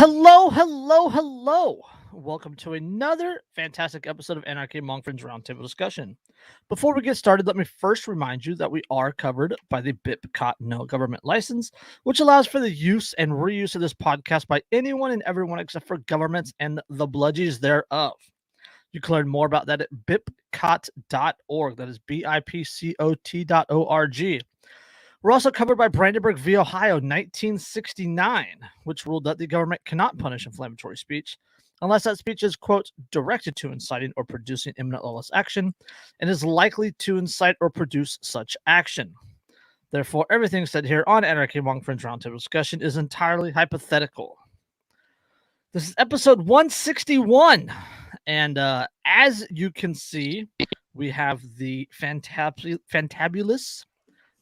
Hello, hello, hello. Welcome to another fantastic episode of Anarchy Among Friends Roundtable discussion. Before we get started, let me first remind you that we are covered by the BIPCOT No Government License, which allows for the use and reuse of this podcast by anyone and everyone except for governments and the bludgies thereof. You can learn more about that at bipcot.org. That is bipcot.org. We're also covered by Brandenburg v. Ohio, 1969, which ruled that the government cannot punish inflammatory speech unless that speech is, quote, directed to inciting or producing imminent lawless action and is likely to incite or produce such action. Therefore, everything said here on Anarchy Among Friends Roundtable discussion is entirely hypothetical. This is episode 161, and as you can see, we have the fantabulous,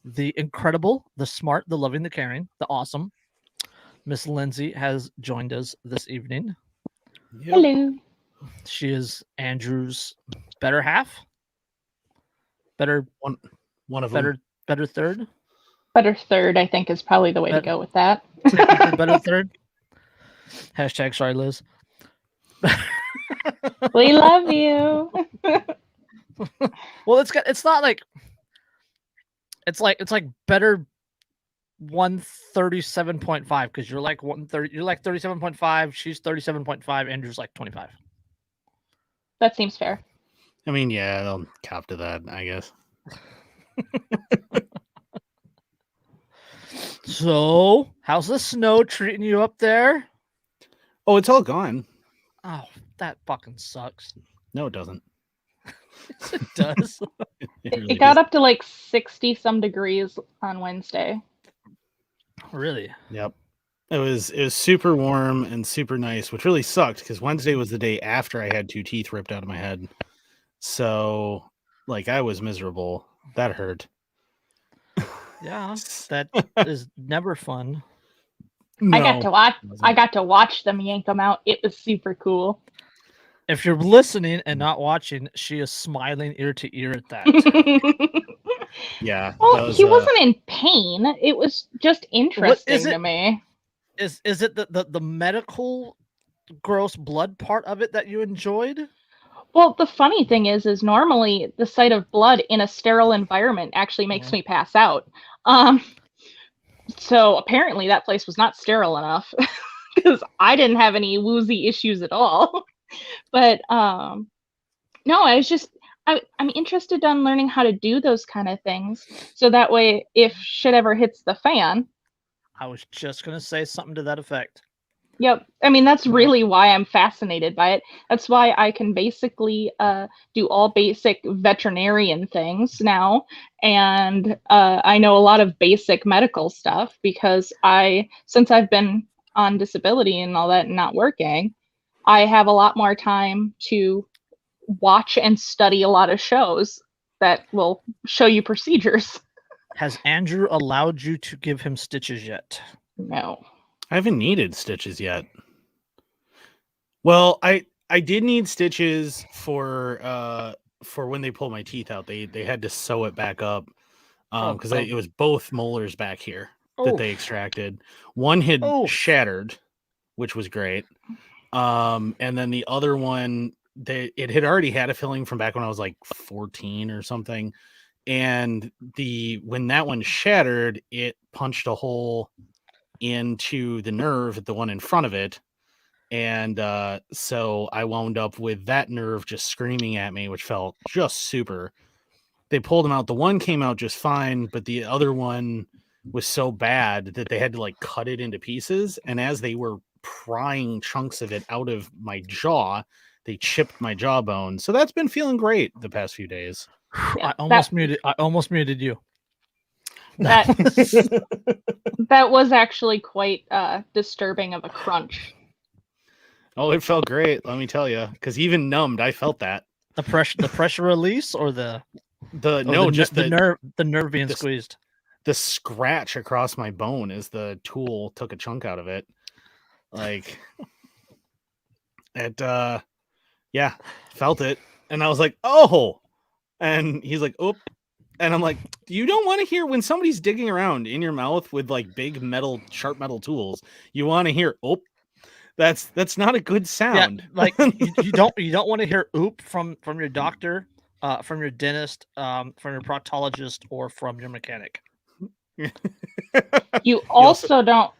the incredible, the smart, the loving, the caring, the awesome Miss Lyndsey has joined us this evening. Yep. Hello. She is Andrew's better half. Better one of better, them. Better third. Better third, I think, is probably the way to go with that. Better third. Hashtag sorry, Liz. We love you. Well, it's like better 137.5 because you're like 130. You're like 37.5. She's 37.5. Andrew's like 25. That seems fair. I mean, yeah, I'll cop to that, I guess. So, how's the snow treating you up there? Oh, it's all gone. Oh, that fucking sucks. No, it doesn't. Yes, it does. It got up to like 60 some degrees on Wednesday. Really? Yep. It was super warm and super nice, which really sucked because Wednesday was the day after I had 2 teeth ripped out of my head. So, like, I was miserable. That hurt. Yeah, that is never fun. No, I got to watch them yank them out. It was super cool. If you're listening and not watching, she is smiling ear to ear at that. Yeah. Well, he wasn't in pain. It was just interesting to me. Is it the medical gross blood part of it that you enjoyed? Well, the funny thing is normally the sight of blood in a sterile environment actually makes me pass out. So apparently that place was not sterile enough because I didn't have any woozy issues at all. But no, I'm interested in learning how to do those kind of things. So that way, if shit ever hits the fan. I was just going to say something to that effect. Yep. I mean, that's really why I'm fascinated by it. That's why I can basically do all basic veterinarian things now. And I know a lot of basic medical stuff because since I've been on disability and all that and not working, I have a lot more time to watch and study a lot of shows that will show you procedures. Has Andrew allowed you to give him stitches yet? No. I haven't needed stitches yet. Well, I did need stitches for when they pulled my teeth out. They had to sew it back up because it was both molars back here that they extracted. One had shattered, which was great. And then the other one, it had already had a filling from back when I was like 14 or something. And when that one shattered, it punched a hole into the nerve at the one in front of it. And so I wound up with that nerve just screaming at me, which felt just super. They pulled them out. The one came out just fine, but the other one was so bad that they had to like cut it into pieces. And as they were prying chunks of it out of my jaw, they chipped my jawbone. So that's been feeling great the past few days. I almost muted you. That was actually quite disturbing of a crunch. Oh, it felt great, let me tell you, because even numbed, I felt that. The pressure release, or the nerve being squeezed. The scratch across my bone as the tool took a chunk out of it. Like it, yeah, felt it, and I was like, oh, and he's like, oop. And I'm like, you don't want to hear when somebody's digging around in your mouth with like big sharp metal tools. You want to hear, oh. That's not a good sound. Yeah, like you don't want to hear "oop" from your doctor, from your dentist, from your proctologist, or from your mechanic. You also don't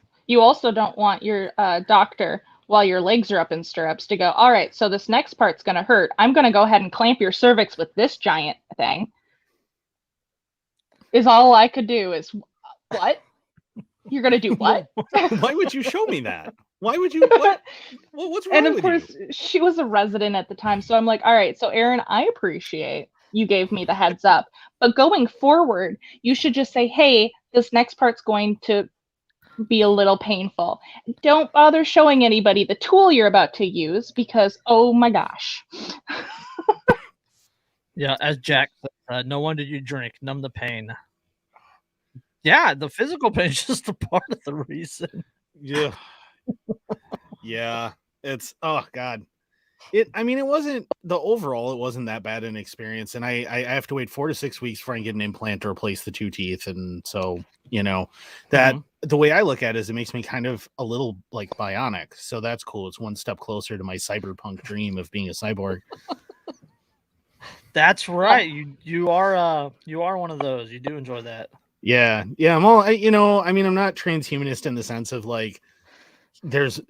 want your doctor, while your legs are up in stirrups, to go, all right, so this next part's going to hurt. I'm going to go ahead and clamp your cervix with this giant thing. Is all I could do is, what? You're going to do what? Why would you show me that? Why would you? What's wrong and of with course, you? she was a resident at the time. So I'm like, all right, so Aaron, I appreciate you gave me the heads up. But going forward, you should just say, hey, this next part's going to be a little painful. Don't bother showing anybody the tool you're about to use because, oh my gosh. Yeah, as Jack said, no wonder you drink. Numb the pain. Yeah, the physical pain is just a part of the reason. Yeah. Yeah. It's, oh God. It wasn't that bad an experience. And I have to wait 4 to 6 weeks before I get an implant to replace the 2 teeth. And so, that the way I look at it is it makes me kind of a little like bionic. So that's cool. It's one step closer to my cyberpunk dream of being a cyborg. That's right. You are one of those. You do enjoy that. Yeah. I'm all, I'm not transhumanist in the sense of like, there's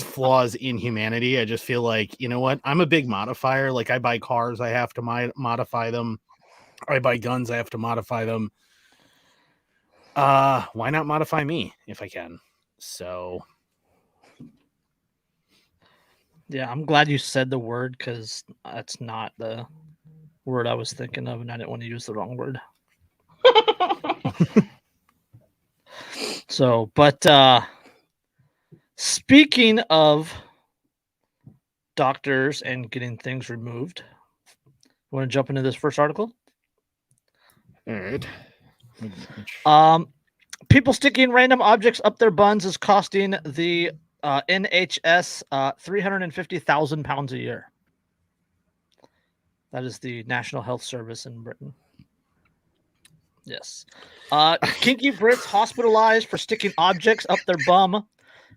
flaws in humanity. I just feel like, you know what? I'm a big modifier. Like I buy cars, I have to modify them. I buy guns, I have to modify them. Why not modify me if I can? So yeah, I'm glad you said the word because that's not the word I was thinking of, and I didn't want to use the wrong word. So, but speaking of doctors and getting things removed, want to jump into this first article? All right. People sticking random objects up their buns is costing the NHS £350,000 a year. That is the National Health Service in Britain. Yes. Kinky Brits hospitalized for sticking objects up their bum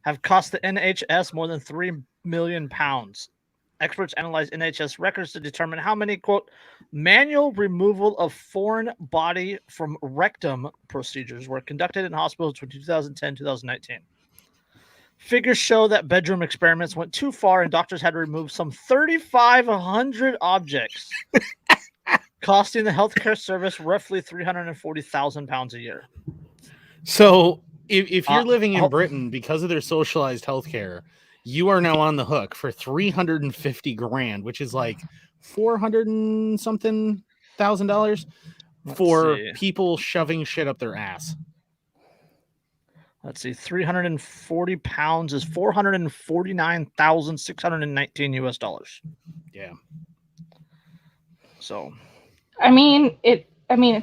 have cost the NHS more than £3 million. Experts analyzed NHS records to determine how many, quote, manual removal of foreign body from rectum procedures were conducted in hospitals between 2010-2019. Figures show that bedroom experiments went too far and doctors had to remove some 3,500 objects, costing the healthcare service roughly £340,000 a year. So if you're living in Britain, because of their socialized healthcare, you are now on the hook for $350,000, which is like $400 and something thousand for people shoving shit up their ass. Let's see, 340 pounds is $449,619 US. Yeah. So, it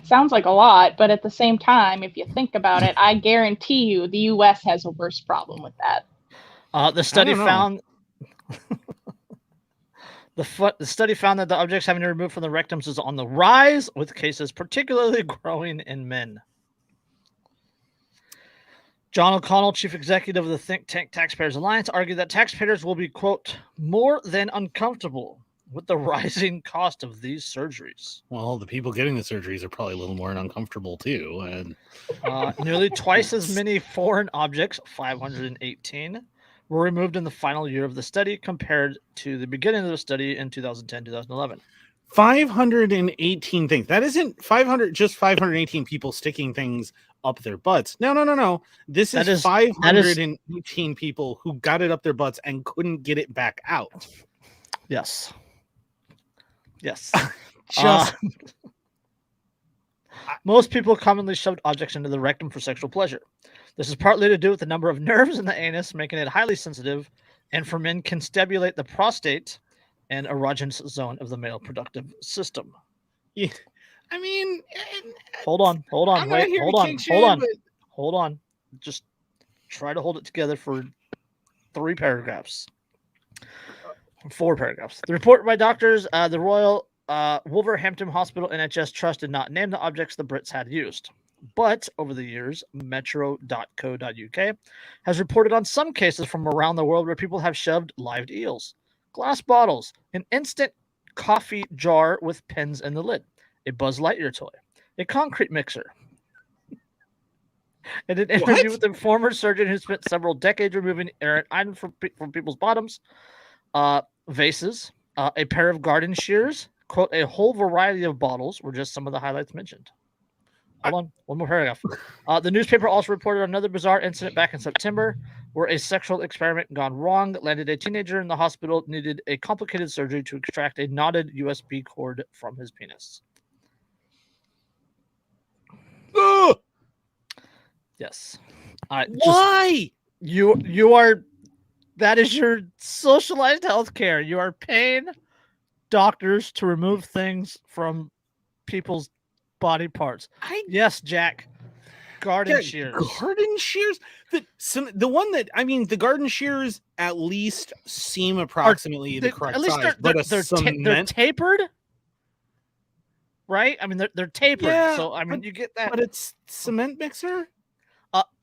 sounds like a lot, but at the same time, if you think about it, I guarantee you the US has a worse problem with that. The study found the study found that the objects having to be removed from the rectums is on the rise, with cases particularly growing in men. John O'Connell, chief executive of the think tank Taxpayers Alliance, argued that taxpayers will be, quote, more than uncomfortable with the rising cost of these surgeries. Well, the people getting the surgeries are probably a little more uncomfortable too. And nearly twice as many foreign objects, 518, were removed in the final year of the study compared to the beginning of the study in 2010-2011. 518 things. That isn't 518 people sticking things up their butts. No. This is 518 people who got it up their butts and couldn't get it back out. Yes. Most people commonly shoved objects into the rectum for sexual pleasure. This is partly to do with the number of nerves in the anus, making it highly sensitive, and for men can stimulate the prostate and erogenous zone of the male productive system. Yeah. Hold on. Just try to hold it together for 4 paragraphs. The report by doctors, the Royal Wolverhampton Hospital NHS Trust did not name the objects the Brits had used. But over the years, metro.co.uk has reported on some cases from around the world where people have shoved live eels, glass bottles, an instant coffee jar with pins in the lid, a Buzz Lightyear toy, a concrete mixer. In an interview with a former surgeon who spent several decades removing errant items from people's bottoms, vases, a pair of garden shears, quote, a whole variety of bottles were just some of the highlights mentioned. Hold on, one more paragraph. The newspaper also reported another bizarre incident back in September where a sexual experiment gone wrong landed a teenager in the hospital, needed a complicated surgery to extract a knotted USB cord from his penis. Ugh! Yes. Why? You are, that is your socialized health care. You are paying doctors to remove things from people's body parts. Yes, Jack. Garden shears. Garden shears? The one that, I mean, the garden shears at least seem approximately the correct size. They're tapered, right? I mean, they're tapered. Yeah, so, I mean, you get that. But it's cement mixer?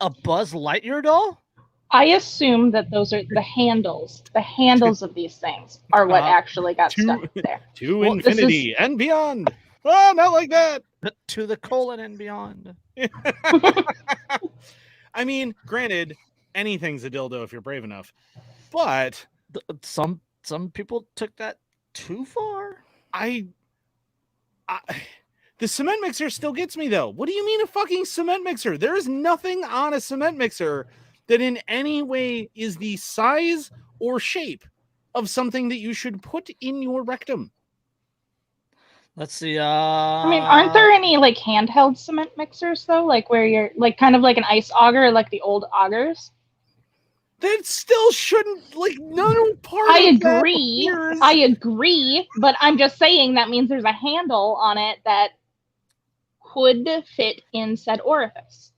A Buzz Lightyear doll? I assume that those are the handles. The handles of these things are what actually got stuck there. To infinity and beyond. Oh, not like that. To the colon and beyond. I mean, granted, anything's a dildo if you're brave enough. But some people took that too far. The cement mixer still gets me, though. What do you mean a fucking cement mixer? There is nothing on a cement mixer that in any way is the size or shape of something that you should put in your rectum. Let's see. I mean, aren't there any like handheld cement mixers though? Like where you're like kind of like an ice auger, like the old augers? That still shouldn't, like, none part I of agree. I agree, but I'm just saying that means there's a handle on it that could fit in said orifice.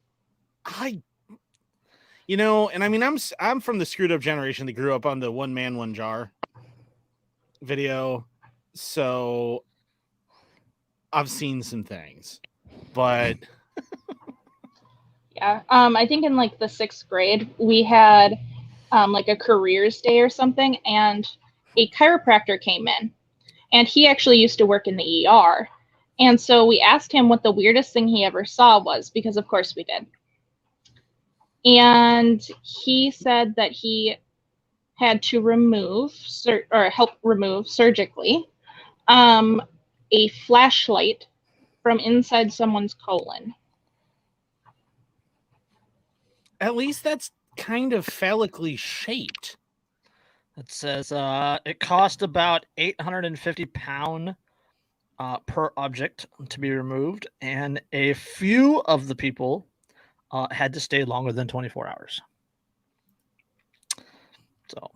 You know, and I mean, I'm from the screwed up generation that grew up on the one man, one jar video. So I've seen some things, but yeah. I think in like the 6th grade, we had like a careers day or something, and a chiropractor came in, and he actually used to work in the ER. And so we asked him what the weirdest thing he ever saw was, because of course we did. And he said that he had to help remove surgically a flashlight from inside someone's colon. At least that's kind of phallically shaped. It says it cost about £850 per object to be removed, and a few of the people had to stay longer than 24 hours. So,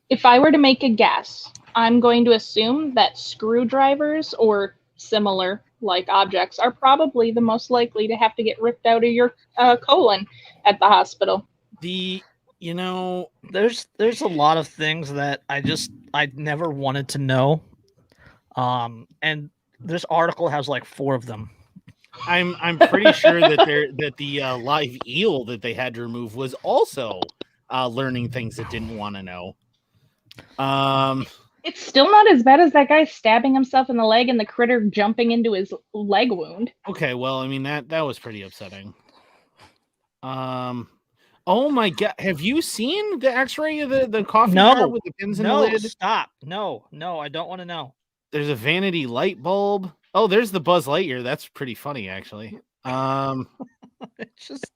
if I were to make a guess, I'm going to assume that screwdrivers or similar like objects are probably the most likely to have to get ripped out of your colon at the hospital. There's a lot of things that I never wanted to know. And this article has like 4 of them. I'm pretty sure that the live eel that they had to remove was also learning things it didn't want to know. It's still not as bad as that guy stabbing himself in the leg and the critter jumping into his leg wound. Okay, well, I mean that was pretty upsetting. Oh my god, have you seen the X-ray of the coffee jar with the pins in the lid? Stop. No, I don't want to know. There's a vanity light bulb. Oh, there's the Buzz Lightyear. That's pretty funny, actually. It's just...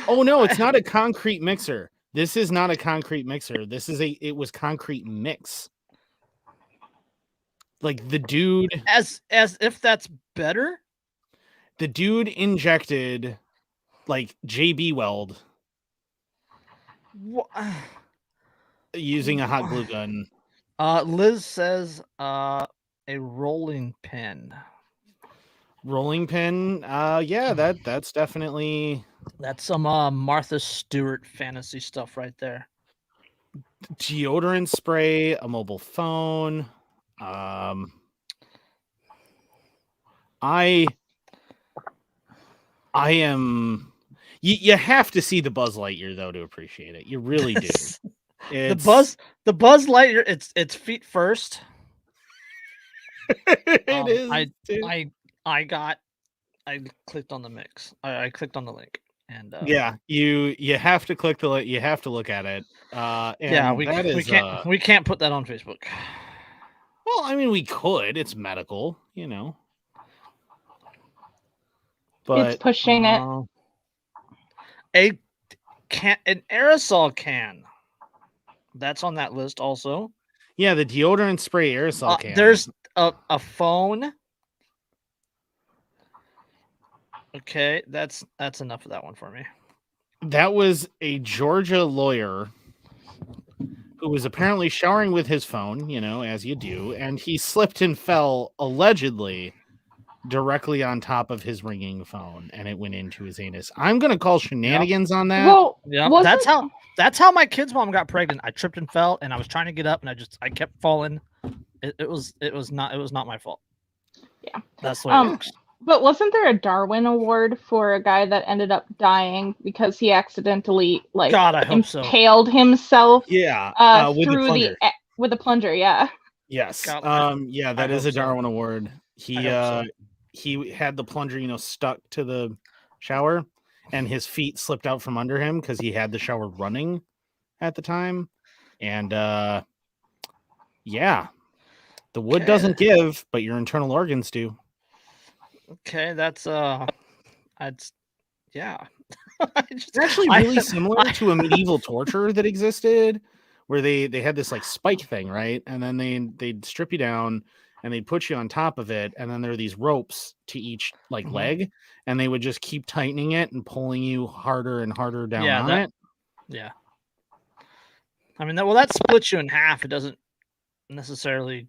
Oh no, it's not a concrete mixer. This is not a concrete mixer. It was concrete mix. Like the dude, as if that's better. The dude injected like JB Weld using a hot glue gun. Liz says a rolling pin. Rolling pin? Yeah, that's definitely... That's some Martha Stewart fantasy stuff right there. Deodorant spray, a mobile phone. I am. You have to see the Buzz Lightyear though to appreciate it. You really do. The Buzz Lightyear. It's feet first. It is. I clicked on the mix. I clicked on the link, and yeah, you have to click the. You have to look at it. And we can't put that on Facebook. Well, I mean, we could. It's medical, you know. But it's pushing it. An aerosol can. That's on that list also. Yeah, the deodorant spray aerosol can. There's a phone. Okay, that's enough of that one for me. That was a Georgia lawyer who was apparently showering with his phone, you know, as you do, and he slipped and fell allegedly directly on top of his ringing phone, and it went into his anus. I'm gonna call shenanigans on that. Well, yeah, that's how my kid's mom got pregnant. I tripped and fell, and I was trying to get up, and I kept falling. It was not my fault. Yeah, that's the way it works. But wasn't there a Darwin Award for a guy that ended up dying because he accidentally impaled himself? Yeah, with a plunger. Yeah. Yes. Yeah, that is a Darwin Award. He had the plunger, you know, stuck to the shower, and his feet slipped out from under him because he had the shower running at the time, and yeah, the wood doesn't give, but your internal organs do. Okay, that's yeah. It's actually really similar to a medieval torture that existed, where they had this like spike thing, right? And then they'd strip you down and they'd put you on top of it, and then there are these ropes to each like leg, and they would just keep tightening it and pulling you harder and harder down on it. Yeah. I mean, that splits you in half. It doesn't necessarily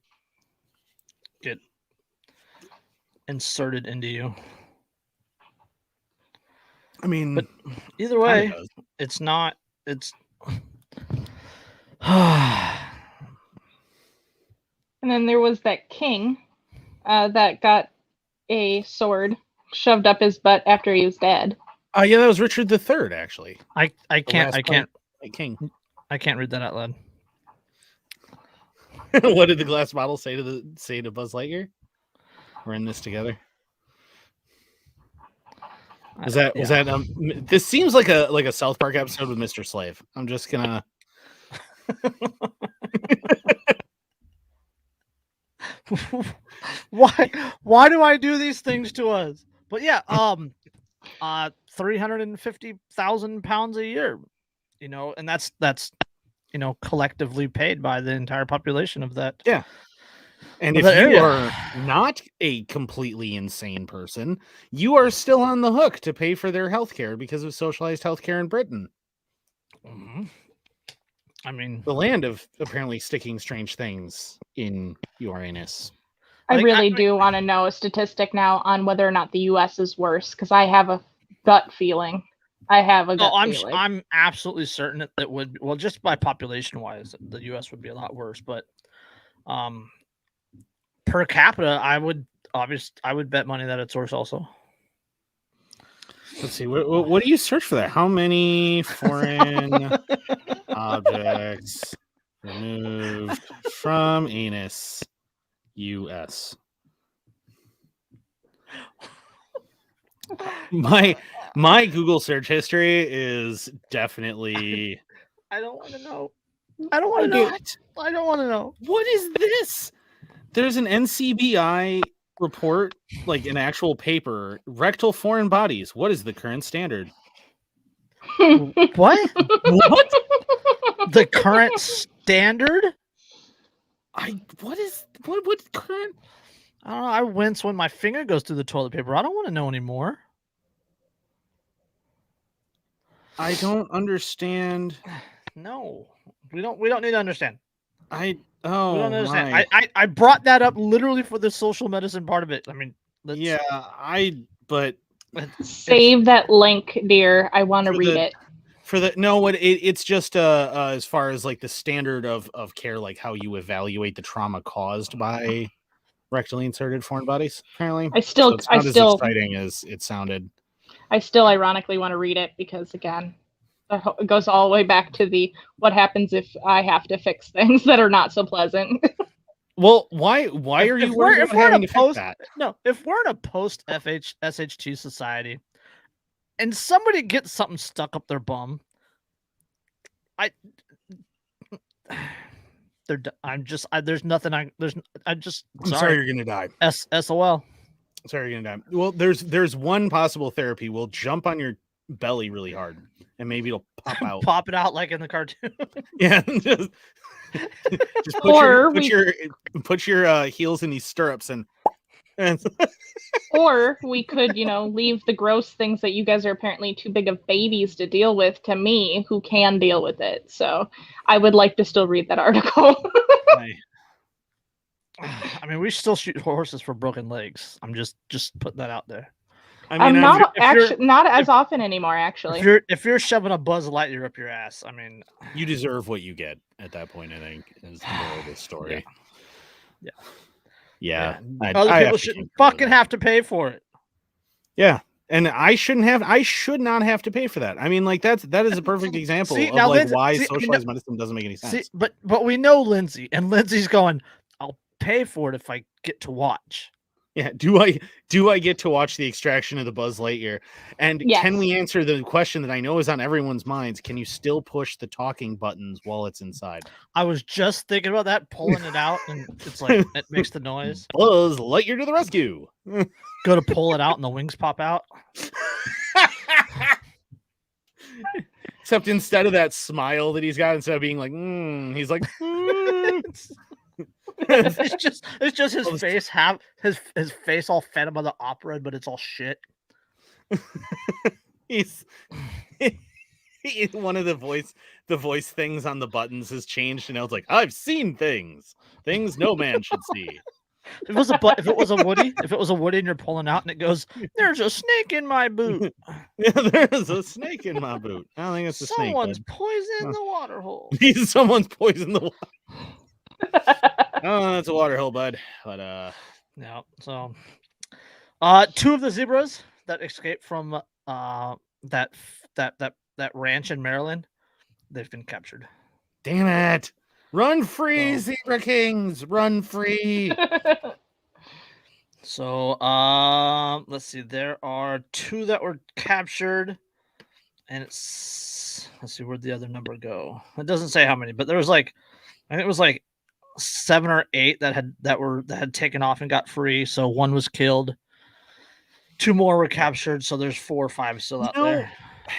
get inserted into you. I mean, but either way, it's not. It's. And then there was that king that got a sword shoved up his butt after he was dead. Yeah, that was Richard III, actually. I can't king. I can't read that out loud. What did the glass bottle say to Buzz Lightyear? We're in this together. Was that this seems like a South Park episode with Mr. Slave. I'm just gonna why do I do these things to us? But yeah, 350,000 pounds a year, you know, and that's you know, collectively paid by the entire population of that. Yeah. And if you are not a completely insane person, you are still on the hook to pay for their health care because of socialized health care in Britain. Mm-hmm. I mean, the land of apparently sticking strange things in your anus. I really do want to know a statistic now on whether or not the U.S. is worse, because I have a gut feeling. I'm absolutely certain that it would. Well, just by population wise, the U.S. would be a lot worse. But per capita, I would bet money that it's worse also. Let's see. What do you search for that? How many foreign objects removed from anus? U.S. My Google search history is definitely. I don't want to know. I don't want to know. I don't want to know. What is this? There's an NCBI report, like an actual paper. Rectal foreign bodies. What is the current standard? What? What? The current standard? What current? I don't know. I wince when my finger goes through the toilet paper. I don't want to know anymore. I don't understand. No, we don't need to understand. We don't understand. I brought that up literally for the social medicine part of it. I mean, save that link, dear. I want to read it. It's just as far as like the standard of care, like how you evaluate the trauma caused by rectally inserted foreign bodies. Apparently, it's not as exciting as it sounded. I still ironically want to read it because, again, it goes all the way back to what happens if I have to fix things that are not so pleasant. Well, why are you worried about having to fix that? No, if we're in a post SHT society and somebody gets something stuck up their bum, I'm sorry you're gonna die. SOL. Sorry you're gonna die. Well, there's one possible therapy. We'll jump on your belly really hard and maybe it'll pop out. Pop it out like in the cartoon. Yeah. Just put your heels in these stirrups and or we could, leave the gross things that you guys are apparently too big of babies to deal with to me, who can deal with it. So I would like to still read that article. I mean, we still shoot horses for broken legs. I'm just putting that out there. I mean, I'm not as often anymore. Actually, if you're shoving a Buzz Lightyear up your ass, I mean, you deserve what you get at that point. I think is the moral of the story. Yeah. Other people shouldn't fucking have to pay for it. Yeah, and I should not have to pay for that. I mean, like that is a perfect example of Lyndsey, why socialized medicine doesn't make any sense. But we know Lyndsey, and Lyndsey's going, I'll pay for it if I get to watch. Yeah, do I get to watch the extraction of the Buzz Lightyear? And can we answer the question that I know is on everyone's minds? Can you still push the talking buttons while it's inside? I was just thinking about that, pulling it out, and it's like it makes the noise. Buzz Lightyear to the rescue. Go to pull it out, and the wings pop out. Except instead of that smile that he's got, instead of being like, he's like. it's just his face his face all fed him by the opera, but it's all shit. he's one of the voice things on the buttons has changed, and now it's like, I've seen things no man should see. If it was a Woody and you're pulling out and it goes, there's a snake in my boot. Yeah, there's a snake in my boot. I don't think it's a snake. Someone's poisoned the water hole. Someone's poisoned the water. Oh, that's a water hole, bud. But yeah. So, two of the zebras that escaped from that ranch in Maryland, they've been captured. Damn it! Run free, zebra kings! Run free! So, let's see. There are two that were captured, and let's see, where'd the other number go? It doesn't say how many, but there was I think it was 7 or 8 that had taken off and got free. So one was killed. 2 more were captured. So there's 4 or 5 still out there.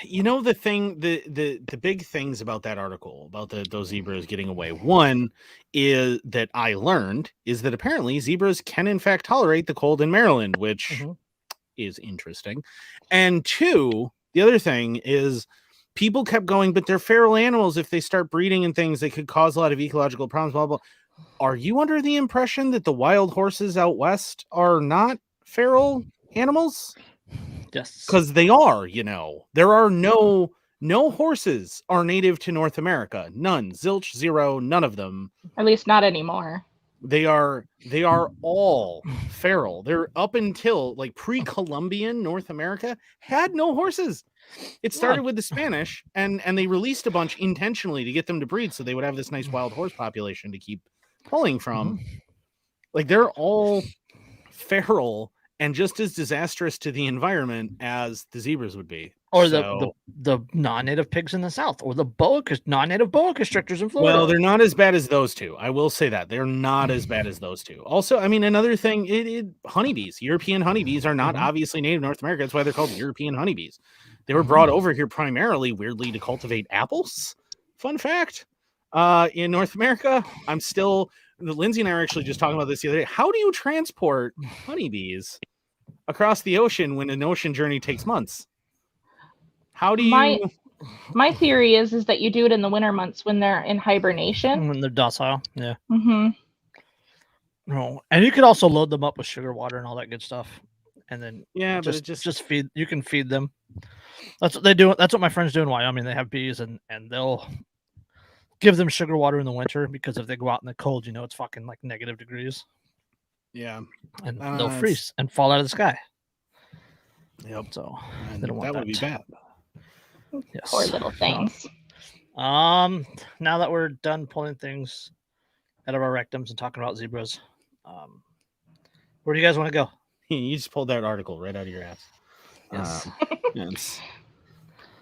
You know, the thing, the big things about that article about those zebras getting away. One is that I learned is that apparently zebras can in fact tolerate the cold in Maryland, which is interesting. And 2, the other thing is people kept going, but they're feral animals. If they start breeding and things, they could cause a lot of ecological problems, blah, blah. Are you under the impression that the wild horses out west are not feral animals? Yes. Because they are, There are no horses are native to North America. None. Zilch, zero, none of them. At least not anymore. They are all feral. They're up until pre-Columbian North America had no horses. It started with the Spanish, and they released a bunch intentionally to get them to breed so they would have this nice wild horse population to keep pulling from. They're all feral and just as disastrous to the environment as the zebras would be. Or the non-native pigs in the South, or the non-native boa constrictors in Florida. Well, they're not as bad as those two. I will say that. They're not as bad as those two. Also, I mean, another thing, honeybees. European honeybees are not obviously native to North America. That's why they're called European honeybees. They were brought over here primarily, weirdly, to cultivate apples. Fun fact. In North America, Lyndsey and I are actually just talking about this the other day. How do you transport honeybees across the ocean when an ocean journey takes months? How do you... My theory is that you do it in the winter months when they're in hibernation. When they're docile, yeah. No, and you could also load them up with sugar water and all that good stuff, and then just feed. You can feed them. That's what they do. That's what my friends do in Wyoming. They have bees, and they'll give them sugar water in the winter because if they go out in the cold, it's fucking negative degrees. Yeah, and they'll freeze and fall out of the sky. Yep. So And they don't want that would be bad. Yes. Poor little things. Now that we're done pulling things out of our rectums and talking about zebras, where do you guys want to go? You just pulled that article right out of your ass. Yes. Yes.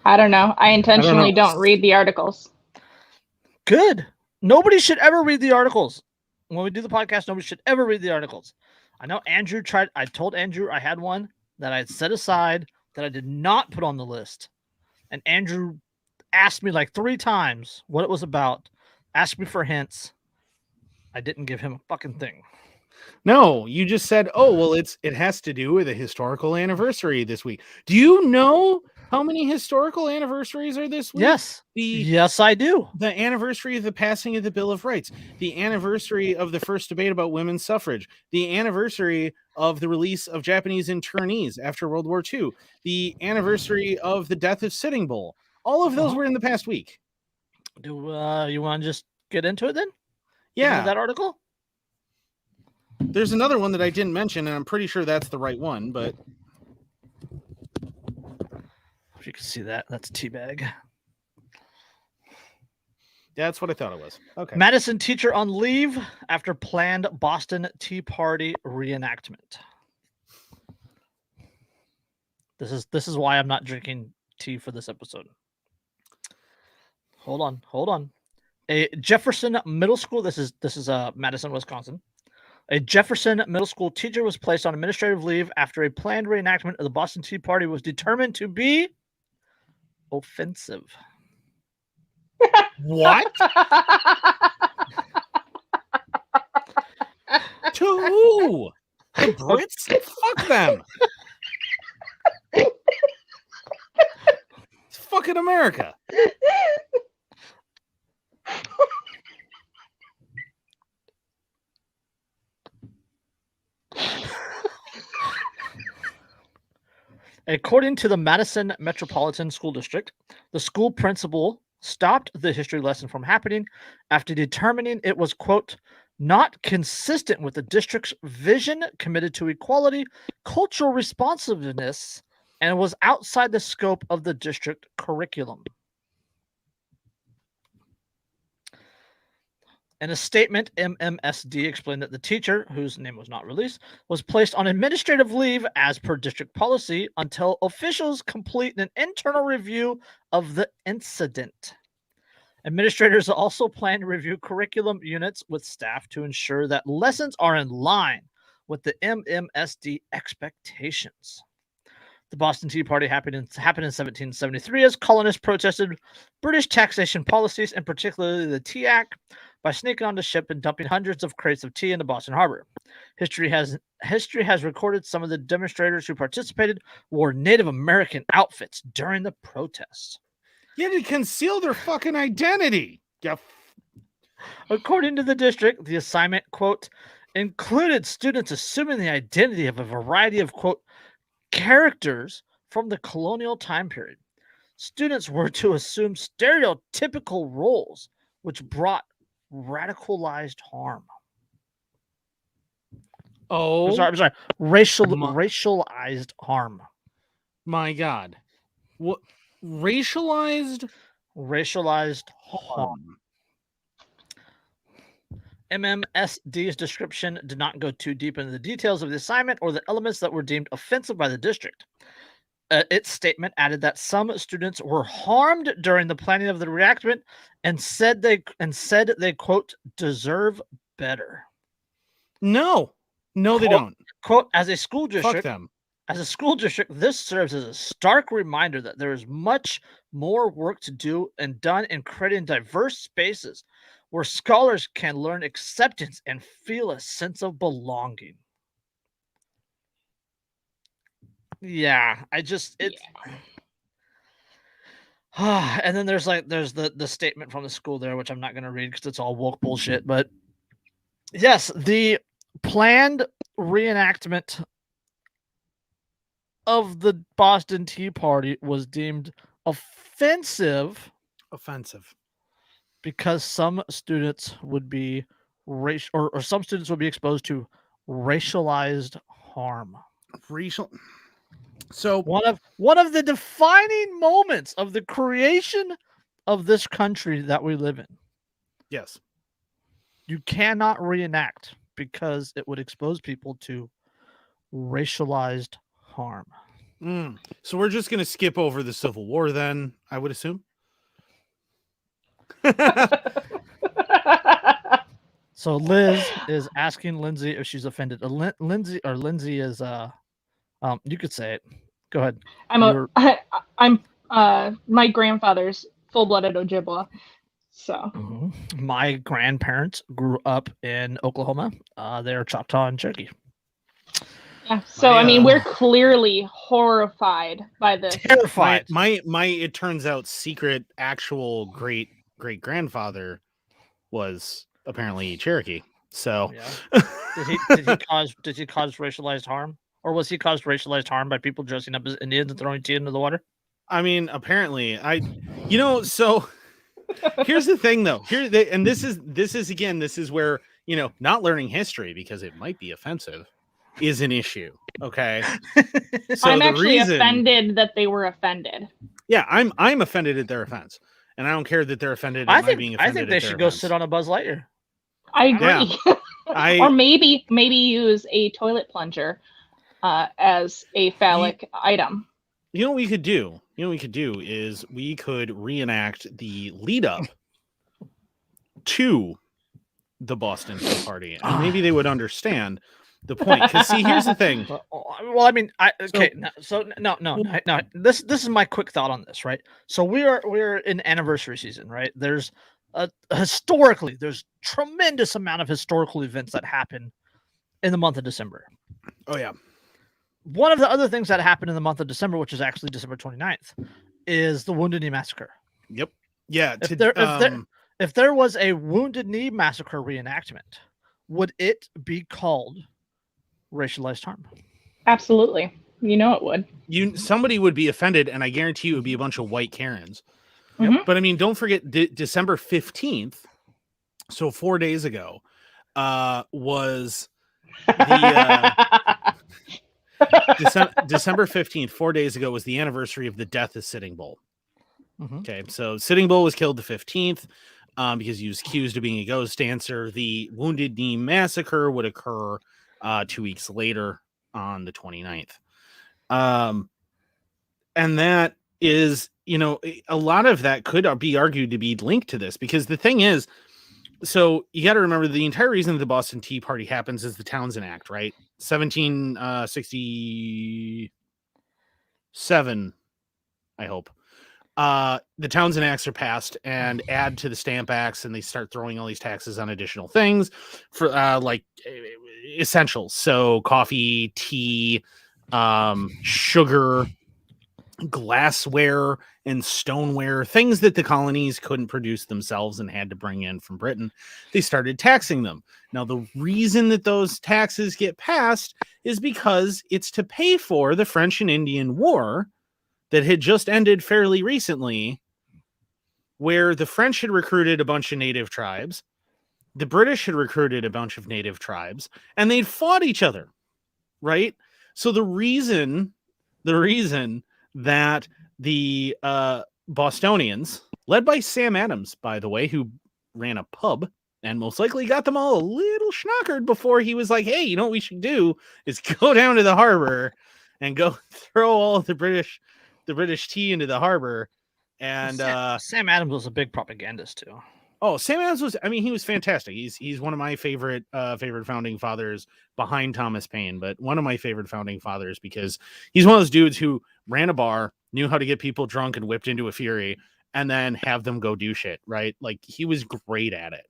I don't know. I intentionally don't read the articles. Good. Nobody should ever read the articles. When we do the podcast, nobody should ever read the articles. I know Andrew tried. I told Andrew I had one that I had set aside that I did not put on the list. And Andrew asked me like 3 times what it was about, asked me for hints. I didn't give him a fucking thing. No, you just said, oh, well, it has to do with a historical anniversary this week. Do you know how many historical anniversaries are this week? Yes. Yes, I do. The anniversary of the passing of the Bill of Rights, the anniversary of the first debate about women's suffrage, the anniversary of the release of Japanese internees after World War II, the anniversary of the death of Sitting Bull. All of those were in the past week. Do you want to just get into it then? Yeah. Into that article? There's another one that I didn't mention, and I'm pretty sure that's the right one, but if you can see that, that's Teabag. That's what I thought it was. Okay. Madison teacher on leave after planned Boston Tea Party reenactment. This is why I'm not drinking tea for this episode. Hold on. A Jefferson Middle School. This is Madison, Wisconsin. A Jefferson Middle School teacher was placed on administrative leave after a planned reenactment of the Boston Tea Party was determined to be offensive. What? To who? The Brits? Fuck them. It's fucking America. According to the Madison Metropolitan School District, the school principal stopped the history lesson from happening after determining it was, quote, not consistent with the district's vision committed to equality, cultural responsiveness, and was outside the scope of the district curriculum. In a statement, MMSD explained that the teacher, whose name was not released, was placed on administrative leave as per district policy until officials complete an internal review of the incident. Administrators also plan to review curriculum units with staff to ensure that lessons are in line with the MMSD expectations. The Boston Tea Party happened in 1773 as colonists protested British taxation policies, and particularly the Tea Act, by sneaking on the ship and dumping hundreds of crates of tea into Boston Harbor. History has recorded some of the demonstrators who participated wore Native American outfits during the protests. You had to conceal their fucking identity. Yeah. According to the district, the assignment, quote, included students assuming the identity of a variety of, quote, characters from the colonial time period. Students were to assume stereotypical roles, which brought radicalized harm. Oh, I'm sorry. Racialized harm. My God. What? Racialized harm. MMSD's description did not go too deep into the details of the assignment or the elements that were deemed offensive by the district. Its statement added that some students were harmed during the planning of the reenactment and said they quote deserve better. No, they don't. Quote, as a school district, fuck them. As a school district, this serves as a stark reminder that there is much more work to do and done in creating diverse spaces where scholars can learn acceptance and feel a sense of belonging. Yeah, and then there's the statement from the school there, which I'm not going to read because it's all woke bullshit. But yes, the planned reenactment of the Boston Tea Party was deemed offensive because some students would be or some students would be exposed to racialized harm. So one of the defining moments of the creation of this country that we live in. Yes. You cannot reenact because it would expose people to racialized harm. So we're just going to skip over the Civil War then, I would assume. So Liz is asking Lyndsey if she's offended. Lyndsey is you could say it. Go ahead. I'm my grandfather's full-blooded Ojibwa. So my grandparents grew up in Oklahoma. They're Choctaw and Cherokee. Yeah. So I mean, we're clearly horrified by this. Terrified. My it turns out secret actual great grandfather was apparently Cherokee. So yeah. did he cause racialized harm? Or was he caused racialized harm by people dressing up as Indians and throwing tea into the water? I mean, apparently, so here's the thing though. This is where, not learning history because it might be offensive is an issue. Okay. So I'm actually offended that they were offended. Yeah, I'm offended at their offense. And I don't care that they're offended at my being offended. I think they should go sit on a Buzz Lightyear. I agree. Yeah. Or maybe use a toilet plunger as a phallic item. You know what we could do? Is we could reenact the lead up to the Boston Tea Party, and maybe they would understand the point. Because see, here's the thing. Well, I mean, no. This is my quick thought on this, right? So we're in anniversary season, right? There's historically there's tremendous amount of historical events that happen in the month of December. Oh yeah. One of the other things that happened in the month of December, which is actually December 29th, is the Wounded Knee Massacre. Yep. Yeah. If there was a Wounded Knee Massacre reenactment, would it be called racialized harm? Absolutely. It would. Somebody would be offended, and I guarantee you it would be a bunch of white Karens. Mm-hmm. But I mean, don't forget December 15th. So 4 days ago, was the December 15th, 4 days ago, was the anniversary of the death of Sitting Bull. Mm-hmm. Okay, so Sitting Bull was killed the 15th because he was accused of being a ghost dancer. The Wounded Knee Massacre would occur 2 weeks later on the 29th. And that is, a lot of that could be argued to be linked to this, because the thing is, so you got to remember the entire reason the Boston Tea Party happens is the Townshend Act, right? 1767, I hope. The Townshend Acts are passed and add to the Stamp Acts, and they start throwing all these taxes on additional things for like essentials. So coffee, tea, sugar, glassware, and stoneware, things that the colonies couldn't produce themselves and had to bring in from Britain. They started taxing them. Now, the reason that those taxes get passed is because it's to pay for the French and Indian War that had just ended fairly recently, where the French had recruited a bunch of native tribes, the British had recruited a bunch of native tribes, and they'd fought each other, right? So the reason that the Bostonians, led by Sam Adams, by the way, who ran a pub and most likely got them all a little schnockered before he was like, hey, you know what we should do is go down to the harbor and go throw all of the British tea into the harbor. And Sam Adams was a big propagandist too. Oh, Sam Adams he was fantastic. He's one of my favorite founding fathers behind Thomas Paine, but one of my favorite founding fathers because he's one of those dudes who ran a bar, knew how to get people drunk and whipped into a fury, and then have them go do shit, right? Like, he was great at it.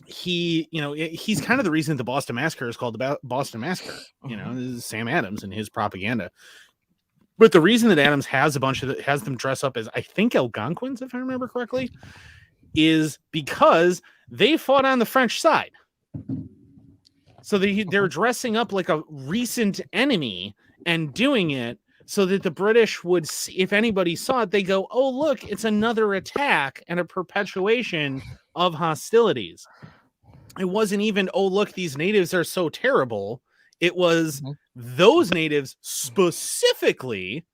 He's kind of the reason the Boston Massacre is called the Boston Massacre. This is Sam Adams and his propaganda. But the reason that Adams has has them dress up as, I think, Algonquins, if I remember correctly, is because they fought on the French side. So they're dressing up like a recent enemy and doing it so that the British would see, if anybody saw it, they go, oh, look, it's another attack and a perpetuation of hostilities. It wasn't even, oh, look, these natives are so terrible. It was those natives specifically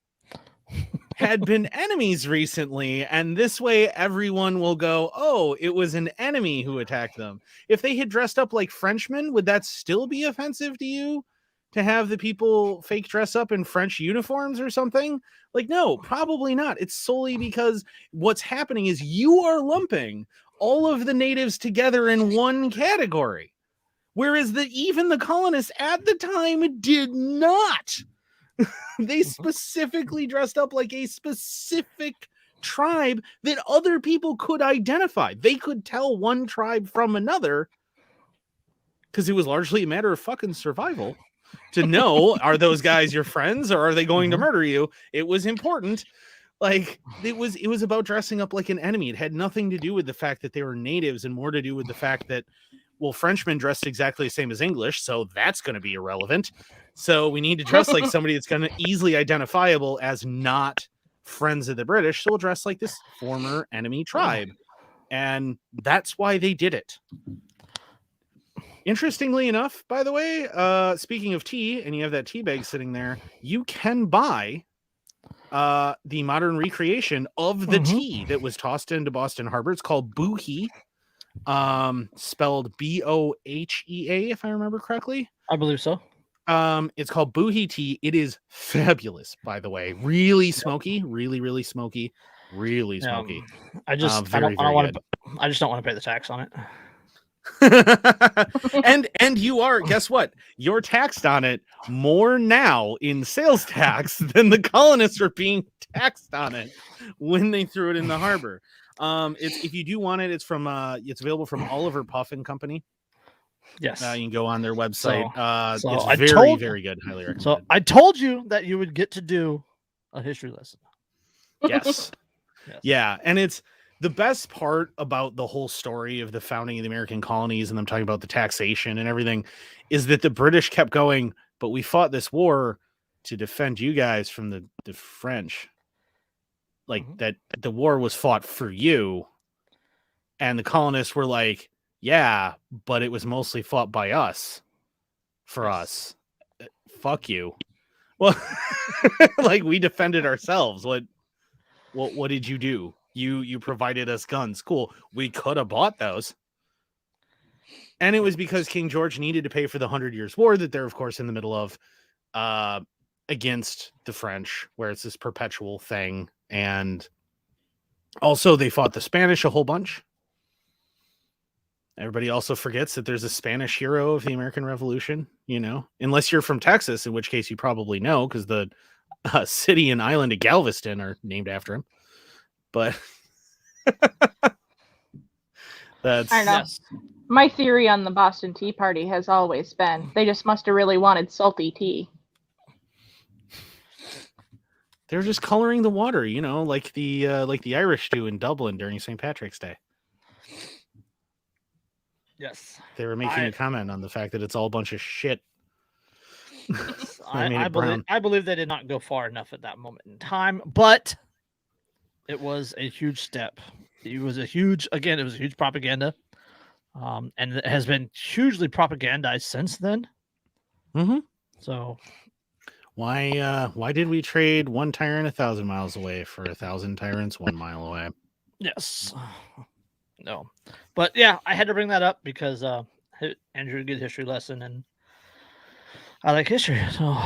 had been enemies recently, and this way everyone will go, oh, it was an enemy who attacked them. If they had dressed up like Frenchmen, would that still be offensive to you? To have the people fake dress up in French uniforms or something? Like, no, probably not. It's solely because what's happening is you are lumping all of the natives together in one category. Whereas even the colonists at the time did not. They specifically dressed up like a specific tribe that other people could identify. They could tell one tribe from another because it was largely a matter of fucking survival. To know, are those guys your friends or are they going to murder you? It was important. Like, it was about dressing up like an enemy. It had nothing to do with the fact that they were natives and more to do with the fact that, well, Frenchmen dressed exactly the same as English, so that's going to be irrelevant. So we need to dress like somebody that's going to easily identifiable as not friends of the British. So we'll dress like this former enemy tribe. And that's why they did it. Interestingly enough, by the way, speaking of tea, and you have that tea bag sitting there, you can buy the modern recreation of the tea that was tossed into Boston Harbor. It's called Bohea, spelled Bohea, if I remember correctly. I believe so. It's called Bohea tea. It is fabulous, by the way. Really smoky, really smoky, really smoky. I just don't want to pay the tax on it. and you are, guess what, you're taxed on it more now in sales tax than the colonists were being taxed on it when they threw it in the harbor. It's, if you do want it, it's from it's available from Oliver Puff and Company. Yes, you can go on their website. So it's very good. Highly recommend. So I told you that you would get to do a history lesson. Yes. Yeah, and it's the best part about the whole story of the founding of the American colonies and them talking about the taxation and everything is that the British kept going, but we fought this war to defend you guys from the French. Like that the war was fought for you. And the colonists were like, yeah, but it was mostly fought by us for us. Fuck you. Well, like we defended ourselves. What did you do? You provided us guns. Cool. We could have bought those. And it was because King George needed to pay for the 100 Years' War that they're, of course, in the middle of against the French, where it's this perpetual thing. And also they fought the Spanish a whole bunch. Everybody also forgets that there's a Spanish hero of the American Revolution, you know, unless you're from Texas, in which case you probably know because the city and island of Galveston are named after him. But that's, I don't know. My theory on the Boston Tea Party has always been they just must have really wanted salty tea. They're just coloring the water, you know, like the Irish do in Dublin during St. Patrick's Day. Yes. They were making a comment on the fact that it's all a bunch of shit. I believe they did not go far enough at that moment in time, but it was a huge step. It was a huge propaganda. And it has been hugely propagandized since then. So why did we trade one tyrant 1,000 miles away for 1,000 tyrants 1 mile away? Yes. No. But yeah, I had to bring that up because Andrew, a good history lesson, and I like history. So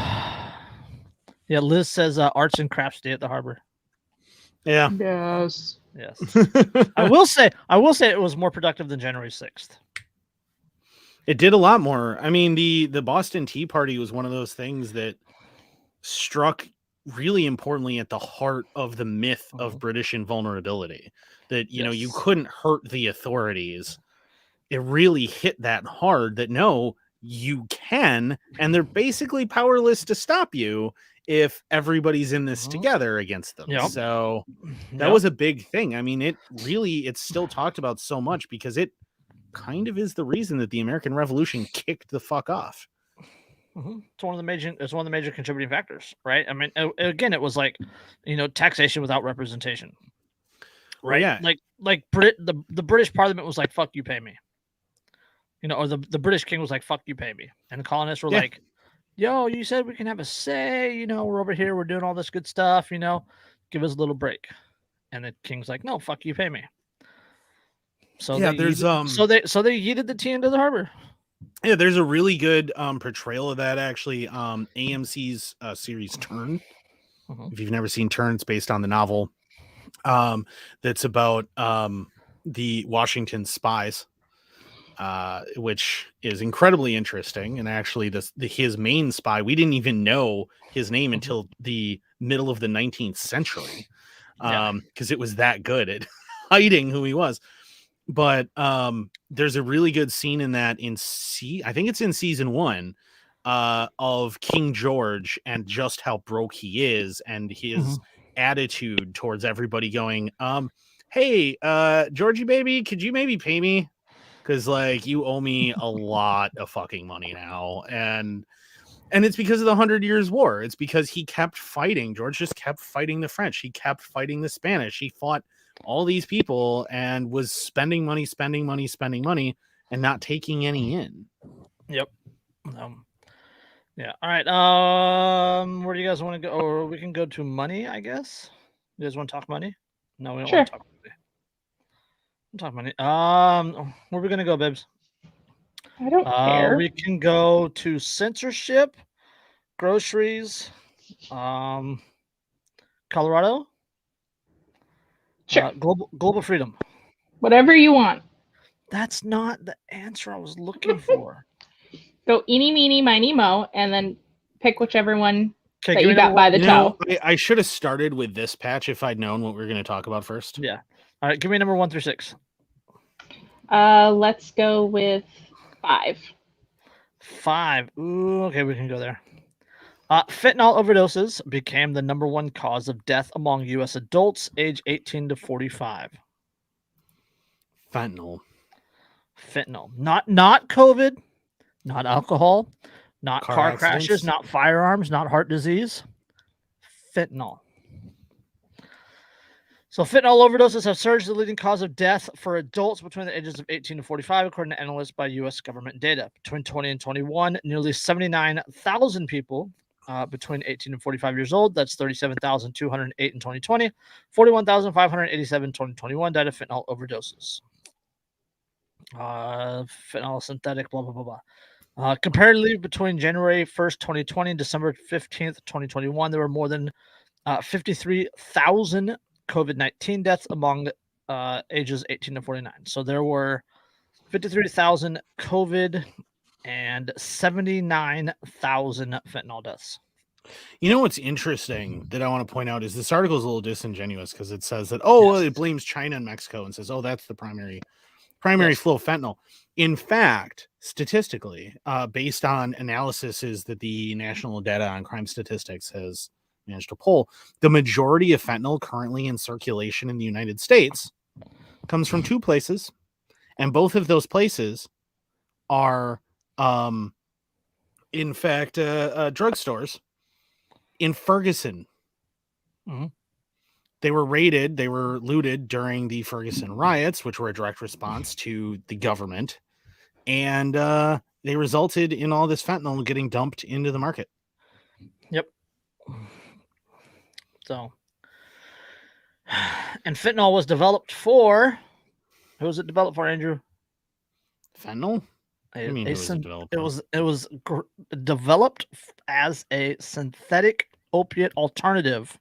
yeah, Liz says arts and crafts day at the harbor. Yeah. Yes. I will say it was more productive than January 6th. It did a lot more. I mean, the Boston Tea Party was one of those things that struck really importantly at the heart of the myth of British invulnerability. That, you know, you couldn't hurt the authorities. It really hit that hard that no, you can, and they're basically powerless to stop you if everybody's in this together against them. So that was a big thing. I mean, it's still talked about so much because it kind of is the reason that the American Revolution kicked the fuck off. It's one of the major contributing factors, right? I mean, again, it was like, you know, taxation without representation, right? Yeah. Like the British Parliament was like, "Fuck you, pay me," you know, or the British King was like, "Fuck you, pay me," and the colonists were like, yo, you said we can have a say, we're over here, we're doing all this good stuff, give us a little break. And the king's like, no, fuck you, pay me. So Yeah, they there's they yeeted the tea into the harbor. Yeah, there's a really good portrayal of that actually. AMC's series Turn. If you've never seen Turn, it's based on the novel. That's about the Washington spies, which is incredibly interesting. And actually, his main spy, we didn't even know his name until the middle of the 19th century, because it was that good at hiding who he was. But there's a really good scene in that I think it's in season 1 of King George and just how broke he is and his attitude towards everybody going, hey, Georgie baby, could you maybe pay me? Because like you owe me a lot of fucking money now. And it's because of the 100 Years' War. It's because he kept fighting. George just kept fighting the French. He kept fighting the Spanish. He fought all these people and was spending money, and not taking any in. Yep. Yeah. All right. Where do you guys want to go? Or we can go to money, I guess. You guys want to talk money? No, we don't want to talk money. Talk money. Where are we gonna go, babes? I don't care. We can go to censorship, groceries, Colorado. Sure. Global freedom. Whatever you want. That's not the answer I was looking for. Go eeny, meeny, miny, mo, and then pick whichever one that you got by the toe. I should have started with this patch if I'd known what we were going to talk about first. Yeah. All right. Give me number 1 through 6. Let's go with 5. 5. Ooh, okay, we can go there. Fentanyl overdoses became the number 1 cause of death among U.S. adults age 18 to 45. Fentanyl. Not COVID, not alcohol, not car accidents. crashes, not firearms, not heart disease. Fentanyl. So fentanyl overdoses have surged, the leading cause of death for adults between the ages of 18 to 45, according to analysts by U.S. government data. Between 20 and 21, nearly 79,000 people between 18 and 45 years old, that's 37,208 in 2020, 41,587 in 2021 died of fentanyl overdoses. Fentanyl synthetic, blah, blah, blah, blah. Comparatively, between January 1st, 2020 and December 15th, 2021, there were more than 53,000 COVID-19 deaths among ages 18 to 49. So there were 53,000 COVID and 79,000 fentanyl deaths. You know what's interesting that I want to point out is this article is a little disingenuous because it says that, well, it blames China and Mexico and says, that's the primary flow of fentanyl. In fact, statistically, based on analysis that the National Data on Crime Statistics has managed to pull, the majority of fentanyl currently in circulation in the United States comes from 2 places, and both of those places are in fact drugstores in Ferguson. They were raided, they were looted during the Ferguson riots, which were a direct response to the government, and they resulted in all this fentanyl getting dumped into the market. Yep. So, and fentanyl was developed for, who was it developed for, Andrew? Fentanyl? It was developed as a synthetic opiate alternative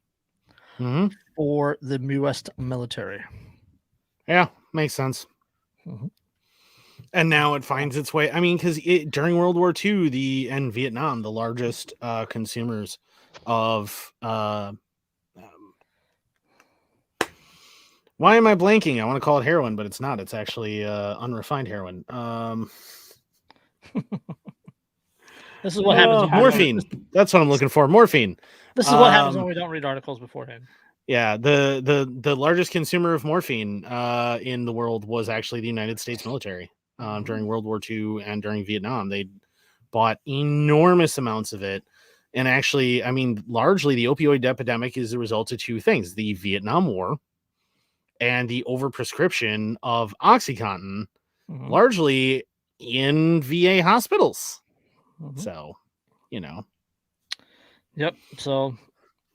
for the U.S. military. Yeah, makes sense. And now it finds its way. I mean, because during World War II and Vietnam, the largest consumers of why am I blanking? I want to call it heroin, but it's not. It's actually unrefined heroin. This is what happens. Morphine. That's what I'm looking for. Morphine. This is what happens when we don't read articles beforehand. Yeah, the largest consumer of morphine in the world was actually the United States military during World War II and during Vietnam. They bought enormous amounts of it. And actually, I mean, largely the opioid epidemic is a result of 2 things: the Vietnam War and the overprescription of OxyContin, largely in VA hospitals. So, Yep. So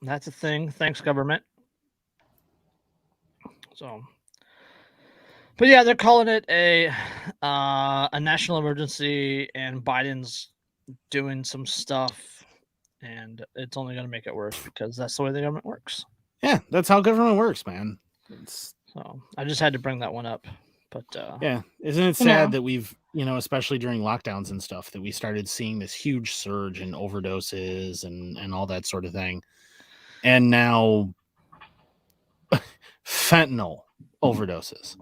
that's a thing. Thanks, government. So, but yeah, they're calling it a national emergency, and Biden's doing some stuff, and it's only going to make it worse because that's the way the government works. Yeah, that's how government works, man. So I just had to bring that one up. But yeah, isn't it sad that we've, especially during lockdowns and stuff, that we started seeing this huge surge in overdoses and all that sort of thing, and now fentanyl overdoses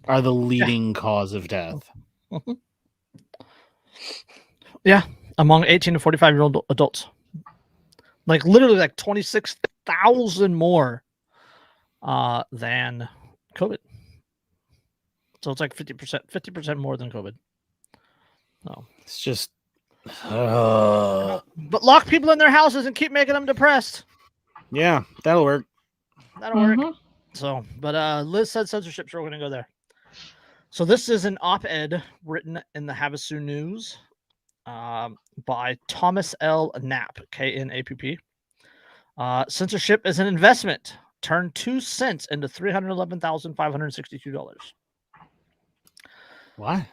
are the leading cause of death. Yeah, among 18 to 45-year-old adults, like literally like 26,000 more than COVID. So it's like 50% more than COVID. So it's just but lock people in their houses and keep making them depressed. Yeah, that'll work. That'll work. So, but Liz said censorship, so we're gonna go there. So this is an op-ed written in the Havasu News by Thomas L. Knapp, Knapp. Censorship is an investment. Turn 2 cents into $311,562. What?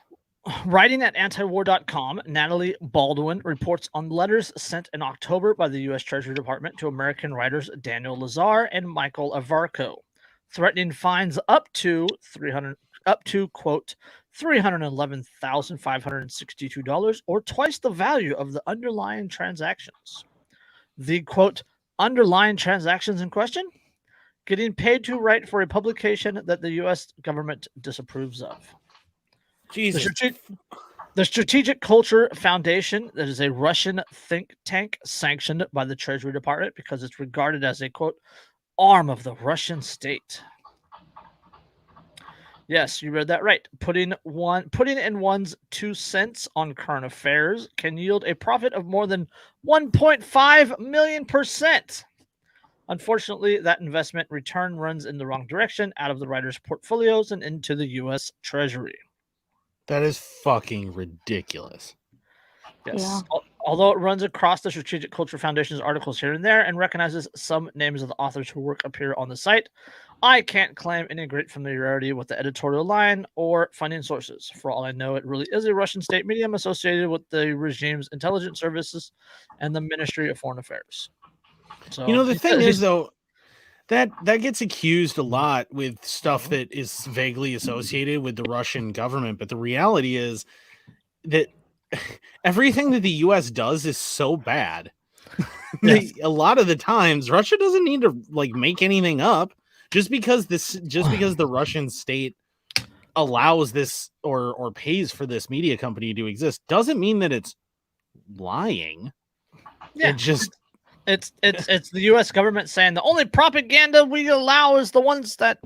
Writing at antiwar.com, Natalie Baldwin reports on letters sent in October by the U.S. Treasury Department to American writers Daniel Lazar and Michael Avarco, threatening fines up to quote $311,562, or twice the value of the underlying transactions. The quote underlying transactions in question: getting paid to write for a publication that the U.S. government disapproves of. Jesus. The Strategic Culture Foundation, that is a Russian think tank sanctioned by the Treasury Department because it's regarded as a, quote, arm of the Russian state. Yes, you read that right. Putting in one's 2 cents on current affairs can yield a profit of more than 1.5 million%. Unfortunately, that investment return runs in the wrong direction, out of the writers' portfolios and into the U.S. Treasury. That is fucking ridiculous. Yes. Yeah. Although it runs across the Strategic Culture Foundation's articles here and there and recognizes some names of the authors whose work appear on the site, I can't claim any great familiarity with the editorial line or funding sources. For all I know, it really is a Russian state medium associated with the regime's intelligence services and the Ministry of Foreign Affairs. So, the thing is, though, that gets accused a lot with stuff that is vaguely associated with the Russian government. But the reality is that everything that the U.S. does is so bad. Yes. A lot of the times, Russia doesn't need to make anything up. Just because the Russian state allows this or pays for this media company to exist doesn't mean that it's lying. Yeah. It's the U.S. government saying the only propaganda we allow is the ones that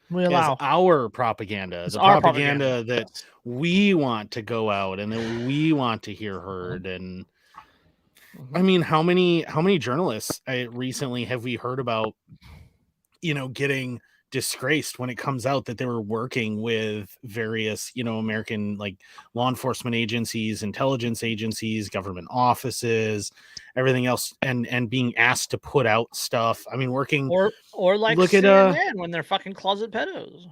we allow. It's our propaganda. It's the propaganda that we want to go out and that we want to hear heard. And I mean, how many journalists recently have we heard about, getting disgraced when it comes out that they were working with various, American law enforcement agencies, intelligence agencies, government offices, everything else, and being asked to put out stuff. I mean, working or like look CNN at when they're fucking closet pedos.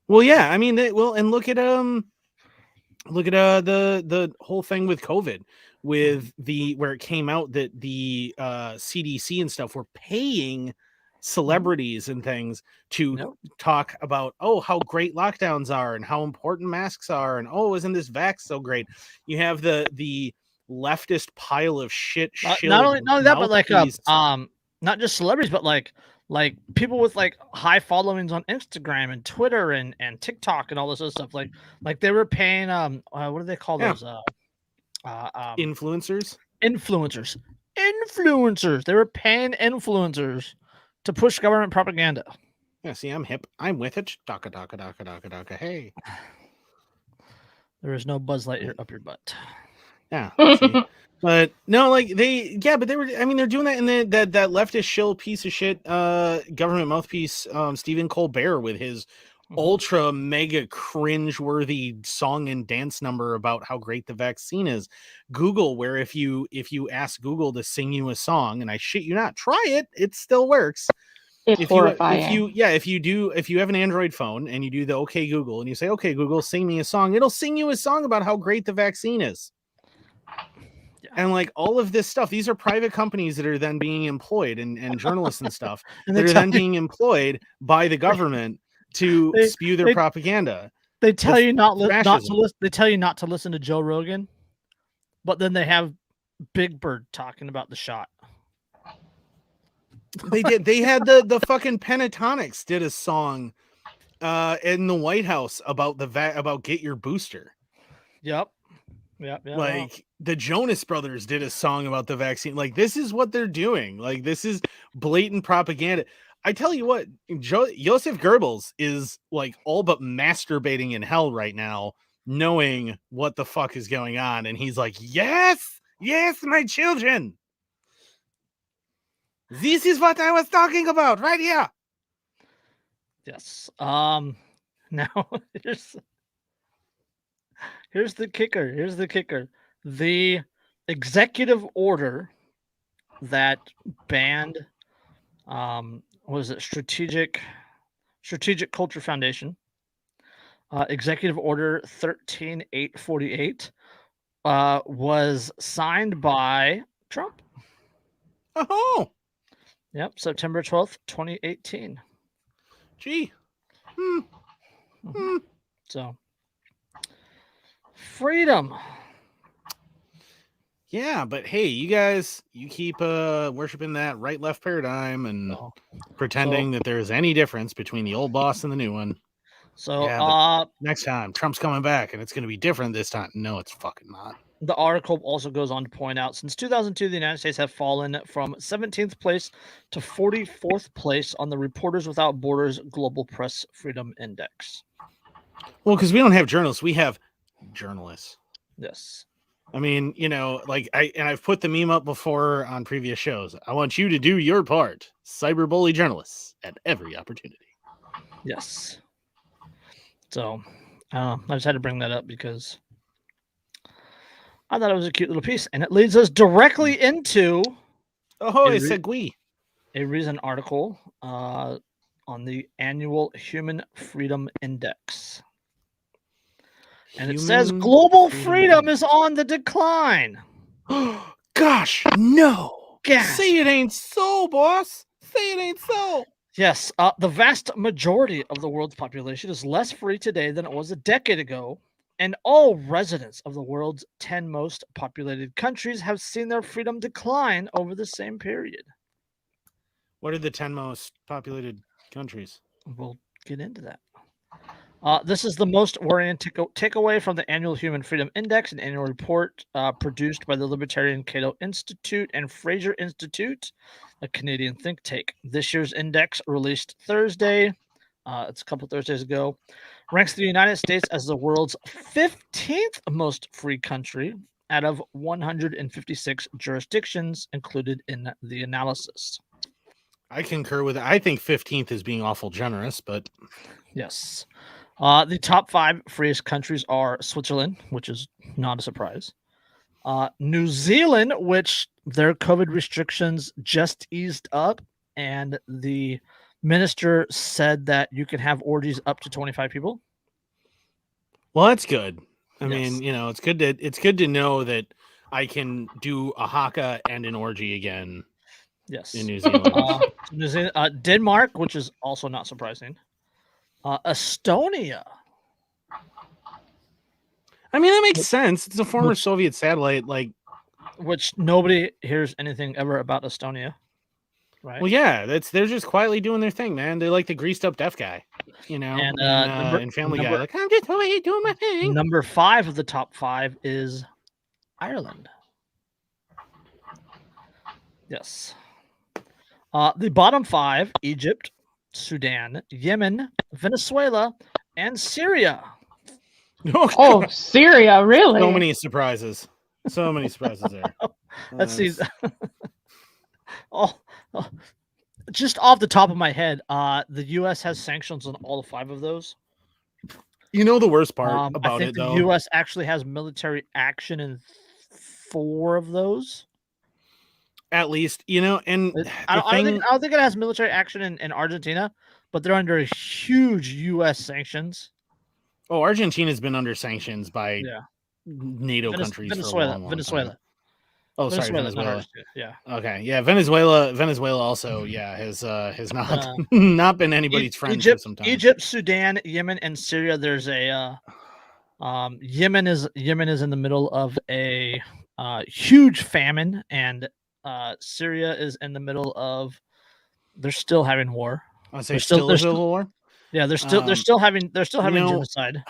Well, yeah, I mean, and look at the whole thing with COVID, with where it came out that the CDC and stuff were paying celebrities and things to talk about how great lockdowns are and how important masks are, and isn't this vax so great? You have the leftist pile of shit. Not only that, but not just celebrities, but like people with high followings on Instagram and Twitter and TikTok and all this other stuff. Like they were paying what do they call those? Influencers. They were paying influencers to push government propaganda. Yeah, see, I'm hip. I'm with it. Daka. Hey. There is no Buzz Lightyear up your butt. Yeah. But no, but they were, I mean, they're doing that in that leftist shill piece of shit government mouthpiece, Stephen Colbert, with his ultra mega cringe-worthy song and dance number about how great the vaccine is. Google, where if you ask Google to sing you a song, and I shit you not, try it still works. It's horrifying. If you have an Android phone and you do the OK Google and you say, OK Google, sing me a song, it'll sing you a song about how great the vaccine is. Yeah. And like all of this stuff, these are private companies that are then being employed and journalists and stuff that are then being employed by the government to spew their propaganda. They tell you not to listen. They tell you not to listen to Joe Rogan, but then they have Big Bird talking about the shot. They did. They had the fucking Pentatonics did a song in the White House about about get your booster. Yep. Like the Jonas Brothers did a song about the vaccine. Like this is what they're doing. Like this is blatant propaganda. I tell you what, Joseph Goebbels is like all but masturbating in hell right now, knowing what the fuck is going on, and he's like, yes, my children. This is what I was talking about right here. Yes. Now here's the kicker. The executive order that banned Strategic Culture Foundation, Executive Order 13848, was signed by Trump. Oh. Yep, September 12th, 2018. Gee. So, freedom. Yeah, but hey, you guys, you keep worshiping that right-left paradigm and pretending that there's any difference between the old boss and the new one. So, yeah, next time, Trump's coming back, and it's going to be different this time. No, it's fucking not. The article also goes on to point out, since 2002, the United States have fallen from 17th place to 44th place on the Reporters Without Borders Global Press Freedom Index. Well, because we don't have journalists, we have journalists. Yes. I mean, like I've put the meme up before on previous shows. I want you to do your part, cyberbully journalists, at every opportunity. Yes. So, I just had to bring that up because I thought it was a cute little piece, and it leads us directly into a recent article on the annual Human Freedom Index. And it says global freedom is on the decline. Gosh, no. Gosh. Say it ain't so, boss. Say it ain't so. Yes, the vast majority of the world's population is less free today than it was a decade ago, and all residents of the world's 10 most populated countries have seen their freedom decline over the same period. What are the 10 most populated countries? We'll get into that. This is the most worrying takeaway from the annual Human Freedom Index, an annual report produced by the Libertarian Cato Institute and Fraser Institute, a Canadian think tank. This year's index, released Thursday, it's a couple Thursdays ago, ranks the United States as the world's 15th most free country out of 156 jurisdictions included in the analysis. I concur with it. I think 15th is being awful generous, but yes. The top 5 freest countries are Switzerland, which is not a surprise. New Zealand, which their COVID restrictions just eased up, and the minister said that you can have orgies up to 25 people. Well, that's good. I mean, it's good to know that I can do a haka and an orgy again. Yes. In New Zealand. New Zealand, Denmark, which is also not surprising. Estonia. I mean, that makes sense. It's a former Soviet satellite, which nobody hears anything ever about Estonia, right? Well, yeah, they're just quietly doing their thing, man. They're like the greased up deaf guy, and Family Guy, like I'm just doing my thing. Number 5 of the top 5 is Ireland. Yes. The bottom 5: Egypt, Sudan, Yemen, Venezuela, and Syria. Oh, Syria, really? So many surprises. There. Let's see. just off the top of my head, the U.S. has sanctions on all 5 of those. You know the worst part I about think it, the though? U.S. actually has military action in 4 of those. At least, you know, and I don't think it has military action in Argentina, but they're under huge U.S. sanctions. Oh, Argentina's been under sanctions by Yeah. NATO countries for a long time. Oh, sorry, Not Venezuela. Argentina. Yeah. Okay, yeah, Venezuela also, has not not been anybody's friend for some time. Egypt, Sudan, Yemen, and Syria. There's a Yemen is in the middle of a huge famine, and Syria is in the middle of they're still having war. I say still a civil war. Yeah, they're still having genocide.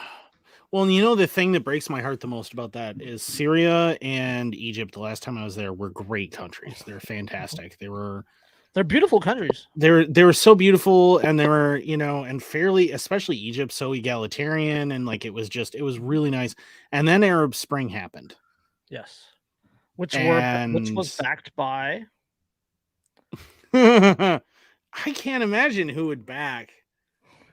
Well, you know, the thing that breaks my heart the most about that is Syria and Egypt. The last time I was there were great countries. They're fantastic. They're beautiful countries. They were so beautiful, and they were, you know, and fairly, especially Egypt, so egalitarian, and like it was really nice. And then Arab Spring happened. Yes. Which was backed by I can't imagine who would back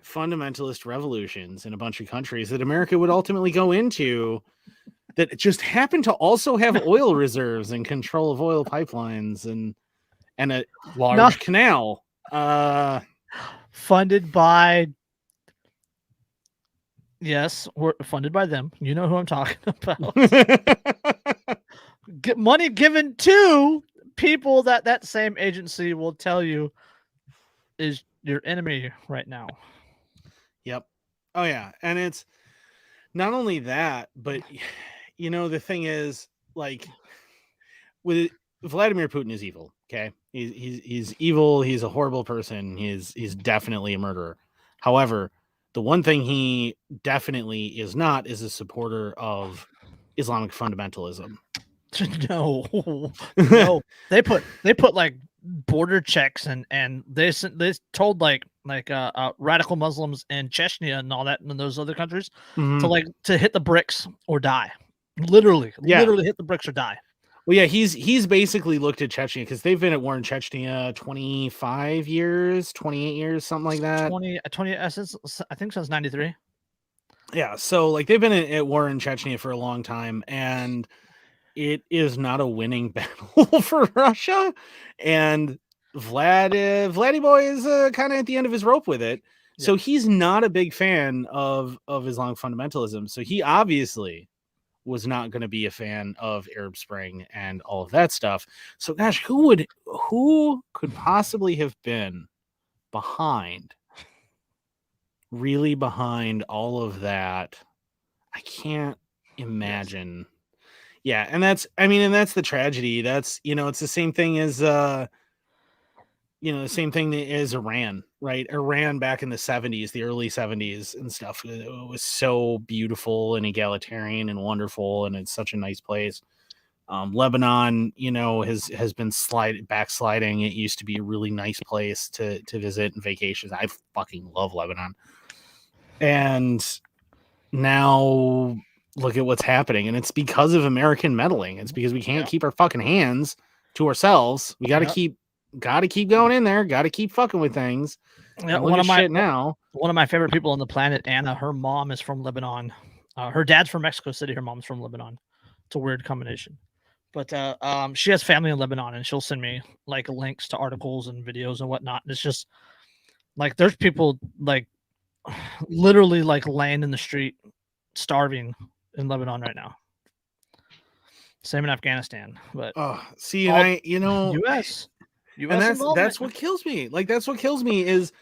fundamentalist revolutions in a bunch of countries that America would ultimately go into that just happen to also have oil reserves and control of oil pipelines and a large canal funded by we're funded by them. You know who I'm talking about. Get money given to people that same agency will tell you is your enemy right now. Yep. Oh yeah, and it's not only that, but you know, the thing is, like, with Vladimir Putin is evil. Okay, he's evil. He's a horrible person. He's definitely a murderer. However, the one thing he definitely is not is a supporter of Islamic fundamentalism. No, they put like border checks and they told like radical Muslims in Chechnya and all that and those other countries to hit the bricks or die. Literally hit the bricks or die. Well, yeah, he's basically looked at Chechnya because they've been at war in Chechnya 25 years, 28 years, something like that. 20 I think since 93. Yeah, so like they've been at war in Chechnya for a long time, and it is not a winning battle for Russia. And Vladdy boy is kind of at the end of his rope with it. Yeah. So he's not a big fan of Islamic fundamentalism. So he obviously was not going to be a fan of Arab Spring and all of that stuff. So gosh, who could possibly have been really behind all of that? I can't imagine. Yes. Yeah, and that's the tragedy. That's, you know, it's the same thing as Iran, right? Iran back in the 70s, the early 70s and stuff. It was so beautiful and egalitarian and wonderful, and it's such a nice place. Lebanon, you know, has been backsliding. It used to be a really nice place to visit and vacations. I fucking love Lebanon. And now look at what's happening, and it's because of American meddling. It's because we can't keep our fucking hands to ourselves. We got to keep going in there. Got to keep fucking with things. Yeah, one of my favorite people on the planet, Anna. Her mom is from Lebanon. Her dad's from Mexico City. Her mom's from Lebanon. It's a weird combination, but she has family in Lebanon, and she'll send me like links to articles and videos and whatnot. And it's just like there's people like literally like laying in the street, starving in Lebanon right now. Same in Afghanistan, but US and that's what kills me. Like that's what kills me is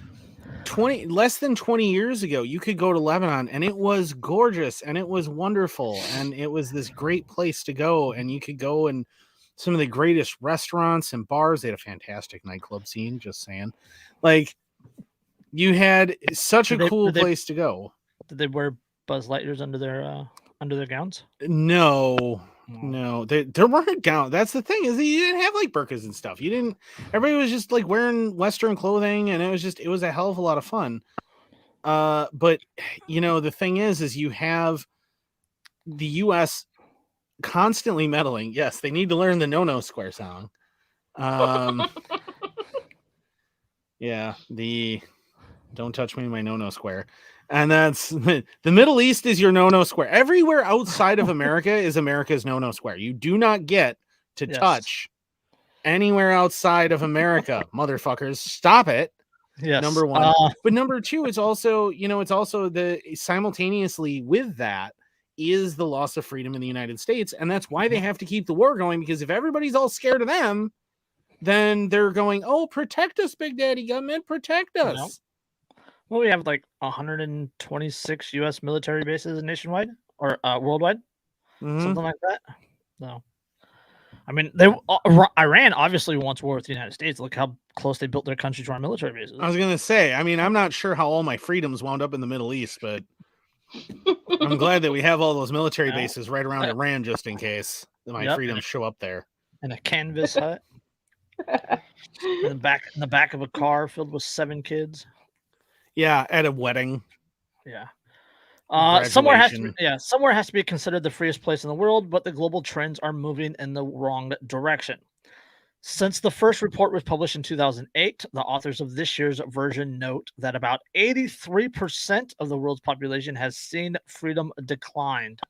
less than 20 years ago, you could go to Lebanon and it was gorgeous and it was wonderful and it was this great place to go, and you could go and some of the greatest restaurants and bars. They had a fantastic nightclub scene, just saying. Like you had such a cool place to go. Did they wear Buzz Lightyears under their gowns? No, there weren't gowns. That's the thing, is that you didn't have like burqas and stuff. Everybody was just like wearing Western clothing, and it was a hell of a lot of fun. But you know, the thing is you have the US constantly meddling. Yes, they need to learn the No Square song. Yeah, the don't touch me in my no-no square. And that's the Middle East is your no-no square. Everywhere outside of America is America's no-no square. You do not get to touch anywhere outside of America, motherfuckers. Stop it. Yes. Number one. But number two, it's also, it's also the simultaneously with that is the loss of freedom in the United States. And that's why they have to keep the war going, because if everybody's all scared of them, then they're going, oh, protect us, Big Daddy Government, protect us. No. Well, we have like 126 U.S. military bases nationwide or worldwide, something like that. No, I mean, Iran obviously wants war with the United States. Look how close they built their country to our military bases. I was gonna say, I mean, I'm not sure how all my freedoms wound up in the Middle East, but I'm glad that we have all those military bases right around Iran just in case my freedoms show up there. In a canvas hut. in the back of a car filled with 7 kids. Yeah, at a wedding. Yeah. Somewhere has to be considered the freest place in the world, but the global trends are moving in the wrong direction. Since the first report was published in 2008, the authors of this year's version note that about 83% of the world's population has seen freedom declined.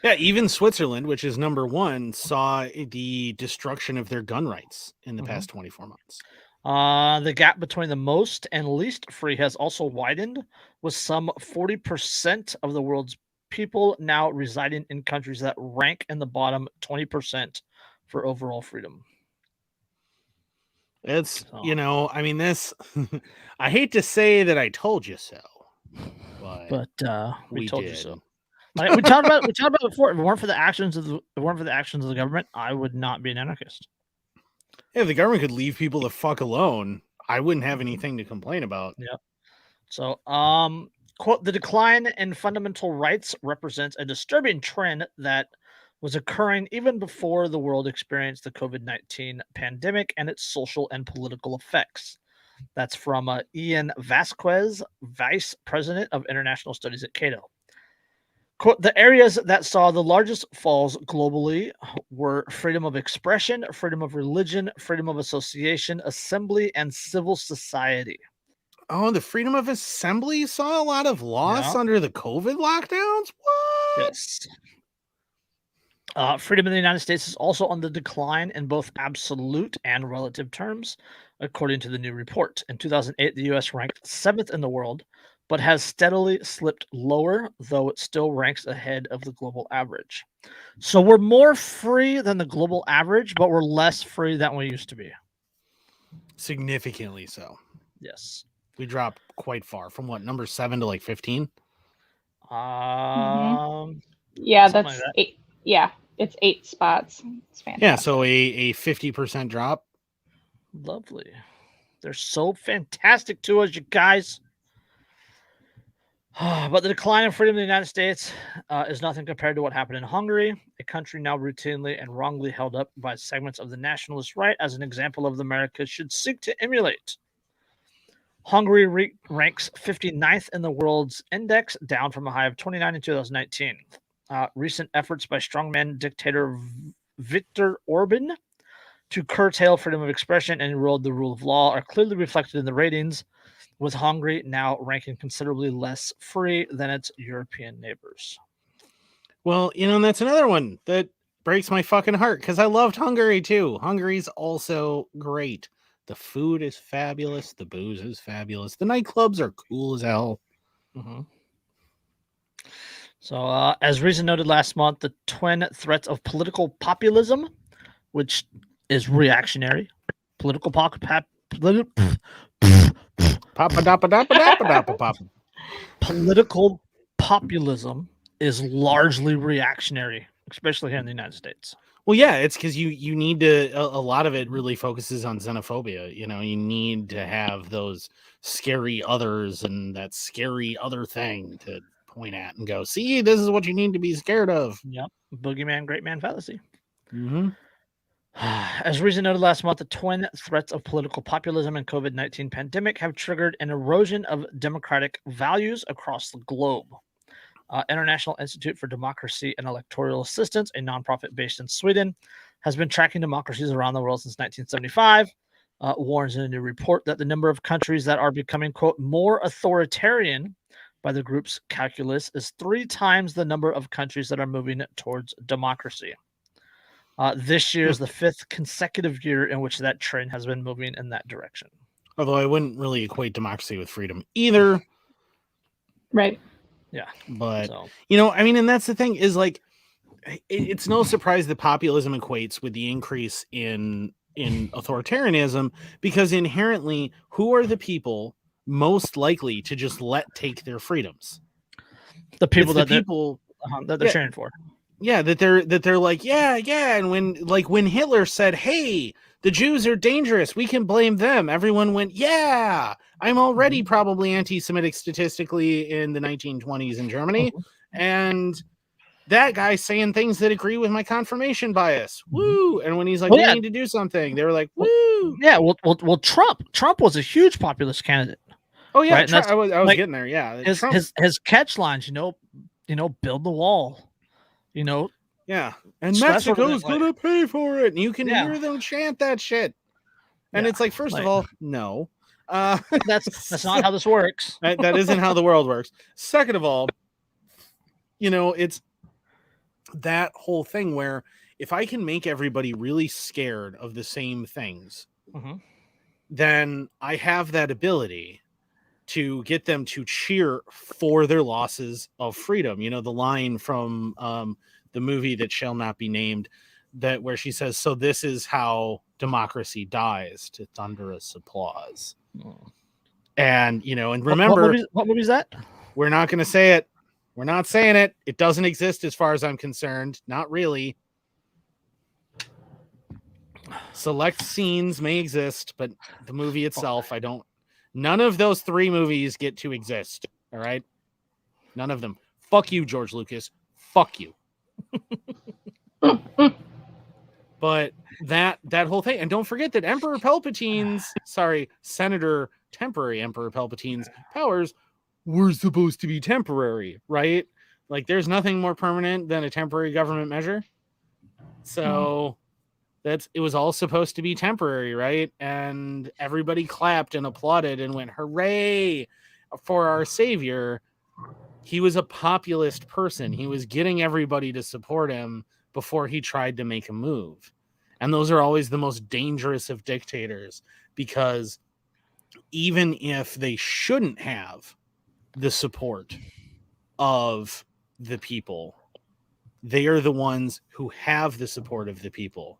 Yeah, even Switzerland, which is number 1, saw the destruction of their gun rights in the past 24 months. The gap between the most and least free has also widened, with some 40% of the world's people now residing in countries that rank in the bottom 20% for overall freedom. It's, I mean, this, I hate to say that I told you so, but we told you so. We talked about it before. If it weren't for the actions of the government, I would not be an anarchist. Yeah, if the government could leave people the fuck alone, I wouldn't have anything to complain about. Yeah. So, quote, the decline in fundamental rights represents a disturbing trend that was occurring even before the world experienced the COVID-19 pandemic and its social and political effects. That's from Ian Vasquez, Vice President of International Studies at Cato. Quote, the areas that saw the largest falls globally were freedom of expression, freedom of religion, freedom of association, assembly, and civil society. Oh, the freedom of assembly saw a lot of loss under the COVID lockdowns? What? Yes. Freedom in the United States is also on the decline in both absolute and relative terms, according to the new report. In 2008, the U.S. ranked 7th in the world, but has steadily slipped lower, though it still ranks ahead of the global average. So we're more free than the global average, but we're less free than we used to be. Significantly so. Yes. We dropped quite far from what, number 7 to like 15? Yeah, that's like that. 8. Yeah, it's 8 spots. It's fantastic. Yeah, so a 50% drop. Lovely. They're so fantastic to us, you guys. But the decline in freedom in the United States is nothing compared to what happened in Hungary, a country now routinely and wrongly held up by segments of the nationalist right as an example of the America should seek to emulate. Hungary ranks 59th in the world's index, down from a high of 29 in 2019. Recent efforts by strongman dictator Viktor Orban to curtail freedom of expression and erode the rule of law are clearly reflected in the ratings, with Hungary now ranking considerably less free than its European neighbors. Well, that's another one that breaks my fucking heart because I loved Hungary too. Hungary's also great. The food is fabulous. The booze is fabulous. The nightclubs are cool as hell. Mm-hmm. So, as Reason noted last month, the twin threats of political populism, which is reactionary, political populism is largely reactionary, especially here in the United States. Well, yeah, it's because you need to, a lot of it really focuses on xenophobia. You need to have those scary others and that scary other thing to point at and go, see, this is what you need to be scared of. Yep. Boogeyman, great man fallacy. Mm-hmm. As Reason noted last month, the twin threats of political populism and COVID-19 pandemic have triggered an erosion of democratic values across the globe. International Institute for Democracy and Electoral Assistance, a nonprofit based in Sweden, has been tracking democracies around the world since 1975 warns in a new report that the number of countries that are becoming, quote, more authoritarian by the group's calculus is 3 times the number of countries that are moving towards democracy. This year is the 5th consecutive year in which that trend has been moving in that direction. Although I wouldn't really equate democracy with freedom either. Right. Yeah. But, I mean, and that's the thing is like, it's no surprise that populism equates with the increase in authoritarianism, because inherently, who are the people most likely to just let take their freedoms? The people that they're yeah, cheering for. Yeah, that they're like, yeah, and when Hitler said, "Hey, the Jews are dangerous, we can blame them," everyone went, "Yeah, I'm already probably anti-Semitic statistically in the 1920s in Germany, and that guy saying things that agree with my confirmation bias, woo!" And when he's like, "We need to do something," they were like, "Woo!" Yeah, well, Trump was a huge populist candidate. Oh yeah, right? I was like, getting there. Yeah, his catch lines, build the wall. Yeah, and Mexico's gonna pay for it, and you can hear them chant that shit. And it's like, first of all, no, that's not how this works. That isn't how the world works. Second of all, it's that whole thing where if I can make everybody really scared of the same things, then I have that ability to get them to cheer for their losses of freedom. The line from the movie that shall not be named, that where she says, "So this is how democracy dies, to thunderous applause." And and remember, what movie is that? We're not going to say it. We're not saying it. It doesn't exist as far as I'm concerned. Not really. Select scenes may exist, but the movie itself, none of those 3 movies get to exist. All right. None of them. Fuck you, George Lucas. Fuck you. But that whole thing, and don't forget that Temporary Emperor Palpatine's powers were supposed to be temporary, right? Like, there's nothing more permanent than a temporary government measure. So it was all supposed to be temporary, right? And everybody clapped and applauded and went, "Hooray for our savior." He was a populist person. He was getting everybody to support him before he tried to make a move. And those are always the most dangerous of dictators, because even if they shouldn't have the support of the people, they are the ones who have the support of the people.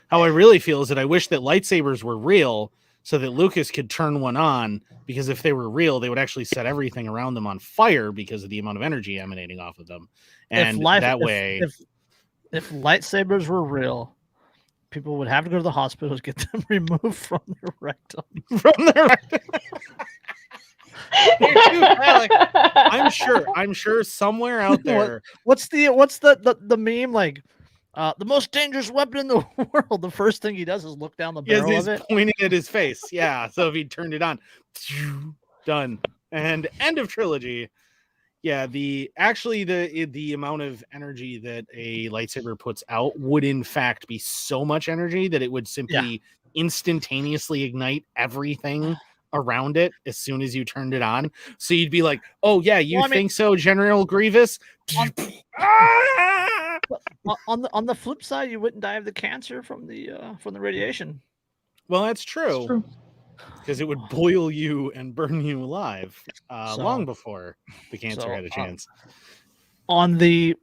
How I really feel is that I wish that lightsabers were real, so that Lucas could turn one on, because if they were real, they would actually set everything around them on fire because of the amount of energy emanating off of them. And if lightsabers were real, people would have to go to the hospital to get them removed from their rectum. I'm sure somewhere out there. What's the meme, like? The most dangerous weapon in the world. The first thing he does is look down the barrel of it, pointing at his face. Yeah. So if he turned it on, done. And end of trilogy. Yeah. The amount of energy that a lightsaber puts out would in fact be so much energy that it would simply instantaneously ignite everything around it as soon as you turned it on. So you'd be like, "Oh yeah, think so, General Grievous?" On the flip side, you wouldn't die of the cancer from the radiation. Well, that's true. Because it would boil you and burn you alive long before the cancer had a chance. On the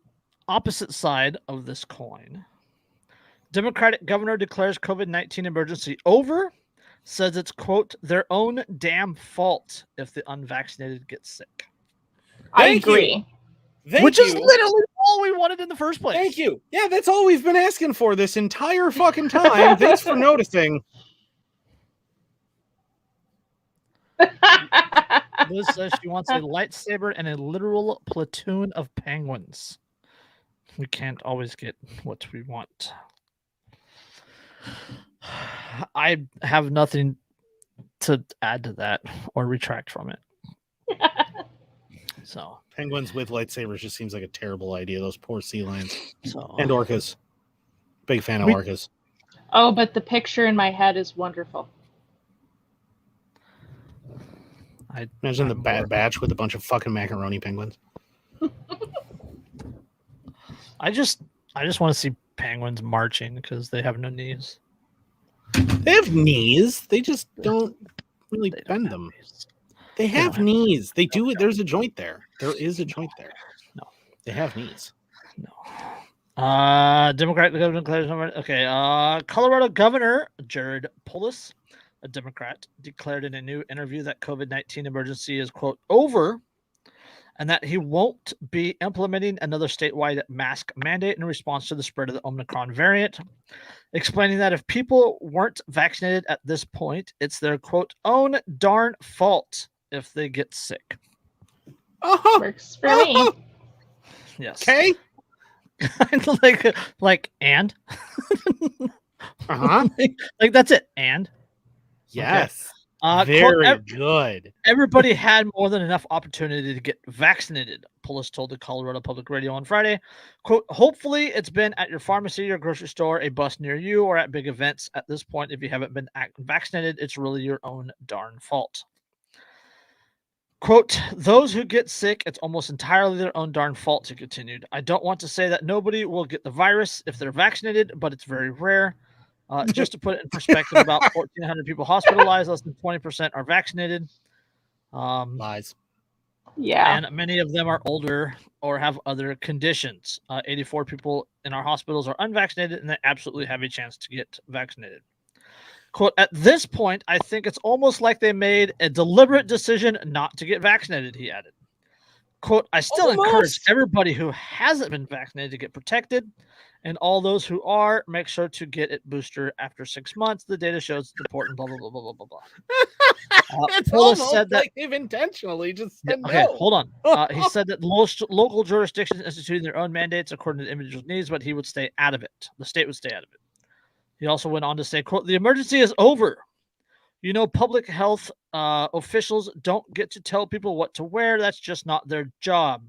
opposite side of this coin, Democratic governor declares COVID-19 emergency over, says it's, quote, their own damn fault if the unvaccinated get sick. I agree. Which is literally all we wanted in the first place. Thank you. Yeah, that's all we've been asking for this entire fucking time. Thanks for noticing. Liz says she wants a lightsaber and a literal platoon of penguins. We can't always get what we want. I have nothing to add to that or retract from it. So penguins with lightsabers just seems like a terrible idea. Those poor sea lions and orcas. Big fan of orcas. Oh, but the picture in my head is wonderful. I imagine the Bad Batch with a bunch of fucking macaroni penguins. I just want to see penguins marching because they have no knees. They have knees. They just don't really bend them. Knees. They have knees. They do it. There's a joint there. There is a joint there. No. They have knees. No. Democrat governor declares. Okay. Colorado Governor Jared Polis, a Democrat, declared in a new interview that COVID-19 emergency is, quote, over, and that he won't be implementing another statewide mask mandate in response to the spread of the Omicron variant, explaining that if people weren't vaccinated at this point, it's their, quote, own darn fault if they get sick. Works for me. Yes. Okay. like and uh-huh. like that's it. And yes. Okay. Very good. Everybody had more than enough opportunity to get vaccinated, Polis told the Colorado Public Radio on Friday. Quote, hopefully it's been at your pharmacy or grocery store, a bus near you, or at big events. At this point, if you haven't been vaccinated, it's really your own darn fault. Quote, those who get sick, it's almost entirely their own darn fault, he continued. I don't want to say that nobody will get the virus if they're vaccinated, but it's very rare. Just to put it in perspective, about 1,400 people hospitalized, less than 20% are vaccinated. Lies. Yeah. And many of them are older or have other conditions. 84 people in our hospitals are unvaccinated, and they absolutely have a chance to get vaccinated. Quote, at this point, I think it's almost like they made a deliberate decision not to get vaccinated, he added. Quote, I still encourage everybody who hasn't been vaccinated to get protected, and all those who are, make sure to get it booster after 6 months. The data shows it's important, blah, blah, blah, blah, blah, blah. It's almost said that they've intentionally just said okay, no. hold on. He said that local jurisdictions instituting their own mandates according to the individual's needs, but he would stay out of it. The state would stay out of it. He also went on to say, quote, the emergency is over. You know, public health officials don't get to tell people what to wear. That's just not their job.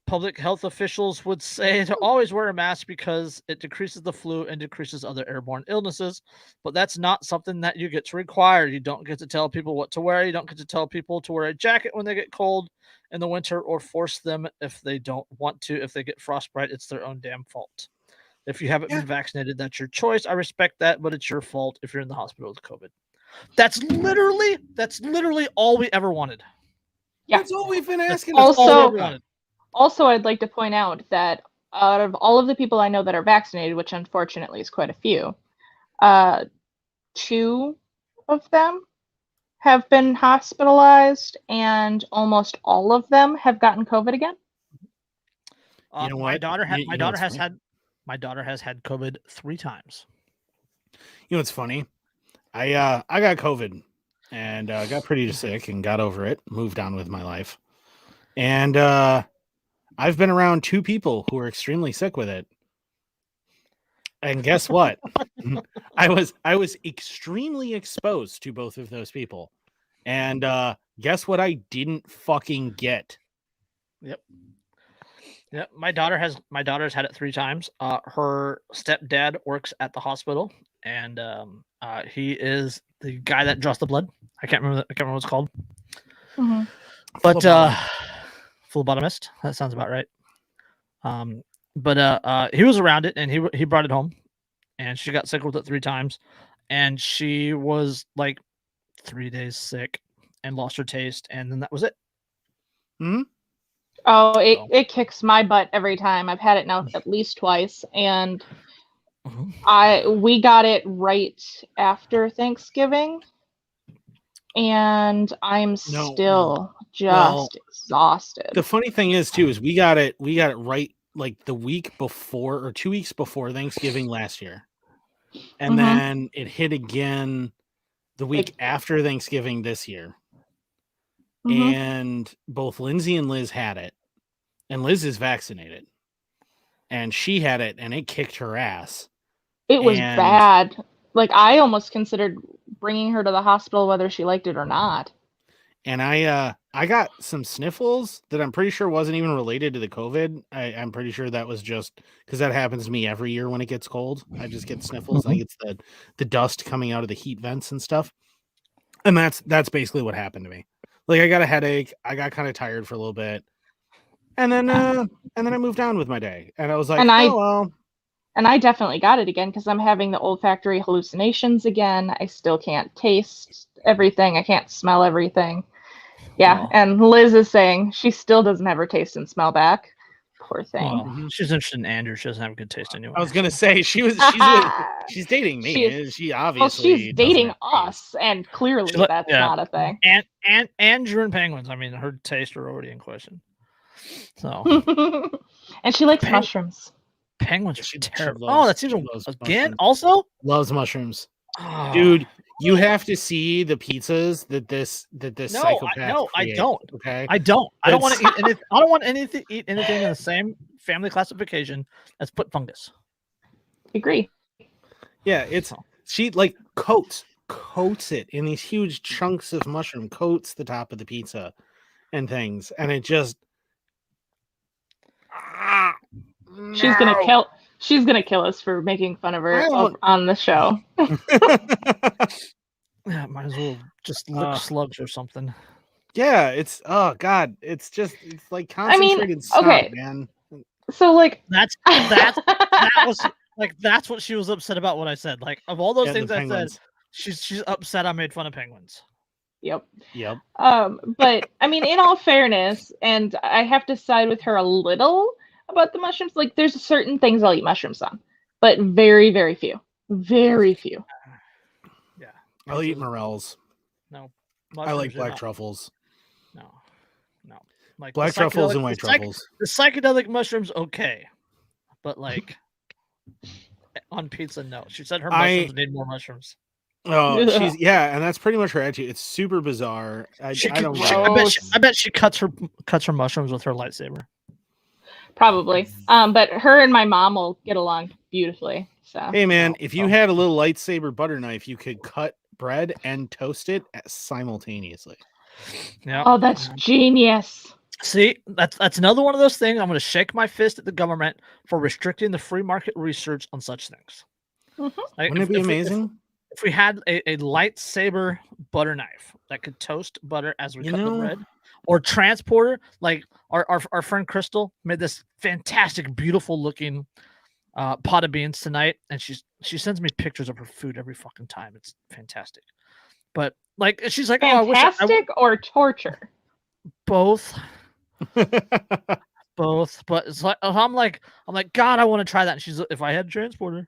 Public health officials would say to always wear a mask because it decreases the flu and decreases other airborne illnesses. But that's not something that you get to require. You don't get to tell people what to wear. You don't get to tell people to wear a jacket when they get cold in the winter or force them if they don't want to. If they get frostbite, it's their own damn fault. If you haven't been vaccinated, that's your choice. I respect that, but it's your fault if you're in the hospital with COVID. That's literally all we ever wanted. Yeah. That's all we've been asking. Also, I'd like to point out that out of all of the people I know that are vaccinated, which unfortunately is quite a few, 2 of them have been hospitalized, and almost all of them have gotten COVID again. You know what? My daughter has had COVID 3 times. You know what's funny? I got COVID and got pretty sick and got over it, moved on with my life. And I've been around 2 people who are extremely sick with it. And guess what? I was extremely exposed to both of those people. And guess what I didn't fucking get? Yep. My daughter's had it 3 times. Her stepdad works at the hospital, and he is the guy that draws the blood. I can't remember what it's called. Mm-hmm. But phlebotomist. That sounds about right. But he was around it, and he brought it home, and she got sick with it 3 times, and she was like 3 days sick and lost her taste, and then that was it. Hmm. Oh, it kicks my butt every time. I've had it now at least twice, and we got it right after Thanksgiving, and I'm still exhausted. The funny thing is too is we got it right like the week before or 2 weeks before Thanksgiving last year, and then it hit again the week after Thanksgiving this year. And both Lyndsey and Liz had it, and Liz is vaccinated, and she had it, and it kicked her ass. It was bad. Like, I almost considered bringing her to the hospital whether she liked it or not. and I got some sniffles that I'm pretty sure wasn't even related to the COVID. I'm pretty sure that was just because that happens to me every year when it gets cold. I just get sniffles. I think it's the dust coming out of the heat vents and stuff. And that's basically what happened to me. Like, I got a headache. I got kind of tired for a little bit, and then I moved on with my day. And I was like, And I definitely got it again because I'm having the olfactory hallucinations again. I still can't taste everything. I can't smell everything. Yeah, and Liz is saying she still doesn't have her taste and smell back. Poor thing. Well, she's interested in Andrew. She doesn't have good taste anyway. I was gonna say she's dating me. She obviously. Well, she's dating us, and clearly that's not a thing. And Andrew and penguins. I mean, her tastes are already in question. So. And she likes mushrooms. Penguins are terrible. Loves, that's even again. mushrooms. Also loves mushrooms, dude. You have to see the pizzas that this psychopath. No, I don't. Okay, I don't. I don't want to eat anything. I don't want eat anything in the same family classification as foot fungus. Agree. Yeah, she like coats it in these huge chunks of mushroom, coats the top of the pizza and things, and it just. She's gonna kill us for making fun of her on the show. Yeah, might as well just lick slugs or something. Yeah, it's like concentrated snot, man. So like that was like that's what she was upset about. What I said, like of all those things I said, she's upset I made fun of penguins. Yep. But I mean, in all fairness, and I have to side with her a little about the mushrooms. Like, there's certain things I'll eat mushrooms on, but very, very few. Very few. Yeah. I'll eat morels. No. I like black truffles. No. Like black truffles and white truffles. The psychedelic mushrooms, okay. But like on pizza, no. She said her mushrooms need more mushrooms. Oh, and that's pretty much her attitude. It's super bizarre. I bet she cuts her mushrooms with her lightsaber. Probably. But her and my mom will get along beautifully. So hey man, if you had a little lightsaber butter knife, you could cut bread and toast it simultaneously. Yeah. Oh, that's genius. See, that's another one of those things. I'm going to shake my fist at the government for restricting the free market research on such things. Mm-hmm. Like, wouldn't it be amazing? If we had a lightsaber butter knife that could toast butter as we cut the bread, or transporter, like our friend Crystal made this fantastic, beautiful looking pot of beans tonight, and she sends me pictures of her food every fucking time. It's fantastic. But like she's like, fantastic or torture? Both. Both. But it's like I'm like, God, I want to try that. And she's if I had a transporter.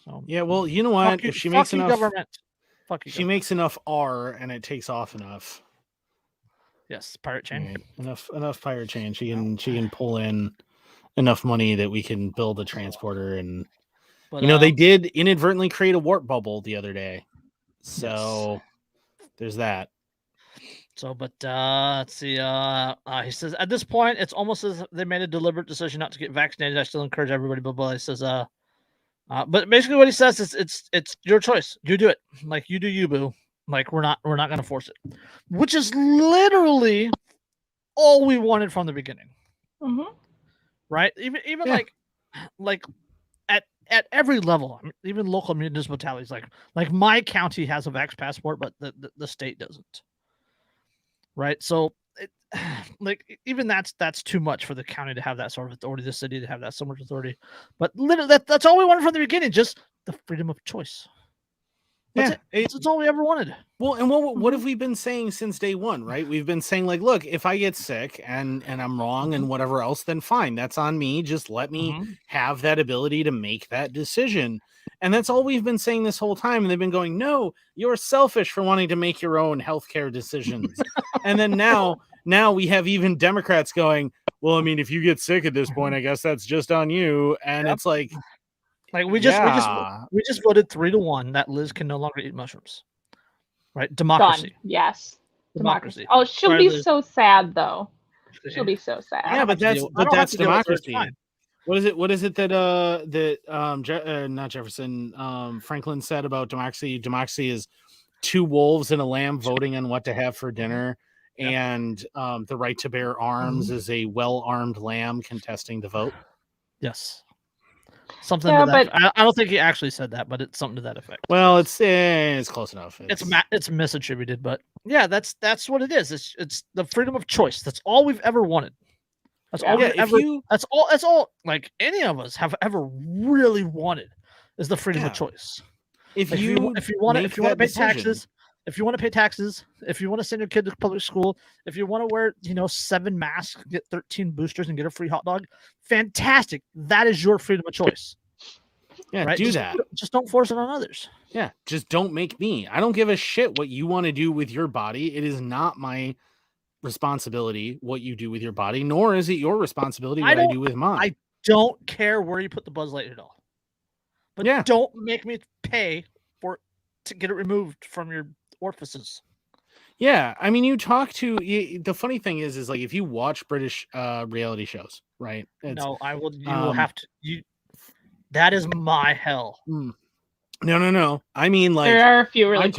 So, yeah, well, you know what? If she makes enough government. She makes enough R and it takes off enough. Yes, pirate chain. Right. Enough pirate chain. She can pull in enough money that we can build a transporter, and they did inadvertently create a warp bubble the other day. So there's that. So, but let's see. He says at this point, it's almost as if they made a deliberate decision not to get vaccinated. I still encourage everybody, blah blah. He says, but basically what he says is it's your choice. You do it. Like you do you, boo. Like we're not gonna force it. Which is literally all we wanted from the beginning. Mm-hmm. Right? Even like at every level, I mean, even local municipalities, like my county has a vax passport, but the state doesn't. Right? So like even that's too much for the county to have that sort of authority, the city to have that so much authority. But literally that's all we wanted from the beginning, just the freedom of choice. That's all we ever wanted. Well, and what have we been saying since day one, right? We've been saying like, look, if I get sick and I'm wrong and whatever else, then fine, that's on me. Just let me have that ability to make that decision. And that's all we've been saying this whole time. And they've been going, no, you're selfish for wanting to make your own healthcare decisions. And then now we have even Democrats going, well, I mean, if you get sick at this point, I guess that's just on you. And it's like we just voted 3-1 that Liz can no longer eat mushrooms. Right? Democracy. Done. Yes. Democracy. Oh, she'll be so sad though. She'll be so sad. Yeah, but that's democracy. What is it that not Jefferson, Franklin said about democracy? Democracy is two wolves and a lamb voting on what to have for dinner, and the right to bear arms is a well-armed lamb contesting the vote. Yes. Something to that. I don't think he actually said that, but it's something to that effect. Well, it's close enough. It's misattributed, but yeah, that's what it is. It's the freedom of choice. That's all we've ever wanted. That's all we've ever. That's all. Like any of us have ever really wanted is the freedom of choice. If you want to pay taxes, if you want to send your kid to public school, if you want to wear 7 masks, get 13 boosters, and get a free hot dog, fantastic. That is your freedom of choice. Yeah, right? Do that. Just don't force it on others. Yeah, just don't make me. I don't give a shit what you want to do with your body. It is not my responsibility what you do with your body, nor is it your responsibility what I do with mine. I don't care where you put the Buzz Lightyear doll. But don't make me pay to get it removed from your orifices. Yeah, I mean, the funny thing is like if you watch British reality shows, right? No, I will. You will have to. That is my hell. No. I mean, like there are a few really. I'm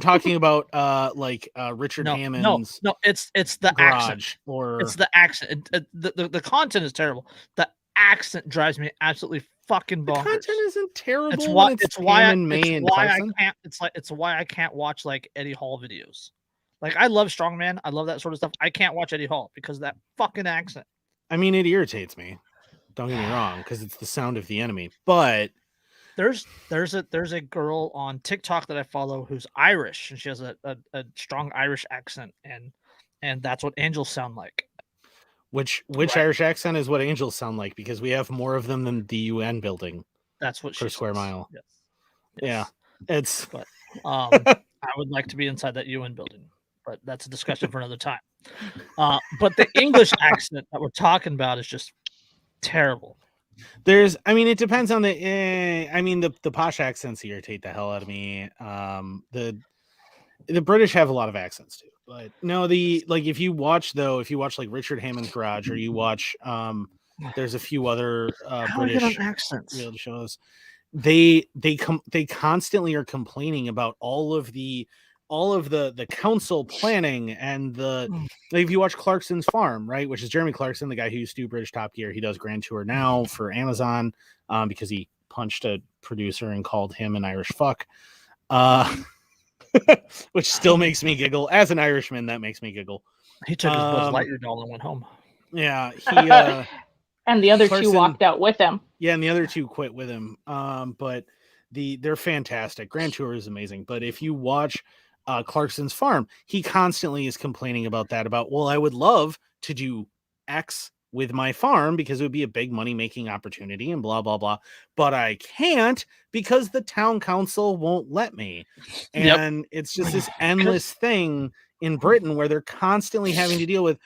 talking about like Richard Hammond's. No, it's the accent. Or it's the accent. The content is terrible. The accent drives me absolutely fucking bonkers. The content isn't terrible. It's why I can't watch like Eddie Hall videos. Like I love Strongman, I love that sort of stuff. I can't watch Eddie Hall because of that fucking accent. I mean, it irritates me. Don't get me wrong, because it's the sound of the enemy. But there's a girl on TikTok that I follow who's Irish, and she has a strong Irish accent, and that's what angels sound like. Which Irish accent is what angels sound like, because we have more of them than the UN building. That's what per square mile. Yes. Yeah, it's. But I would like to be inside that UN building, but that's a discussion for another time. But the English accent that we're talking about is just terrible. It depends on the posh accents irritate the hell out of me. The British have a lot of accents too, but no, if you watch like Richard Hammond's Garage, or you watch there's a few other British accents reality shows. They constantly are complaining about all of the council planning and if you watch Clarkson's Farm, right, which is Jeremy Clarkson, the guy who used to do British Top Gear. He does Grand Tour now for Amazon because he punched a producer and called him an Irish fuck, which still makes me giggle. As an Irishman, that makes me giggle. He took his Buzz Lightyear doll and went home. Yeah, he and the other two walked out with him. Yeah, and the other two quit with him. But they're fantastic. Grand Tour is amazing. But if you watch Clarkson's Farm, he constantly is complaining about that. Well, I would love to do X with my farm because it would be a big money making opportunity and blah blah blah, but I can't because the town council won't let me. And it's just this endless thing in Britain where they're constantly having to deal with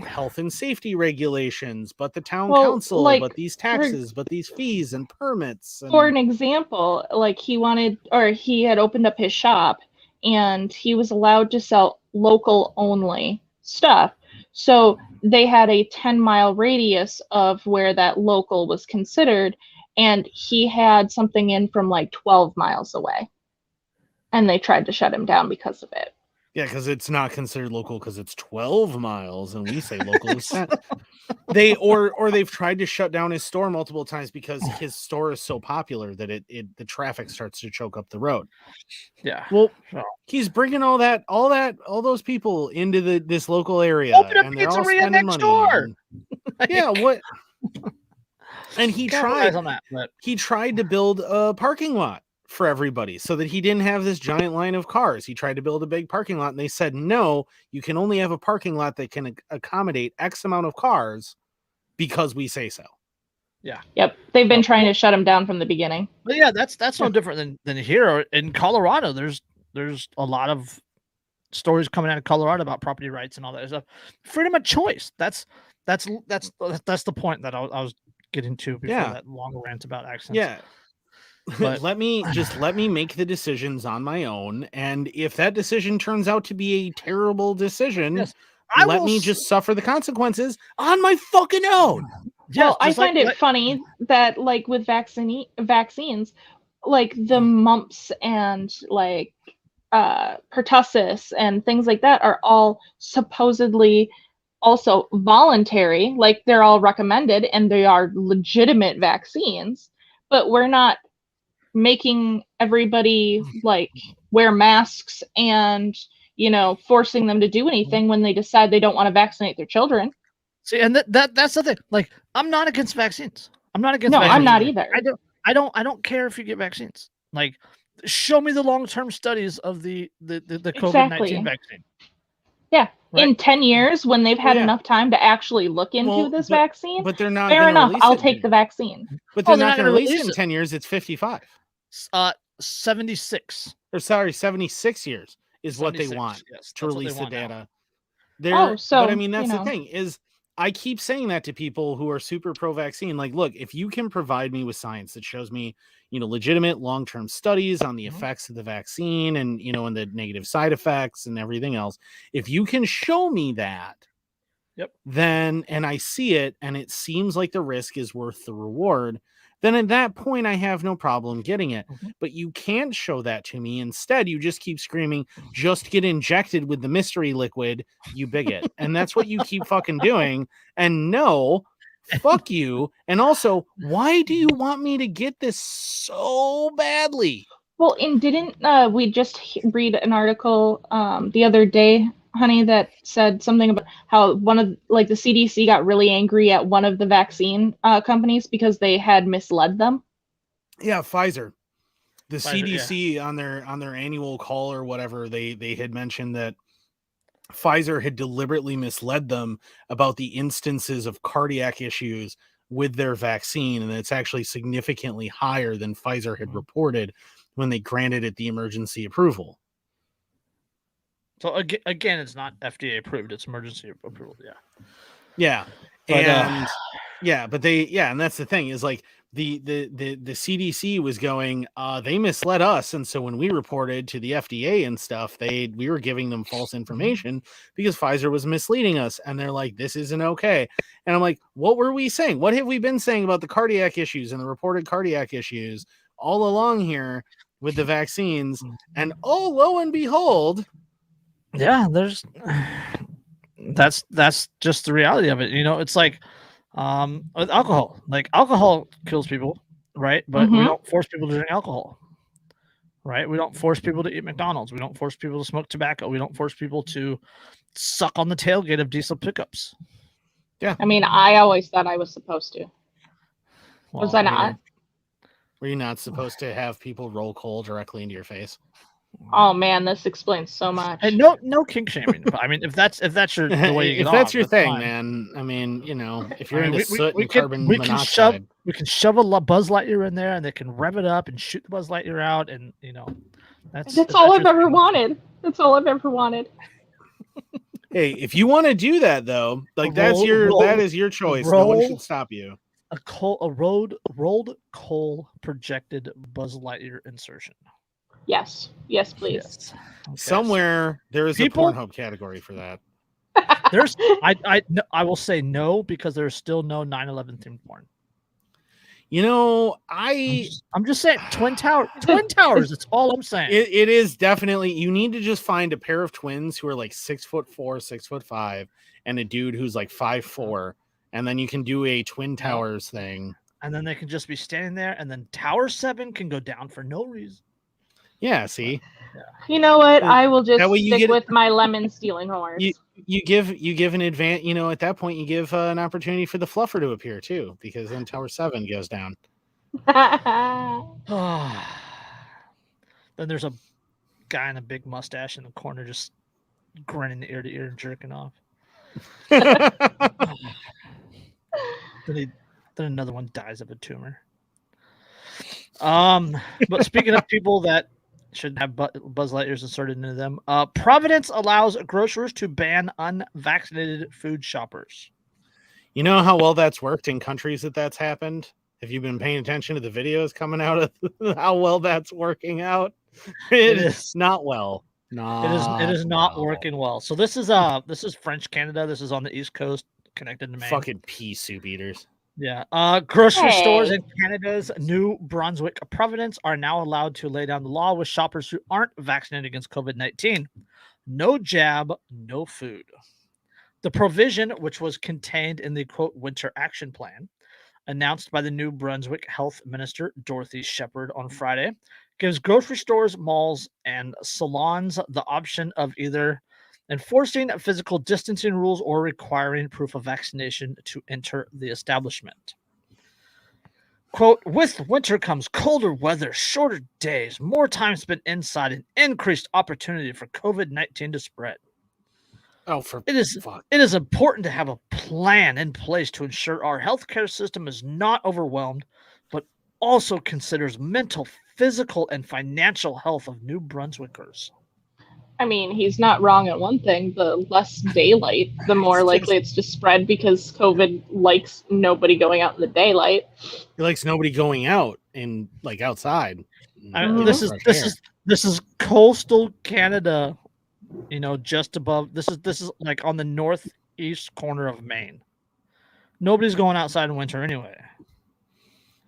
health and safety regulations, but the town council, but these taxes, but these fees and permits. For an example, like he had opened up his shop and he was allowed to sell local only stuff. So they had a 10-mile radius of where that local was considered, and he had something in from like 12 miles away. And they tried to shut him down because of it. Yeah, because it's not considered local because it's 12 miles, and we say local is 10. They've tried to shut down his store multiple times because his store is so popular that the traffic starts to choke up the road. Yeah. Well, he's bringing all those people into this local area. Open a pizzeria next door. Yeah. What? And he tried on that. But... He tried to build a parking lot for everybody so that he didn't have this giant line of cars. He tried to build a big parking lot, and they said, no, you can only have a parking lot that can accommodate X amount of cars because we say so. Yeah. Yep. They've been trying to shut him down from the beginning. But yeah, that's no different than here in Colorado. There's a lot of stories coming out of Colorado about property rights and all that stuff. Freedom of choice. That's the point that I was getting to before that long rant about accents. Yeah. But let me make the decisions on my own, and if that decision turns out to be a terrible decision, let me just suffer the consequences on my fucking own. Well, I find it funny that like with vaccines, like the mumps and like pertussis and things like that are all supposedly also voluntary, like they're all recommended and they are legitimate vaccines, but we're not making everybody like wear masks and forcing them to do anything when they decide they don't want to vaccinate their children. See, and that's the thing. Like, I'm not against vaccines. I'm not against vaccines. I'm not either. I don't care if you get vaccines. Like, show me the long-term studies of the COVID-19 vaccine. Yeah. Right? In 10 years, when they've had enough time to actually look into this vaccine, but they're not. Fair enough. I'll take the vaccine. But they're not going to release it in 10 years. It's 55. 76. Or 76 years is what they want to release the data. But I mean, that's the thing is, I keep saying that to people who are super pro-vaccine. Like, look, if you can provide me with science that shows me, legitimate long-term studies on the effects of the vaccine and, and the negative side effects and everything else, if you can show me that, then, and I see it, and it seems like the risk is worth the reward, then at that point, I have no problem getting it. But you can't show that to me. Instead, you just keep screaming, just get injected with the mystery liquid, you bigot. And that's what you keep fucking doing. And no, fuck you. And also, why do you want me to get this so badly? Well, and didn't we just read an article the other day, honey, that said something about how one of the CDC got really angry at one of the vaccine companies because they had misled them? Yeah, Pfizer. The CDC on their annual call or whatever, they had mentioned that Pfizer had deliberately misled them about the instances of cardiac issues with their vaccine, and it's actually significantly higher than Pfizer had reported when they granted it the emergency approval. So again, it's not FDA approved; it's emergency approval. Yeah, and and that's the thing is like the CDC was going, they misled us, and so when we reported to the FDA and stuff, we were giving them false information because Pfizer was misleading us, and they're like, this isn't okay. And I'm like, what were we saying? What have we been saying about the cardiac issues and the reported cardiac issues all along here with the vaccines? And oh, lo and behold. Yeah, that's just the reality of it. It's like with alcohol. Like, alcohol kills people, right? But we don't force people to drink alcohol, right? We don't force people to eat McDonald's. We don't force people to smoke tobacco. We don't force people to suck on the tailgate of diesel pickups. Yeah. I mean, I always thought I was supposed to. Was I not? Were you not supposed to have people roll coal directly into your face? Oh man, this explains so much. And no kink shaming. But I mean, if that's your the way you get if that's off, your thing, fine. Man. I mean, if you're into soot and carbon monoxide, we can shove a Buzz Lightyear in there, and they can rev it up and shoot the Buzz Lightyear out, and that's all I've ever wanted. That's all I've ever wanted. Hey, if you want to do that though, like that is your choice. No one should stop you. A rolled coal projected Buzz Lightyear insertion. Yes, please. Yes. Okay. Somewhere there is a Pornhub category for that. There's, I will say no because there's still no 9/11 themed porn. I'm just saying Twin Towers. That's all I'm saying. It is definitely. You need to just find a pair of twins who are like 6'4", 6'5", and a dude who's like 5'4", and then you can do a Twin Towers thing. And then they can just be standing there, and then Tower 7 can go down for no reason. Yeah, see. You know what? I will just stick with my lemon stealing horns. You give an advance. At that point, you give an opportunity for the fluffer to appear too, because then Tower 7 goes down. Then there's a guy in a big mustache in the corner, just grinning ear to ear and jerking off. Then another one dies of a tumor. But speaking of people that should have Buzz Lightyears inserted into them, Providence allows grocers to ban unvaccinated food shoppers. You know how well that's worked in countries that's happened? Have you been paying attention to the videos coming out of how well that's working out? It is not well. No, it is not working well. So this is French Canada. This is on the East Coast, connected to Maine. Fucking pea soup eaters. Yeah. Grocery stores Hey. in Canada's New Brunswick province are now allowed to lay down the law with shoppers who aren't vaccinated against COVID-19. No jab, no food. The provision, which was contained in the quote winter action plan, announced by the New Brunswick Health Minister Dorothy Shepherd on Friday, gives grocery stores, malls, and salons the option of either enforcing physical distancing rules or requiring proof of vaccination to enter the establishment. Quote, with winter comes colder weather, shorter days, more time spent inside, and increased opportunity for COVID-19 to spread. Oh, for It is important to have a plan in place to ensure our healthcare system is not overwhelmed, but also considers mental, physical, and financial health of New Brunswickers. I mean, he's not wrong on one thing. The less daylight, the more likely it's to spread because COVID likes nobody going out in the daylight. He likes nobody going out and like outside. This is coastal Canada, you know, just above. This is like on the northeast corner of Maine. Nobody's going outside in winter anyway.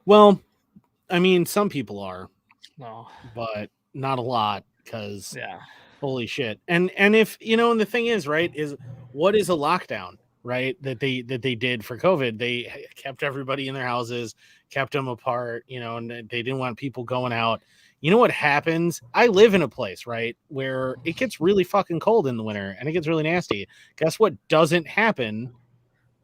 Well, I mean, some people are, No, but not a lot because yeah. Holy shit. And if you know, and the thing is, right, is what is a lockdown, right? That they did for COVID. They kept everybody in their houses, kept them apart, you know, and they didn't want people going out. You know what happens? I live in a place, right, where it gets really fucking cold in the winter and it gets really nasty. Guess what doesn't happen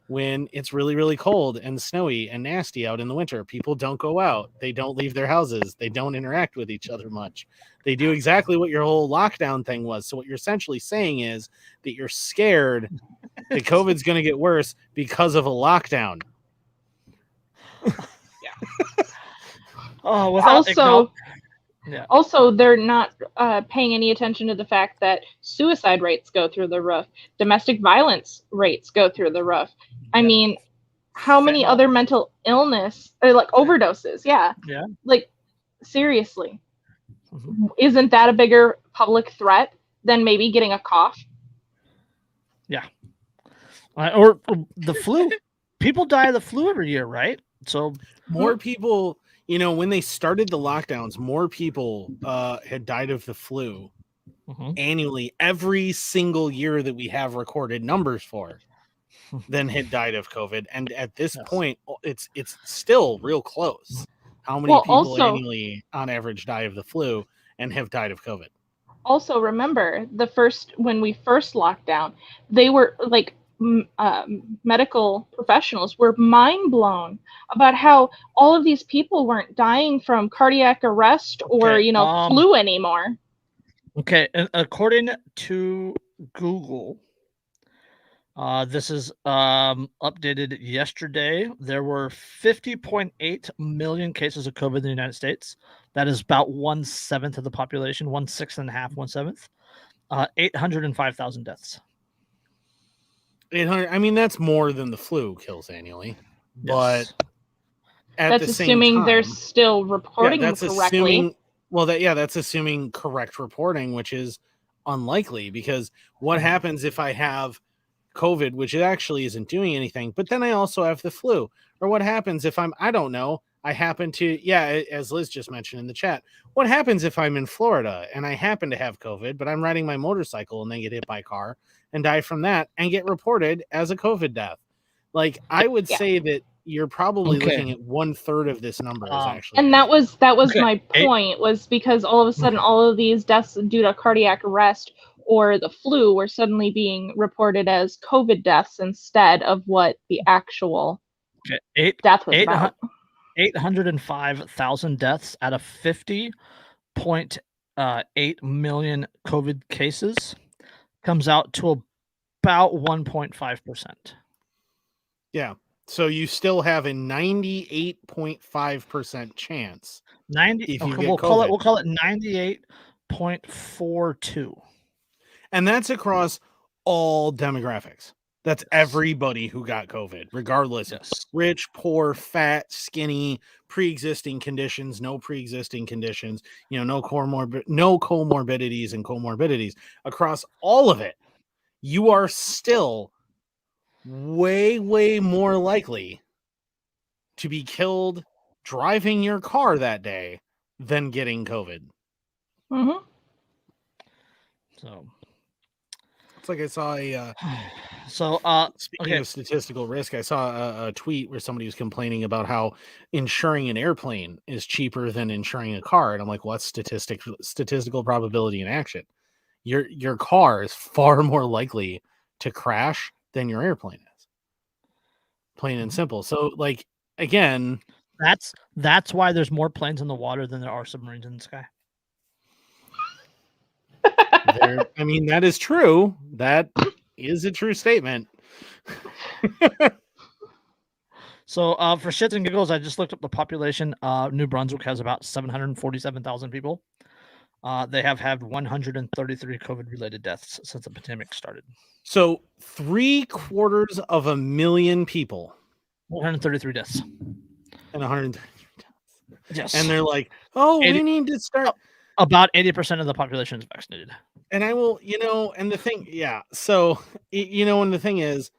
when it's really, really cold and snowy and nasty out in the winter? People don't go out. They don't leave their houses. They don't interact with each other much. They do exactly what your whole lockdown thing was. So what you're essentially saying is that you're scared that COVID's going to get worse because of a lockdown. Yeah. Oh, also, they're not paying any attention to the fact that suicide rates go through the roof. Domestic violence rates go through the roof. I mean, how many other mental illness or like overdoses? Yeah. Like, seriously. Mm-hmm. Isn't that a bigger public threat than maybe getting a cough? Yeah. Or the flu. People die of the flu every year, right? So more people, you know, when they started the lockdowns, more people had died of the flu annually every single year that we have recorded numbers for than had died of COVID. And at this point, it's still real close. How many people annually on average die of the flu and have died of COVID? Also, remember when we first locked down, they were like medical professionals were mind blown about how all of these people weren't dying from cardiac arrest or, flu anymore. Okay. And according to Google, this is updated yesterday. There were 50.8 million cases of COVID in the United States. That is about 1/7 of the population, 1/6.5, 1/7. 805,000 deaths. 800. I mean, that's more than the flu kills annually. But that's assuming they're still reporting them correctly. That's assuming correct reporting, which is unlikely because what happens if I have COVID, which it actually isn't doing anything, but then I also have the flu? Or what happens if I don't know, I happen to, as Liz just mentioned in the chat, what happens if I'm in Florida and I happen to have COVID, but I'm riding my motorcycle and then get hit by a car and die from that and get reported as a COVID death? Like, I would say that you're probably looking at 1/3 of this number is actually. And that was my point, was because all of a sudden all of these deaths due to cardiac arrest or the flu were suddenly being reported as COVID deaths instead of what the actual death was about. 805,000 deaths out of 50.8 million COVID cases comes out to about 1.5%. Yeah. So you still have a 98.5% chance. We'll call it 98.42. And that's across all demographics. That's everybody who got COVID, regardless. Rich, poor, fat, skinny, pre-existing conditions, no pre-existing conditions, no comorbidities and comorbidities. Across all of it, you are still way, way more likely to be killed driving your car that day than getting COVID. Mm-hmm. So it's like I saw a speaking okay. of statistical risk, I saw a tweet where somebody was complaining about how insuring an airplane is cheaper than insuring a car, and I'm like, well, that's statistical probability in action. Your car is far more likely to crash than your airplane is. Plain and simple. So, like, again, that's why there's more planes in the water than there are submarines in the sky. I mean, that is true. That is a true statement. So, for shits and giggles, I just looked up the population. New Brunswick has about 747,000 people. They have had 133 COVID-related deaths since the pandemic started. So 750,000 people. 133 deaths. And 133 deaths. Yes. And they're like, oh, 80, we need to start. About 80% of the population is vaccinated. And I will, and the thing, yeah. So, and the thing is,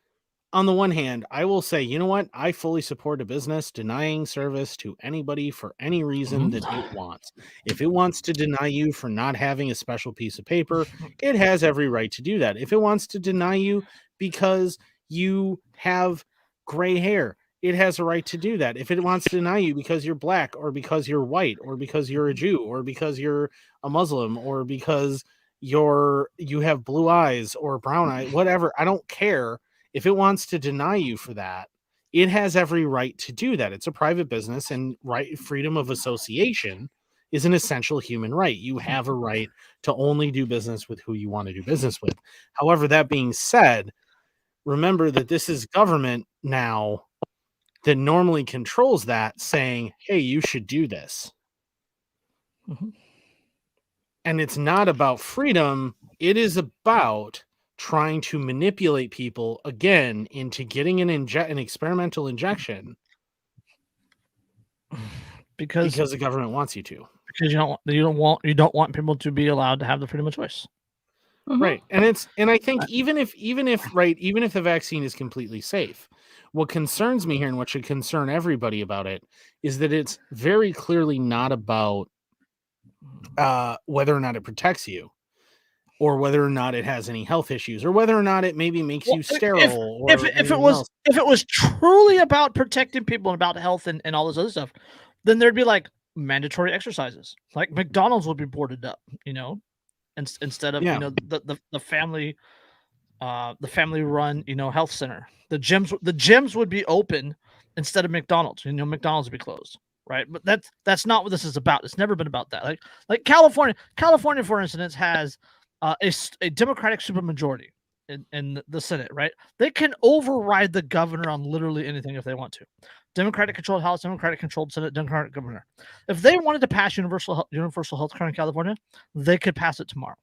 on the one hand, I will say, you know what? I fully support a business denying service to anybody for any reason that it wants. If it wants to deny you for not having a special piece of paper, it has every right to do that. If it wants to deny you because you have gray hair, it has a right to do that. If it wants to deny you because you're black or because you're white or because you're a Jew or because you're a Muslim or because you have blue eyes or brown eyes, whatever, I don't care. If it wants to deny you for that, it has every right to do that. It's a private business, and freedom of association is an essential human right. You have a right to only do business with who you want to do business with. However, that being said, remember that this is government now that normally controls that, saying, hey, you should do this. Mm-hmm. And it's not about freedom. It is about trying to manipulate people again into getting an experimental injection because the government wants you to. Because you don't want people to be allowed to have the freedom of choice. Mm-hmm. Right. And I think even if the vaccine is completely safe, what concerns me here and what should concern everybody about it is that it's very clearly not about whether or not it protects you, or whether or not it has any health issues, or whether or not it maybe makes you sterile. If it was truly about protecting people and about health and all this other stuff, then there'd be like mandatory exercises. Like McDonald's would be boarded up, instead of the family run health center. The gyms would be open instead of McDonald's. McDonald's would be closed. Right, but that's not what this is about. It's never been about that. Like California, for instance, has a Democratic supermajority in the Senate, right? They can override the governor on literally anything if they want to. Democratic controlled House, Democratic controlled Senate, Democratic governor. If they wanted to pass universal health care in California, they could pass it tomorrow.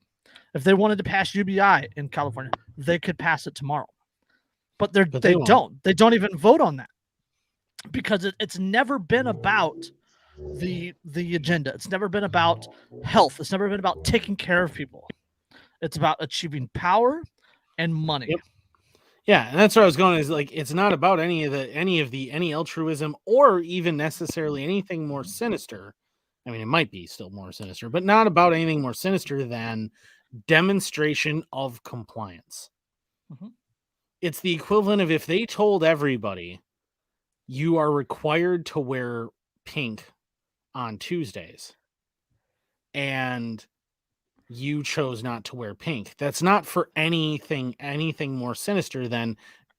If they wanted to pass UBI in California, they could pass it tomorrow. But they don't. They don't even vote on that because it's never been about the agenda. It's never been about health. It's never been about taking care of people. It's about achieving power and money. Yep. Yeah, and that's where I was going. Is like it's not about any altruism or even necessarily anything more sinister. I mean, it might be still more sinister, but not about anything more sinister than demonstration of compliance. Mm-hmm. It's the equivalent of if they told everybody you are required to wear pink on Tuesdays, and you chose not to wear pink. That's not for anything more sinister than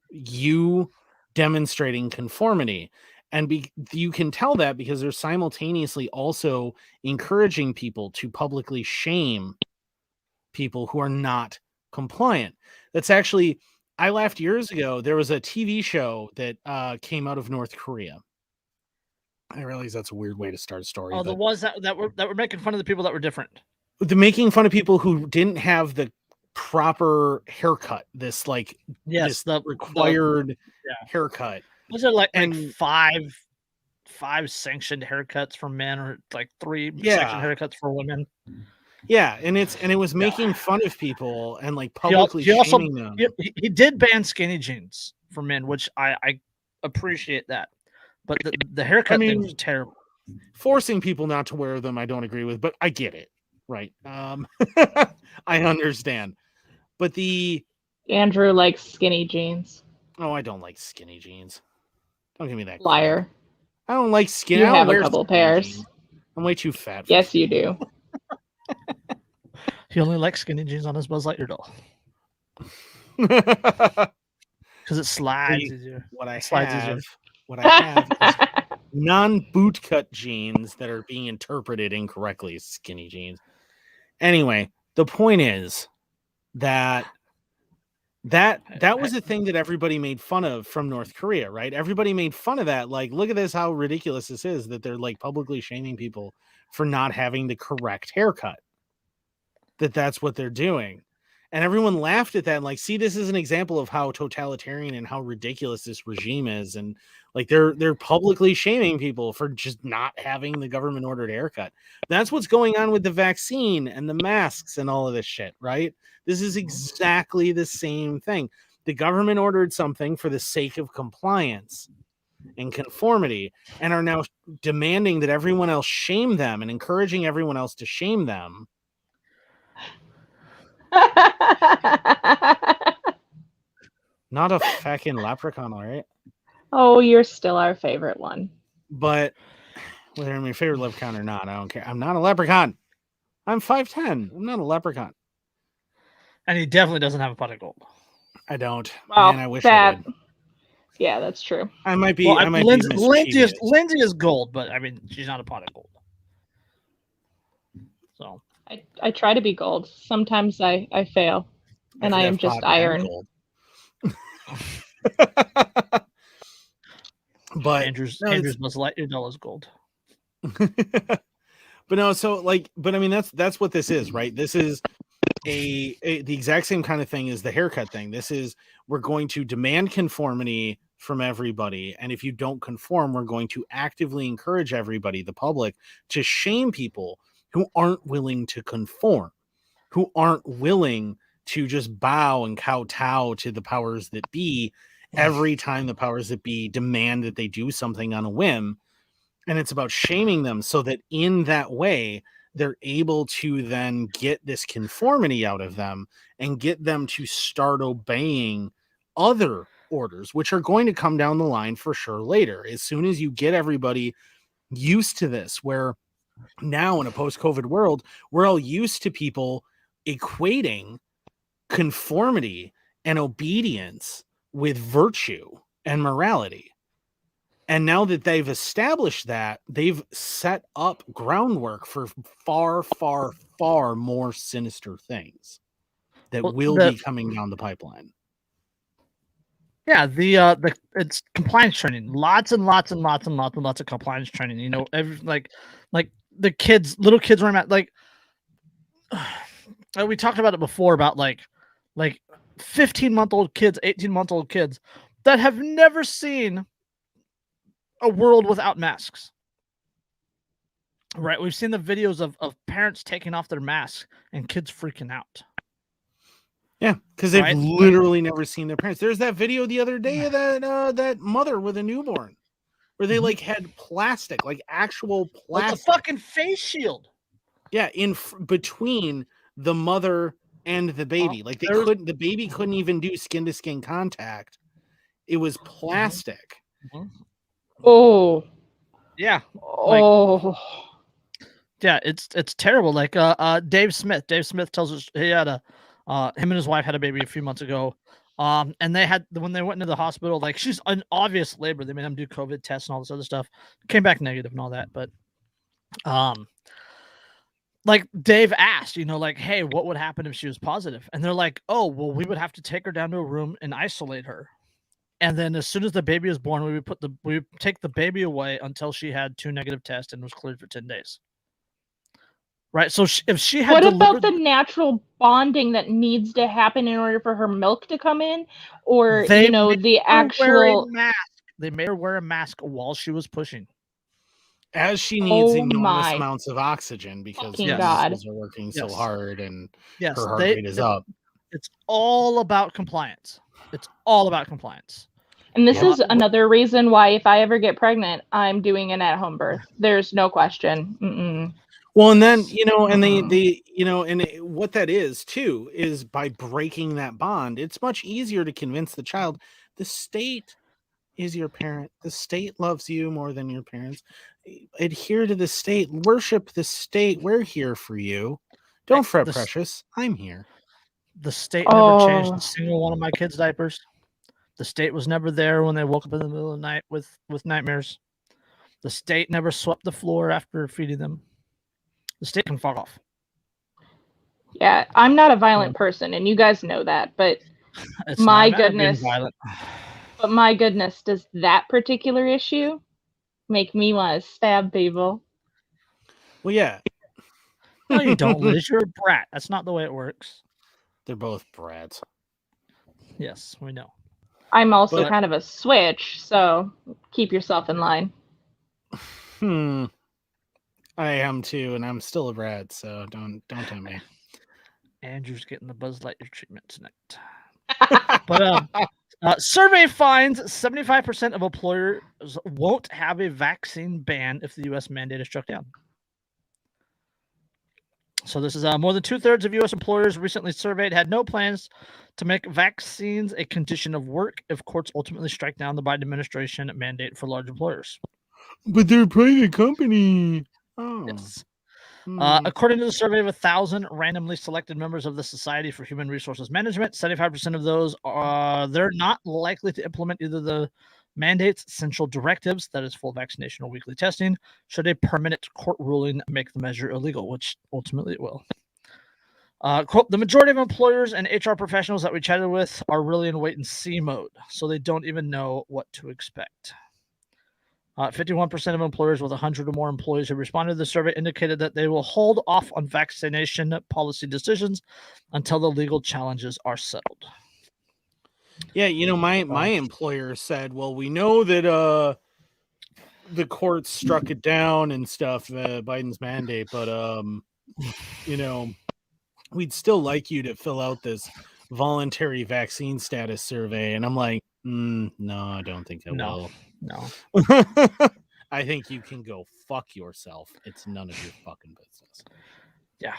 you demonstrating conformity. And you can tell that because they're simultaneously also encouraging people to publicly shame people who are not compliant. That's actually, I laughed years ago. There was a TV show that came out of North Korea. I realize that's a weird way to start a story. Oh, the ones that were making fun of the people that were different. The making fun of people who didn't have the proper haircut. This required haircut. Was it like five sanctioned haircuts for men, or like 3 sanctioned haircuts for women? Yeah, and it was making fun of people and like publicly shaming them. He did ban skinny jeans for men, which I appreciate that. But the haircut thing was terrible. Forcing people not to wear them, I don't agree with, but I get it. Right. I understand. But Andrew likes skinny jeans. Oh, I don't like skinny jeans. Don't give me that Liar. crap. I don't like skinny. You I don't have a wear couple skinny pairs. jeans. I'm way too fat. Yes, you do. He only likes skinny jeans on his Buzz Lightyear doll because it slides easier. What I have is non-bootcut jeans that are being interpreted incorrectly as skinny jeans. Anyway, the point is that was a thing that everybody made fun of from North Korea, right? Everybody made fun of that. Like, look at this, how ridiculous this is that they're like publicly shaming people for not having the correct haircut. That's what they're doing. And everyone laughed at that and like, see, this is an example of how totalitarian and how ridiculous this regime is. And like they're publicly shaming people for just not having the government ordered haircut. That's what's going on with the vaccine and the masks and all of this shit, right? This is exactly the same thing. The government ordered something for the sake of compliance and conformity and are now demanding that everyone else shame them and encouraging everyone else to shame them. Not a fucking leprechaun, all right? Oh, you're still our favorite one. But whether I'm your favorite leprechaun or not, I don't care. I'm not a leprechaun. I'm 5'10". I'm not a leprechaun. And he definitely doesn't have a pot of gold. I don't. Well, Man, I wish I did. Yeah, that's true. I might be. Well, I might Lyndsey is gold, but I mean, she's not a pot of gold. So I try to be gold. Sometimes I fail, and I am just iron. But Andrew's Buzz Lightyear doll is gold. But no, so like, but I mean, that's what this is, right? This is the exact same kind of thing as the haircut thing. This is, we're going to demand conformity from everybody, and if you don't conform, we're going to actively encourage everybody, the public, to shame people who aren't willing to conform, who aren't willing to just bow and kowtow to the powers that be every time the powers that be demand that they do something on a whim. And it's about shaming them so that in that way, they're able to then get this conformity out of them and get them to start obeying other orders, which are going to come down the line for sure later. As soon as you get everybody used to this, where now in a post-COVID world, we're all used to people equating conformity and obedience with virtue and morality. And now that they've established that, they've set up groundwork for far, far, far more sinister things that will be coming down the pipeline. Yeah, it's compliance training. Lots and lots and lots and lots and lots of compliance training. You know, like the kids, little kids wearing like we talked about it before about like 15-month-old kids, 18-month-old kids that have never seen a world without masks. Right? We've seen the videos of parents taking off their masks and kids freaking out. Yeah, because they've literally never seen their parents. There's that video the other day of that mother with a newborn where they like had plastic, like actual plastic. Like a fucking face shield. Yeah, between the mother and the baby. Like the baby couldn't even do skin to skin contact. It was plastic. Oh. Yeah. Oh. Yeah, it's terrible. Like Dave Smith tells us he had him and his wife had a baby a few months ago. And they had, when they went into the hospital, like she's an obvious labor. They made them do COVID tests and all this other stuff. Came back negative and all that. But like Dave asked, you know, like, hey, what would happen if she was positive? And they're like, oh, well, we would have to take her down to a room and isolate her. And then as soon as the baby was born, we would take the baby away until she had 2 negative tests and was cleared for 10 days. Right. So if she had, what about the natural bonding that needs to happen in order for her milk to come in, or the actual mask? They made her wear a mask while she was pushing, as she needs enormous amounts of oxygen because the muscles are working so hard and her heart rate is up. It's all about compliance. It's all about compliance. And this is another reason why if I ever get pregnant, I'm doing an at-home birth. There's no question. Mm-mm. Well, and then, and what that is too, is by breaking that bond, it's much easier to convince the child the state is your parent. The state loves you more than your parents. Adhere to the state, worship the state. We're here for you. Don't fret, precious. I'm here. The state never changed a single one of my kids' diapers. The state was never there when they woke up in the middle of the night with nightmares. The state never swept the floor after feeding them. The state can fuck off. Yeah, I'm not a violent person, and you guys know that, but my goodness. But my goodness, does that particular issue make me want to stab people? Well, yeah. No, you don't, Liz. You're a brat. That's not the way it works. They're both brats. Yes, we know. I'm also kind of a switch, so keep yourself in line. I am too, and I'm still a brat, so don't tempt me. Andrew's getting the Buzz Lightyear treatment tonight. But survey finds 75% of employers won't have a vaccine ban if the U.S. mandate is struck down. So this is more than 2/3 of U.S. employers recently surveyed had no plans to make vaccines a condition of work if courts ultimately strike down the Biden administration mandate for large employers. But they're a private company. Oh. Yes. According to the survey of 1,000 randomly selected members of the Society for Human Resources Management, 75% of those they're not likely to implement either the mandates, central directives, that is full vaccination or weekly testing, should a permanent court ruling make the measure illegal, which ultimately it will. Quote, the majority of employers and HR professionals that we chatted with are really in wait-and-see mode, so they don't even know what to expect. 51% of employers with 100 or more employees who responded to the survey indicated that they will hold off on vaccination policy decisions until the legal challenges are settled. Yeah, my employer said, well, we know that the court struck it down and stuff, Biden's mandate, but we'd still like you to fill out this voluntary vaccine status survey. And I'm like, no, I don't think I will. No. I think you can go fuck yourself. It's none of your fucking business. Yeah.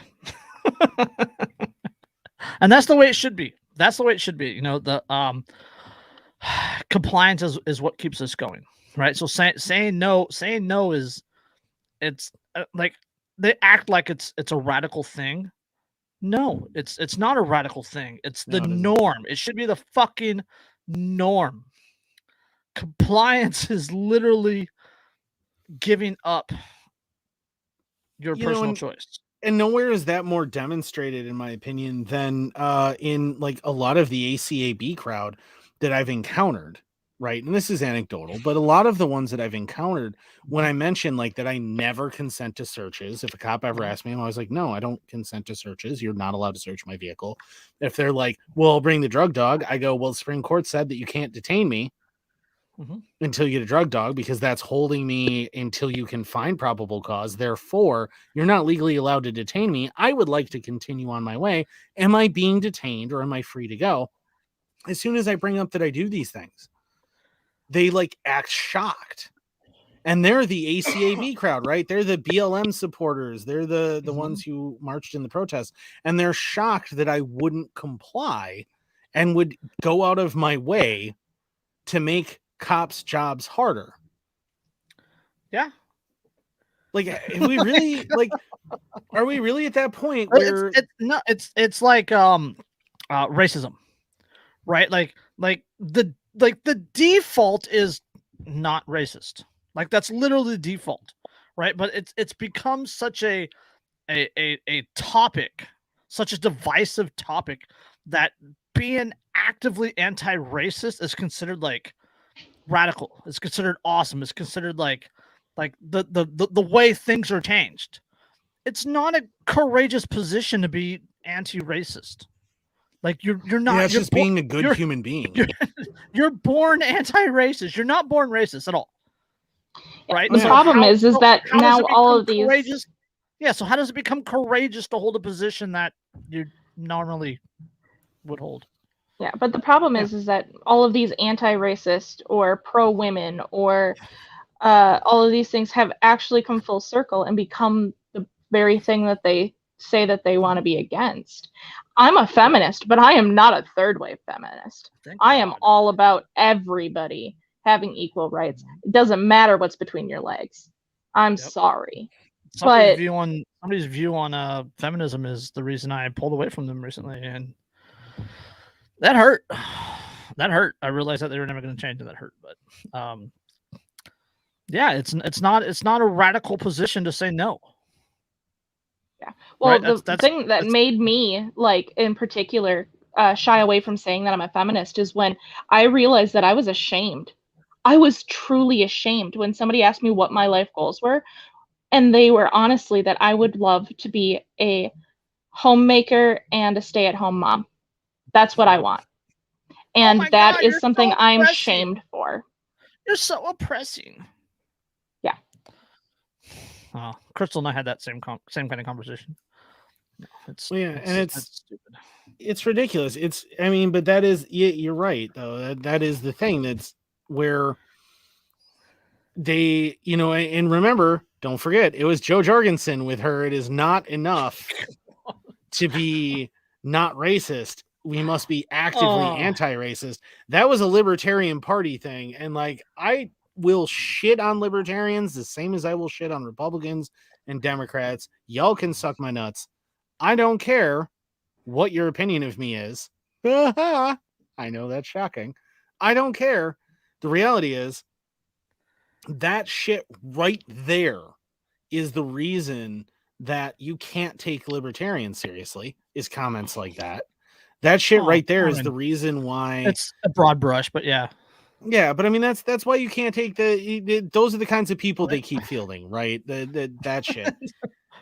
And that's the way it should be. That's the way it should be. The compliance is what keeps us going, right? So saying no is like they act like it's a radical thing. No, it's not a radical thing. It's the norm. It should be the fucking norm. Compliance is literally giving up your personal choice. And nowhere is that more demonstrated, in my opinion, than in like a lot of the ACAB crowd that I've encountered, right? And this is anecdotal, but a lot of the ones that I've encountered, when I mention like that I never consent to searches, if a cop ever asked me, I was like, no, I don't consent to searches. You're not allowed to search my vehicle. If they're like, well, bring the drug dog, I go, well, the Supreme Court said that you can't detain me until you get a drug dog, because that's holding me until you can find probable cause. Therefore, you're not legally allowed to detain me. I would like to continue on my way. Am I being detained or am I free to go? As soon as I bring up that I do these things, they like act shocked. And they're the ACAB crowd, right? They're the BLM supporters. They're the ones who marched in the protest. And they're shocked that I wouldn't comply and would go out of my way to make cops' jobs harder. Yeah. Like, are we really are we really at that point where it's like racism, right? Like the default is not racist. Like that's literally the default, right? But it's become such a topic, such a divisive topic, that being actively anti-racist is considered like radical. It's considered awesome. It's considered like the way things are changed. It's not a courageous position to be anti-racist. Like you're not. Yeah, it's just being a good human being. You're born anti-racist. You're not born racist at all. Right. The problem is that now all of these. Courageous? Yeah. So how does it become courageous to hold a position that you normally would hold? Yeah, but the problem is that all of these anti-racist or pro-women or all of these things have actually come full circle and become the very thing that they say that they want to be against. I'm a feminist, but I am not a third wave feminist. I am all about everybody having equal rights. It doesn't matter what's between your legs. I'm sorry. Somebody's view on feminism is the reason I pulled away from them recently, and that hurt. That hurt. I realized that they were never going to change, and that hurt. But yeah, it's not a radical position to say no. Yeah. Well, right? the thing that made me, like, in particular, shy away from saying that I'm a feminist is when I realized that I was ashamed. I was truly ashamed when somebody asked me what my life goals were. And they were honestly that I would love to be a homemaker and a stay-at-home mom. That's what I want. And that is something I'm shamed for. You're so oppressing. Yeah. Crystal and I had that same kind of conversation. It's stupid. It's ridiculous. But that is, you're right though. That is the thing. That's where they, and remember, don't forget, it was Jo Jorgensen with her. It is not enough to be not racist. We must be actively anti-racist. That was a Libertarian Party thing. And like, I will shit on libertarians the same as I will shit on Republicans and Democrats. Y'all can suck my nuts. I don't care what your opinion of me is. I know that's shocking. I don't care. The reality is, that shit right there is the reason that you can't take libertarians seriously, is comments like that. That shit right there is the reason why. It's a broad brush, but yeah. Yeah, but that's why you can't take those are the kinds of people they keep fielding, right? That shit.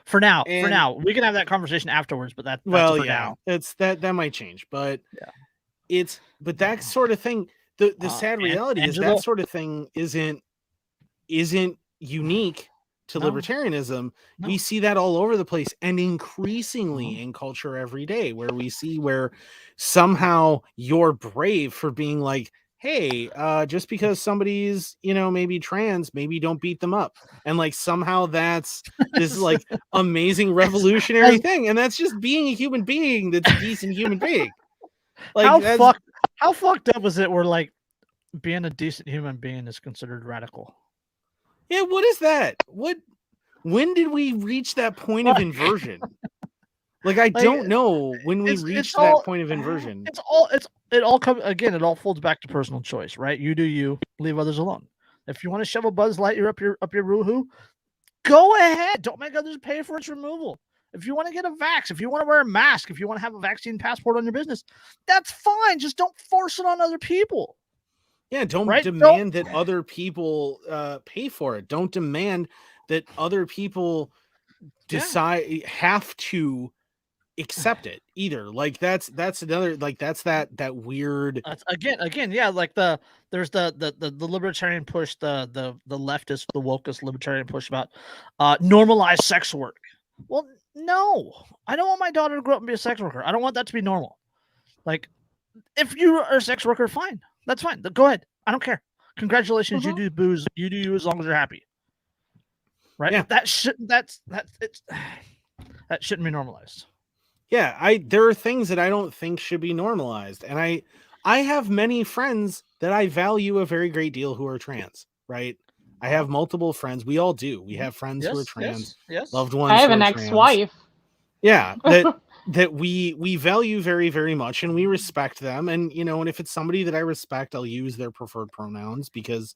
For now, we can have that conversation afterwards, but that's for now. It's that might change, but that sort of thing. The sad reality is that sort of thing isn't unique to libertarianism. No. We see that all over the place, and increasingly in culture every day, where we see where somehow you're brave for being like, hey, just because somebody's, maybe trans, maybe don't beat them up. And like, somehow that's this like amazing revolutionary thing. And that's just being a human being. That's a decent human being. Like, how fucked up is it where like being a decent human being is considered radical? Yeah, what is that? When did we reach that point of inversion? Like, I don't know when we reached that point of inversion. It all folds back to personal choice, right? You do you, leave others alone. If you want to shove a Buzz Lightyear up your woohoo, go ahead. Don't make others pay for its removal. If you want to get a vax, if you want to wear a mask, if you want to have a vaccine passport on your business, that's fine. Just don't force it on other people. Yeah, don't demand that other people pay for it. Don't demand that other people have to accept it either. Like that's another, like that's that weird. Again, yeah. Like there's the libertarian push, the leftist, the wokest libertarian push about normalized sex work. Well, no, I don't want my daughter to grow up and be a sex worker. I don't want that to be normal. Like, if you are a sex worker, fine. That's fine. Go ahead. I don't care. Congratulations. You do booze. You do you as long as you're happy. Right? Yeah. That shouldn't be normalized. Yeah, there are things that I don't think should be normalized. And I have many friends that I value a very great deal who are trans, right? I have multiple friends. We all do. We have friends who are trans, loved ones. I have an ex-wife. Yeah, that we value very, very much, and we respect them. And and if it's somebody that I respect, I'll use their preferred pronouns because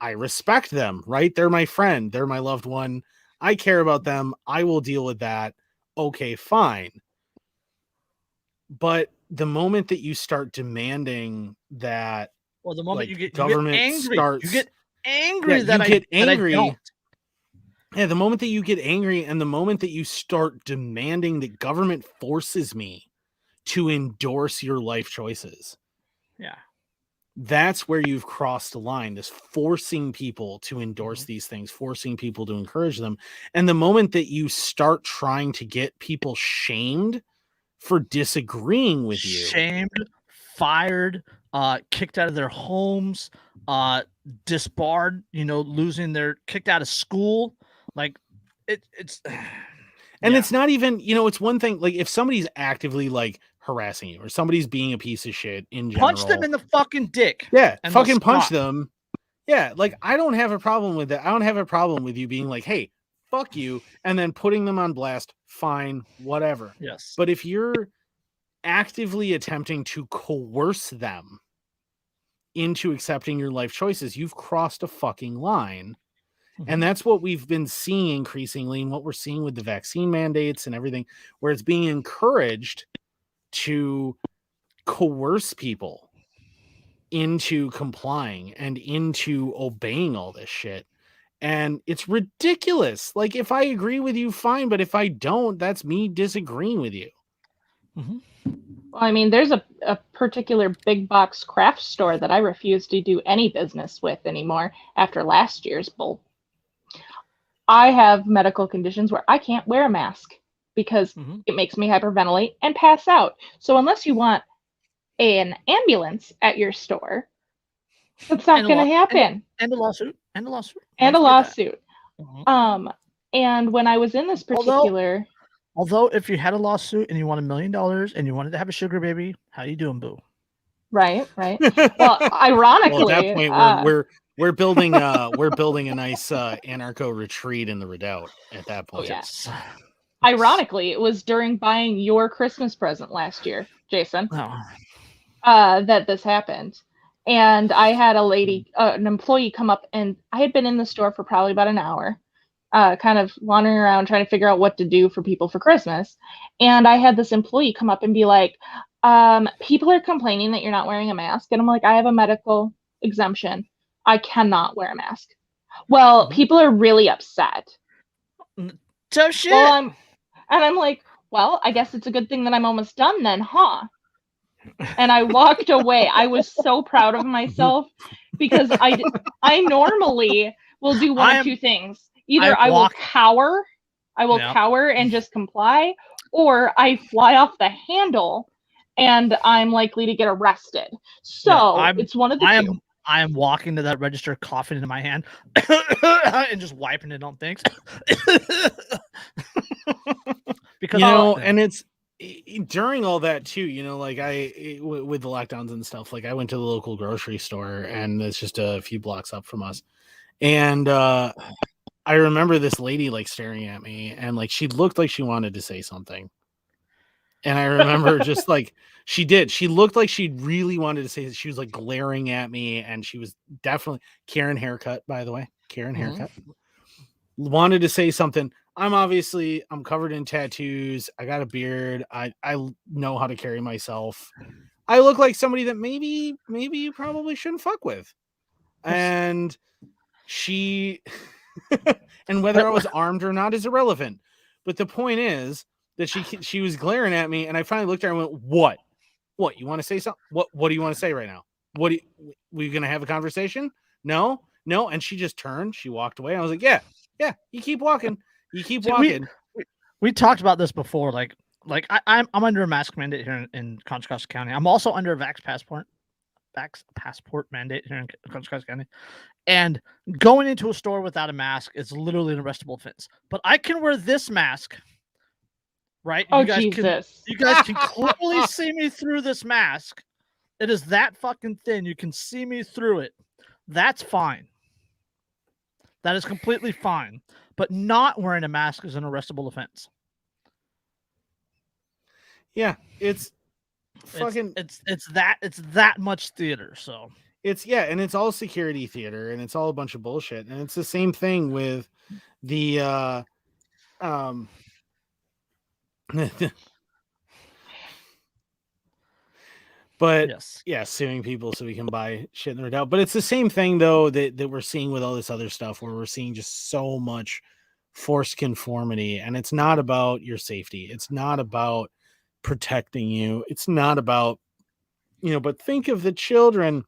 I respect them, right? They're my friend, they're my loved one. I care about them. I will deal with that. Okay, fine. But the moment that you start demanding that, well, the moment like, you get angry, you get angry. Yeah, the moment that you get angry, and the moment that you start demanding that government forces me to endorse your life choices. Yeah. That's where you've crossed the line, this forcing people to endorse these things, forcing people to encourage them. And the moment that you start trying to get people shamed for disagreeing with you. Shamed fired, kicked out of their homes, disbarred, losing their kicked out of school. Like it's and it's not even, it's one thing, like if somebody's actively like harassing you or somebody's being a piece of shit in general, punch them in the fucking dick. Yeah, fucking punch them. Yeah, like I don't have a problem with that. I don't have a problem with you being like, hey, fuck you, and then putting them on blast. Fine, whatever. Yes. But if you're actively attempting to coerce them into accepting your life choices, you've crossed a fucking line. Mm-hmm. And that's what we've been seeing increasingly, and what we're seeing with the vaccine mandates and everything, where it's being encouraged to coerce people into complying and into obeying all this shit. And it's ridiculous. Like, if I agree with you, fine. But if I don't, that's me disagreeing with you. Mm-hmm. Well, I mean, there's a particular big box craft store that I refuse to do any business with anymore after last year's bull. I have medical conditions where I can't wear a mask because it makes me hyperventilate and pass out. So unless you want an ambulance at your store, that's not going to happen. And a lawsuit. And a lawsuit. Mm-hmm. And when I was in this particular... Although if you had a lawsuit and you won $1 million and you wanted to have a sugar baby, how you doing, boo? Right. Well, ironically... Well, at that point, we're building a nice anarcho retreat in the Redoubt at that point. Oh, yes. Ironically, it was during buying your Christmas present last year, Jason, that this happened. And I had a lady, an employee come up, and I had been in the store for probably about an hour, kind of wandering around trying to figure out what to do for people for Christmas. And I had this employee come up and be like, people are complaining that you're not wearing a mask. And I'm like, I have a medical exemption. I cannot wear a mask. Well, people are really upset. So shit. Well, I'm like, well, I guess it's a good thing that I'm almost done then, huh? And I walked away. I was so proud of myself because I normally will do one of two things. Either I will cower and just comply, or I fly off the handle and I'm likely to get arrested. So it's one of the two. I am walking to that register, coughing into my hand, and just wiping it on things. Because and it's during all that too, like with the lockdowns and stuff, like I went to the local grocery store and it's just a few blocks up from us. And I remember this lady like staring at me and like she looked like she wanted to say something. And I remember just like she looked like she really wanted to say that. She was like glaring at me, and she was definitely Karen haircut, by the way. Haircut. Wanted to say something. I'm covered in tattoos. I got a beard. I know how to carry myself. I look like somebody that maybe you probably shouldn't fuck with. And she and whether I was armed or not is irrelevant. But the point is that she was glaring at me, and I finally looked at her and went, "What? What? You want to say something? What do you want to say right now? We gonna have a conversation? No." And she just turned. She walked away. And I was like, "Yeah. You keep walking. walking." We talked about this before. Like I'm under a mask mandate here in Contra Costa County. I'm also under a vax passport mandate here in Contra Costa County. And going into a store without a mask is literally an arrestable offense. But I can wear this mask. Right? Oh, Jesus. You guys can clearly see me through this mask. It is that fucking thin. You can see me through it. That's fine. That is completely fine. But not wearing a mask is an arrestable offense. Yeah, it's fucking it's that much theater, so and it's all security theater, and it's all a bunch of bullshit. And it's the same thing with the but suing people so we can buy shit in the Redoubt. But it's the same thing though that we're seeing with all this other stuff, where we're seeing just so much forced conformity, and it's not about your safety. It's not about protecting you. It's not about, but think of the children.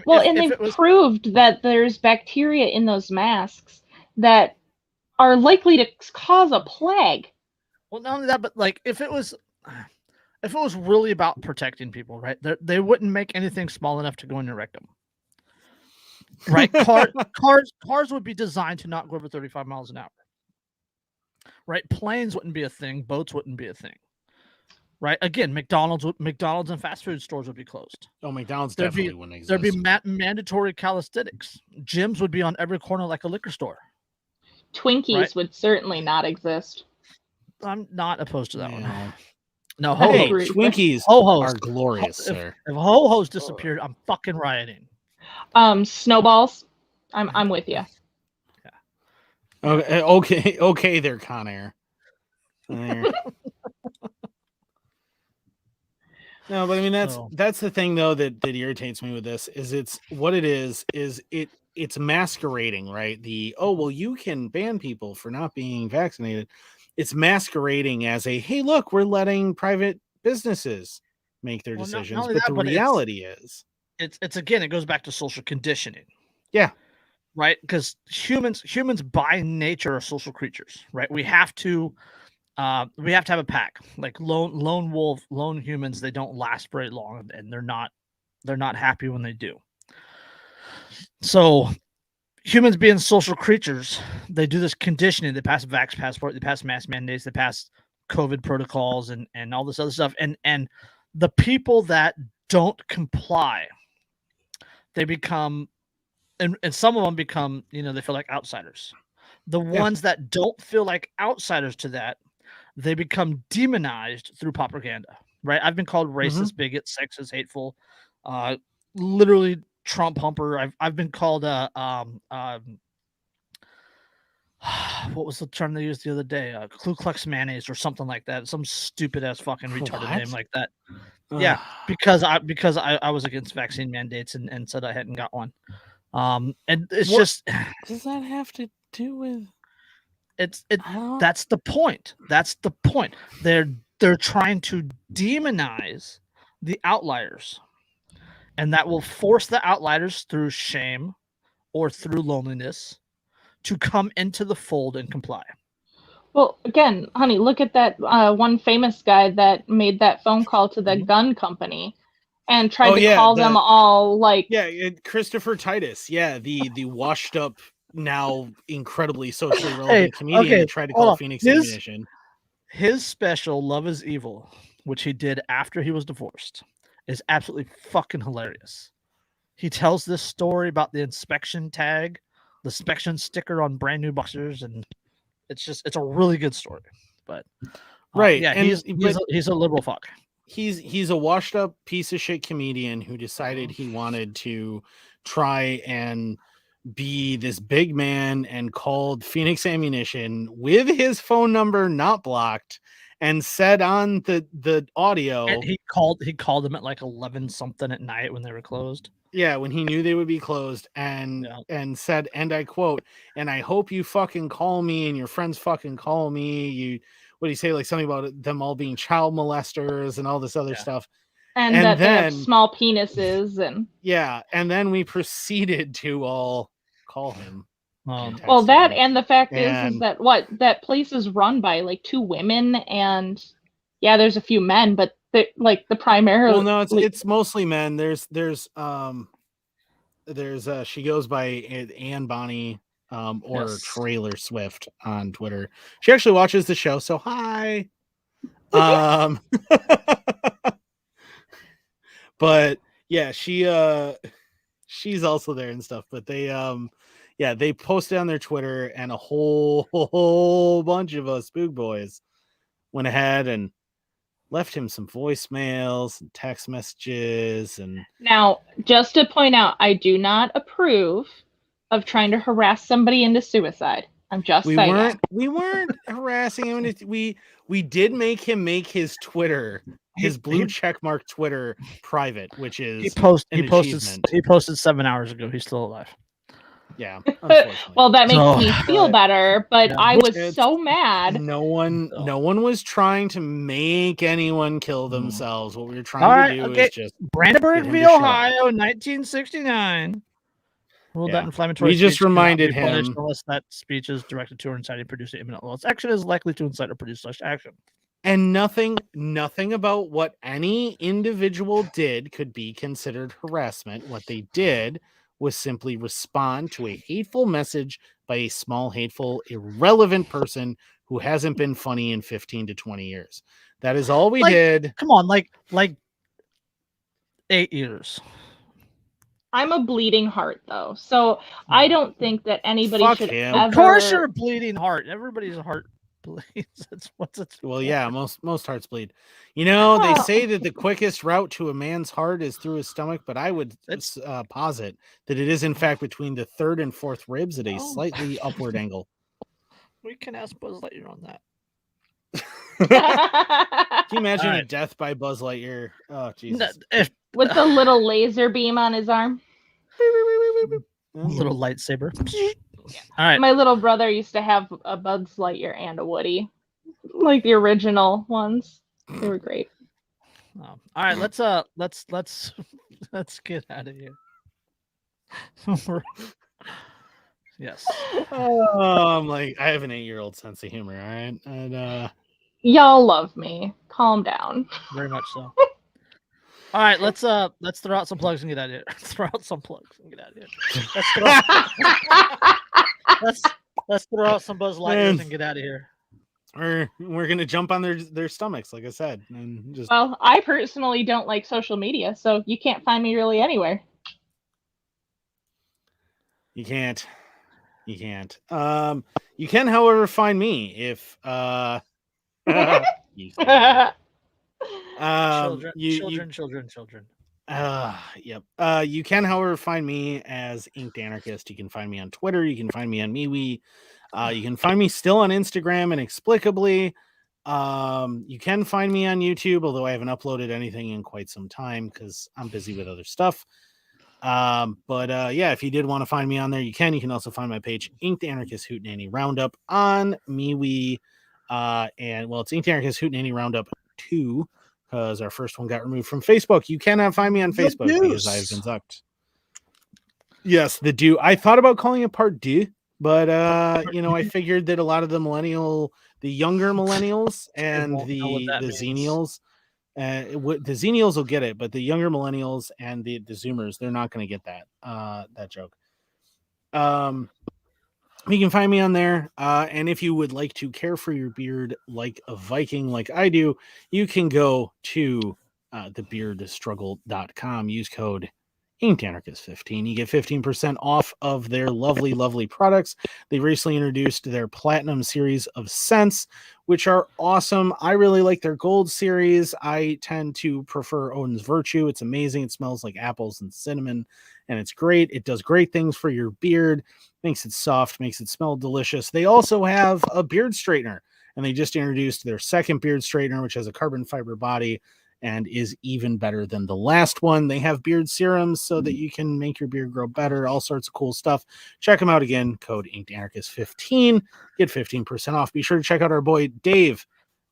They've proved that there's bacteria in those masks that are likely to cause a plague. Well, not only that, but like if it was if it was really about protecting people, right? They wouldn't make anything small enough to go in your rectum. Right? Cars would be designed to not go over 35 miles an hour. Right? Planes wouldn't be a thing. Boats wouldn't be a thing. Right? Again, McDonald's and fast food stores would be closed. Oh, McDonald's definitely wouldn't exist. There'd be mandatory calisthenics. Gyms would be on every corner like a liquor store. Twinkies would certainly not exist. I'm not opposed to that one. No, Twinkies are glorious, sir. If Ho-Ho's disappeared, I'm fucking rioting. Snowballs. I'm with you. Yeah. Okay, there, Con Air. No, but I mean that's the thing though that irritates me with this is it's masquerading, right? You can ban people for not being vaccinated. It's masquerading as hey, look, we're letting private businesses make their decisions, but the reality is it's again, it goes back to social conditioning. Yeah. Right? Because humans by nature are social creatures, right? We have to have a pack. Like lone wolf, lone humans, they don't last very long, and they're not happy when they do. So humans being social creatures, they do this conditioning. They pass vax passport, they pass mask mandates, they pass COVID protocols and all this other stuff. And the people that don't comply, they become, and some of them become, they feel like outsiders. The ones that don't feel like outsiders to that, they become demonized through propaganda, right? I've been called racist, bigot, sexist, hateful, literally Trump humper. I've been called what was the term they used the other day? Ku Klux mayonnaise or something like that. Some stupid ass fucking retarded name like that. Yeah, because I was against vaccine mandates and said I hadn't got one. And it's just does that have to do with that's the point. That's the point. They're trying to demonize the outliers. And that will force the outliers through shame or through loneliness to come into the fold and comply. Well, again, honey, look at that one famous guy that made that phone call to the gun company and tried to call them all like... Yeah, Christopher Titus. Yeah, the washed up, now incredibly socially relevant comedian that tried to call Phoenix Ammunition. His special, Love is Evil, which he did after he was divorced, is absolutely fucking hilarious. He tells this story about the inspection tag, the inspection sticker on brand new boxers, and it's a really good story. But he's a liberal fuck. He's a washed up piece of shit comedian who decided he wanted to try and be this big man and called Phoenix Ammunition with his phone number not blocked and said on the audio, and he called them at like 11 something at night when they were closed. Yeah, when he knew they would be closed, and said, and I quote, "And I hope you fucking call me and your friends fucking call me." What do you say? Like something about them all being child molesters and all this other stuff. And that they have small penises and then we proceeded to all call him. Well, that and the fact is that that place is run by like 2 women and there's a few men, but like the primary. Well, no, it's mostly men. There's she goes by Ann Bonnie or Trailer Swift on Twitter. She actually watches the show, so hi. But yeah, she's also there and stuff. But they posted on their Twitter, and a whole bunch of us Spook Boys went ahead and left him some voicemails and text messages. And now, just to point out, I do not approve of trying to harass somebody into suicide. I'm just saying. We weren't harassing him. We did make him make his Twitter, his blue checkmark Twitter, private, which is he posted 7 hours ago. He's still alive. Yeah. Well, that makes me feel better, but I was so mad. No one was trying to make anyone kill themselves. What we were trying to do is just Brandenburg v. Ohio, 1969. Ruled that inflammatory. We just reminded him unless that speech is directed to or inciting, producing imminent loss. Action is likely to incite or produce such action. And nothing about what any individual did could be considered harassment. What they did was simply respond to a hateful message by a small, hateful, irrelevant person who hasn't been funny in 15 to 20 years. That is all we did. Come on, like 8 years. I'm a bleeding heart, though, so I don't think that anybody Fuck should him. ever. Of course, you're a bleeding heart. Everybody's heart bleeds. That's what's it. Well, yeah, most hearts bleed. You know, they say that the quickest route to a man's heart is through his stomach, but I would posit that it is in fact between the third and fourth ribs at a slightly upward angle. We can ask Buzz Lightyear on that. Can you imagine a death by Buzz Lightyear? Oh, Jesus. With a little laser beam on his arm. A little lightsaber. All right. My little brother used to have a Buzz Lightyear and a Woody, like the original ones. They were great. All right, let's get out of here. Yes. I'm like, I have an 8-year-old sense of humor, all right? And y'all love me. Calm down. Very much so. All right, let's throw out some plugs and get out of here. Let's throw out some plugs and get out of here. Let's throw out some Buzz Lightyears and get out of here. We're gonna jump on their stomachs, like I said, and just. Well, I personally don't like social media, so you can't find me really anywhere. You can't. You can, however, find me if Children. Yep. You can, however, find me as Inked Anarchist. You can find me on Twitter. You can find me on MeWe. You can find me still on Instagram inexplicably. You can find me on YouTube, although I haven't uploaded anything in quite some time because I'm busy with other stuff. But yeah, if you did want to find me on there, you can. You can also find my page, Inked Anarchist Hootenanny Roundup, on MeWe. And well, it's Inked Anarchist Hootenanny Roundup 2 because our first one got removed from Facebook. You cannot find me on Facebook because I've been sucked. Yes, the do. I thought about calling it Part D, but I figured that a lot of the younger millennials and the Xennials. The Xennials will get it, but the younger millennials and the Zoomers, they're not going to get that joke. You can find me on there, and if you would like to care for your beard like a Viking, like I do, you can go to thebeardstruggle.com. Use code InkedAnarchist15. You get 15% off of their lovely, lovely products. They recently introduced their Platinum series of scents, which are awesome. I really like their Gold series. I tend to prefer Odin's Virtue. It's amazing. It smells like apples and cinnamon, and it's great. It does great things for your beard, makes it soft, makes it smell delicious. They also have a beard straightener, and they just introduced their second beard straightener, which has a carbon fiber body and is even better than the last one. They have beard serums so that you can make your beard grow better, all sorts of cool stuff. Check them out again, code InkedAnarchist15, get 15% off. Be sure to check out our boy Dave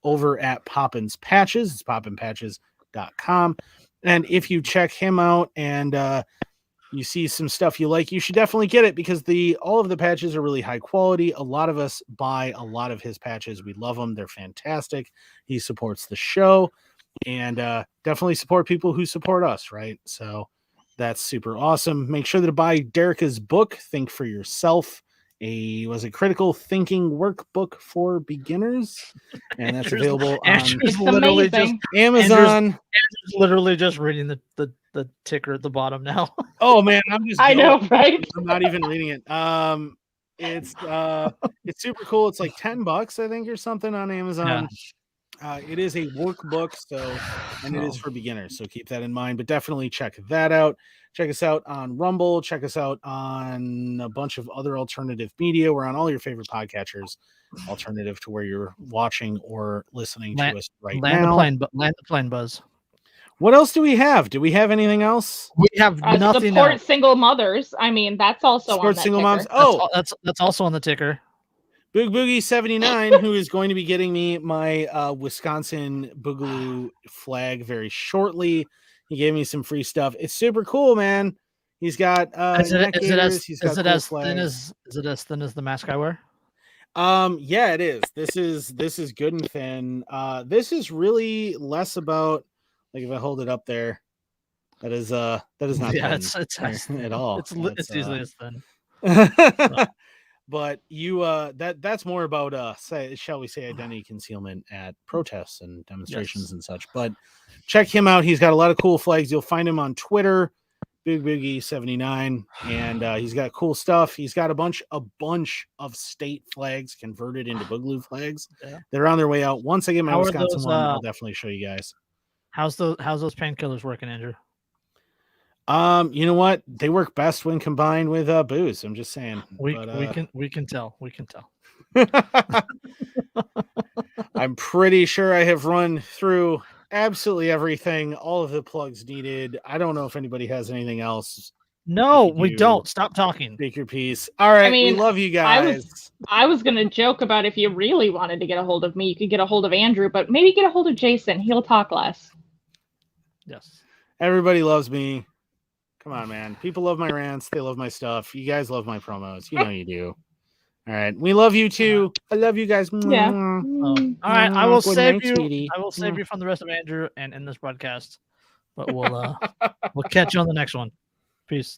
over at Poppins Patches. It's poppinpatches.com. And if you check him out and you see some stuff you like, you should definitely get it because all of the patches are really high quality. A lot of us buy a lot of his patches. We love them. They're fantastic. He supports the show. And definitely support people who support us, right? So that's super awesome. Make sure to buy Derica's book, Think for Yourself, a critical thinking workbook for beginners, and that's available on Amazon. Andrew's literally just reading the ticker at the bottom now. Oh man, I know, right? I'm not even reading it. It's super cool. It's like $10, I think, or something on Amazon. Yeah. It is a workbook, and it is for beginners, so keep that in mind. But definitely check that out. Check us out on Rumble. Check us out on a bunch of other alternative media. We're on all your favorite podcatchers, alternative to where you're watching or listening to us right now. Land the plane, Buzz. What else do we have? Do we have anything else? We have nothing. Support else. Single mothers. I mean, that's also support on that single ticker. moms. Oh, that's also on the ticker. Boog Boogie 79, who is going to be getting me my Wisconsin Boogaloo flag very shortly. He gave me some free stuff. It's super cool, man. He's got is it as thin as the mask I wear? Yeah, it is. This is good and thin. This is really less about, like, if I hold it up there, that is not Yeah, thin it's at all. it's easily as thin. But you that's more about shall we say identity concealment at protests and demonstrations and such. But check him out. He's got a lot of cool flags. You'll find him on Twitter, Big Biggie 79, and he's got cool stuff. He's got a bunch of state flags converted into Boogaloo flags. Yeah. They're on their way out. Once I get my How are Wisconsin those, one, I'll definitely show you guys. How's those painkillers working, Andrew? You know what? They work best when combined with booze. I'm just saying. We can tell. We can tell. I'm pretty sure I have run through absolutely everything, all of the plugs needed. I don't know if anybody has anything else. No, we don't. Stop talking. Take your piece. All right, I mean, we love you guys. I was gonna joke about if you really wanted to get a hold of me, you could get a hold of Andrew, but maybe get a hold of Jason. He'll talk less. Yes. Everybody loves me. Come on, man. People love my rants. They love my stuff. You guys love my promos. You know you do. All right. We love you too. I love you guys. Yeah. All right. I will Good save night, you. sweetie. I will save you from the rest of Andrew and in this broadcast. But we'll catch you on the next one. Peace.